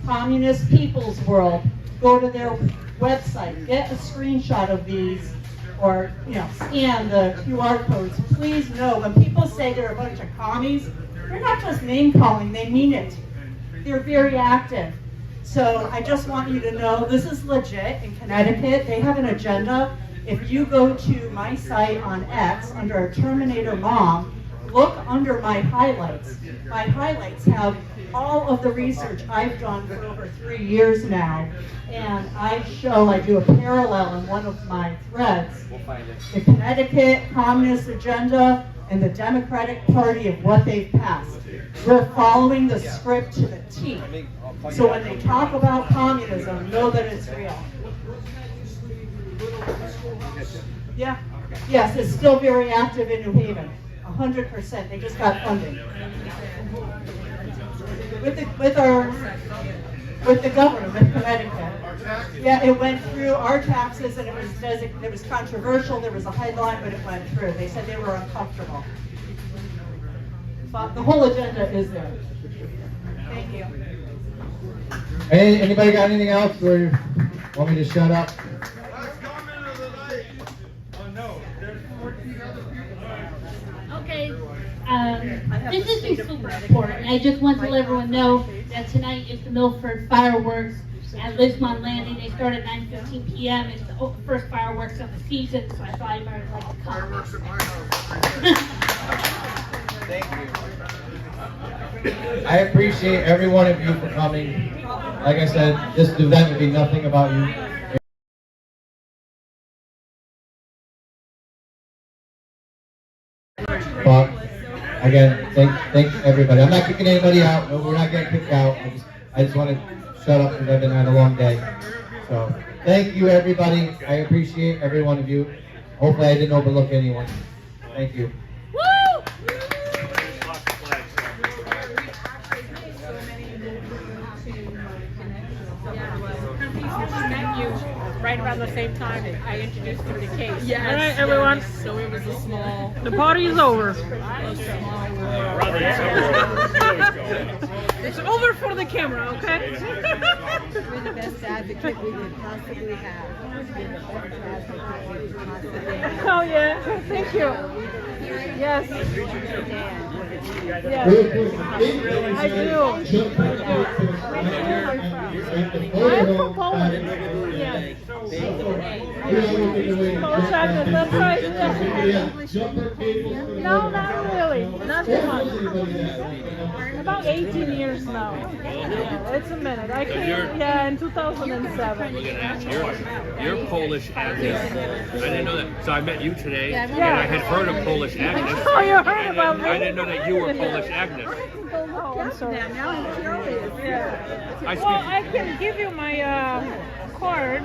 Communist People's World, go to their website, get a screenshot of these, or scan the QR codes. Please know, when people say they're a bunch of commies, they're not just name calling, they mean it. They're very active. So I just want you to know this is legit in Connecticut. They have an agenda. If you go to my site on X under Terminator Mom, look under my highlights. My highlights have all of the research I've done for over 3 years now. And I do a parallel in one of my threads. The Connecticut Communist Agenda and the Democratic Party of what they've passed. We're following the script to the T. So when they talk about communism, know that it's real. Yeah. Yes, it's still very active in New Haven. 100%. They just got funding. With the governor, with Connecticut. Yeah, it went through our taxes, and it was controversial. There was a headline, but it went through. They said they were uncomfortable. But the whole agenda is there. Thank you. Hey, anybody got anything else, or you want me to shut up? Okay, this is your school report, and I just want to let everyone know that tonight is the Milford fireworks at Lismont Landing. They start at 9:15 p.m. It's the first fireworks of the season, so I thought you might like to come. Fireworks at my house. Thank you. I appreciate every one of you for coming. Like I said, this event would be nothing about you. But again, thank everybody. I'm not kicking anybody out. No, we're not getting kicked out. I just want to shut up because I've been had a long day. So thank you, everybody. I appreciate every one of you. Hopefully, I didn't overlook anyone. Thank you. Right around the same time, I introduced him to Kate. Yes. All right, everyone. Yes. So it was a small. The party is over. It's over for the camera, okay? We're the best advocate we could possibly have. Oh yeah, thank you. Yes. Yes. I do. I'm from Poland. Yes. Polish actors, that's right. No, not really. Not too much. About 18 years now. Yeah, it's a minute. I came, in 2007. You're Polish Agnes. I didn't know that. So I met you today, and I had heard of Polish Agnes. Oh, you heard about me? I didn't know that you were Polish Agnes. Oh, I'm sorry. Now I'm curious. Yeah. I can give you my card.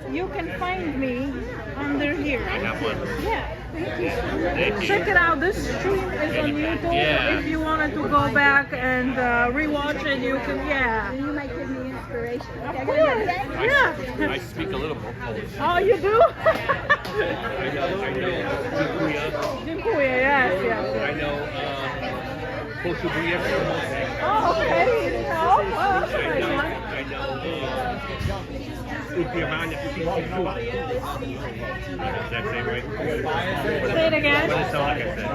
You can find me under here. I have one. Yeah. Thank you. Thank you. Check it out. This stream is on YouTube. Yeah. If you wanted to go back and rewatch it, you can. Yeah. You might give me inspiration. Of course. Yeah. I speak a little Polish. Oh, you do? I know Dziękuję. Dziękuję. Yes. I know Potrzebuję pomocy. Oh, okay. Oh, that's I nice. know Upiemania. Is that say right? Say it again. What does it sound like I said?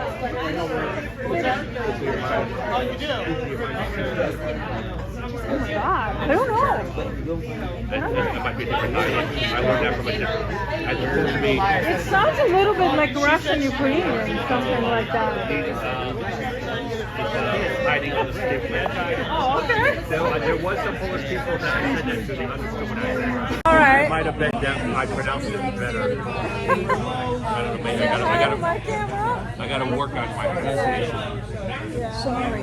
Oh, you do? Oh my God, I don't know. That might be a different dialect. I learned that from a different. As opposed to me, It sounds a little bit like Russian Ukrainian, something like that. hiding on the stick. Oh, okay. There was some Polish people that I said that to they understood what I said. All right. It might have been that I pronounced it better. I don't know. Maybe I gotta work on my pronunciation. Sorry.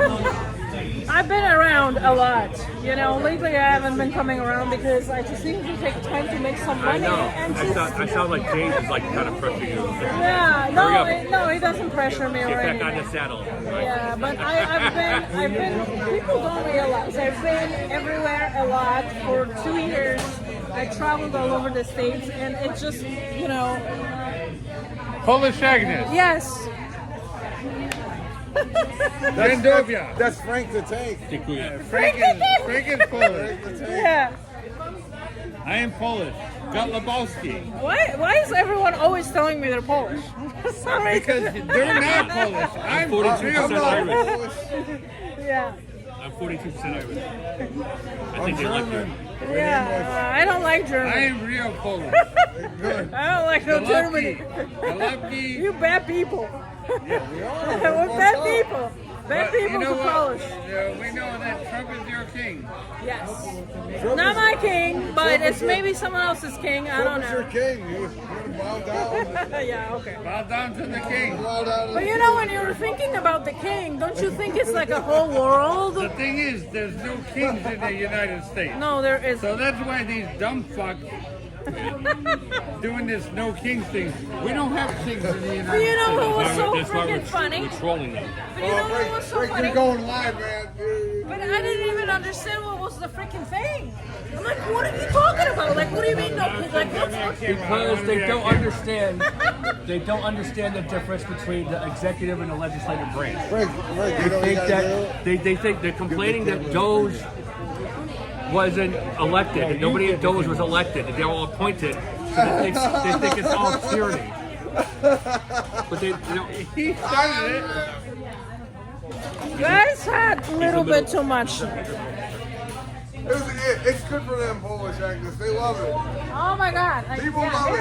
I've been around a lot. You know, lately I haven't been coming around because I just need to take time to make some money. I know. And I sound like James is like kind of pressuring you. Yeah, no, he doesn't pressure me or Get back anything. on the saddle. Right? Yeah, but I've been, people don't realize, I've been everywhere a lot for 2 years. I traveled all over the States and it just, you know. Polish Agnes. Yes. That's Frank the Tank. Frank is Polish. Yeah. I am Polish. Got Lebowski. Why is everyone always telling me they're Polish? Sorry. Because they're not Polish. I'm 42% Irish. Yeah. I'm 42% Irish. I think they like you. Yeah, I don't like Germany. I am real Polish. I don't like no Germany. You bad people. Yeah, we are. We're bad people. Bad But people you know for what? Polish. We know that Trump is your king. Yes. Not my king, but it's maybe someone else's king. I don't know. Trump is your king. You bow down. Yeah, okay. Bow down to the king. But you know, when you're thinking about the king, don't you think it's like a whole world? The thing is, there's no kings in the United States. No, there isn't. So that's why these dumb fucks doing this no king thing. We don't have kings in the United States. But you know who was so freaking funny? We're trolling them. But you know what was so funny? You're going live, man. But I didn't even understand what was the freaking thing. I'm like, what are you talking about? Like, what do you mean no kids? Like, what's Because they don't understand. They don't understand the difference between the executive and the legislative branch. They think they're complaining that Doge wasn't elected, and nobody at Doge was elected, and they're all appointed. So they think it's all tyranny. But he started it. You guys had a little bit too much. It's good for them Polish actors. They love it. Oh my God. People love it.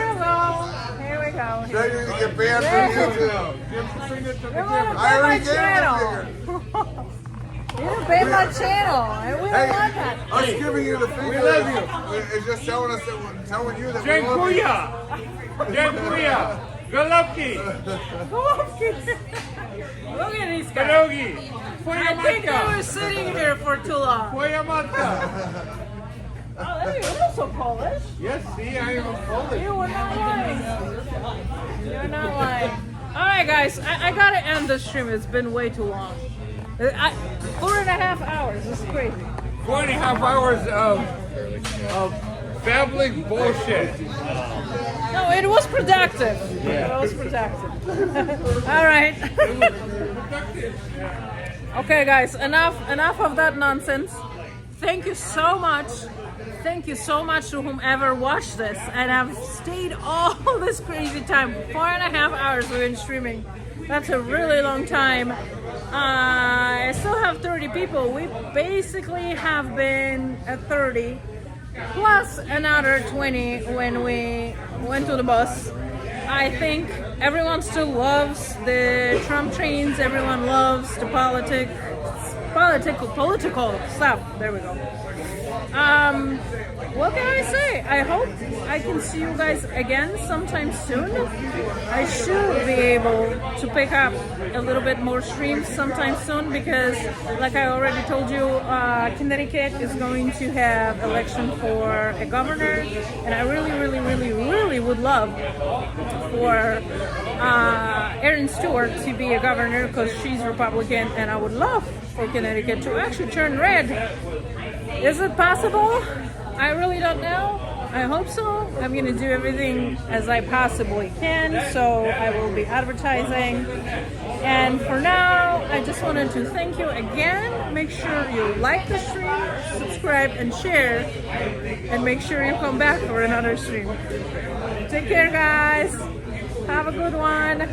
Here we go. Now you're going to get banned from YouTube. You're going to ban my channel. You didn't ban my channel. And we don't want that. Us giving you the finger. We love you. It's just telling us that, telling you that we love you. Dziękuję. Golovki. Look at these guys. I think they were sitting here for too long. Twoja matka. Oh, you're also Polish. Yes, see, I am Polish. You were not lying. You're not lying. All right, guys, I gotta end the stream. It's been way too long. 4.5 hours. This is crazy. 4.5 hours of babbling bullshit. No, it was productive. It was productive. All right. Okay, guys, enough of that nonsense. Thank you so much. Thank you so much to whomever watched this and have stayed all this crazy time. 4.5 hours we've been streaming. That's a really long time. I still have 30 people. We basically have been at 30 plus another 20 when we went to the bus. I think everyone still loves the Trump trains. Everyone loves the political stuff. There we go. What can I say? I hope I can see you guys again sometime soon. I should be able to pick up a little bit more streams sometime soon because, like I already told you, Connecticut is going to have election for a governor, and I really would love for Erin Stewart to be a governor because she's Republican, and I would love for Connecticut to actually turn red. Is it possible? I really don't know. I hope so. I'm going to do everything as I possibly can, so I will be advertising. And for now, I just wanted to thank you again. Make sure you like the stream, subscribe, and share. And make sure you come back for another stream. Take care, guys. Have a good one.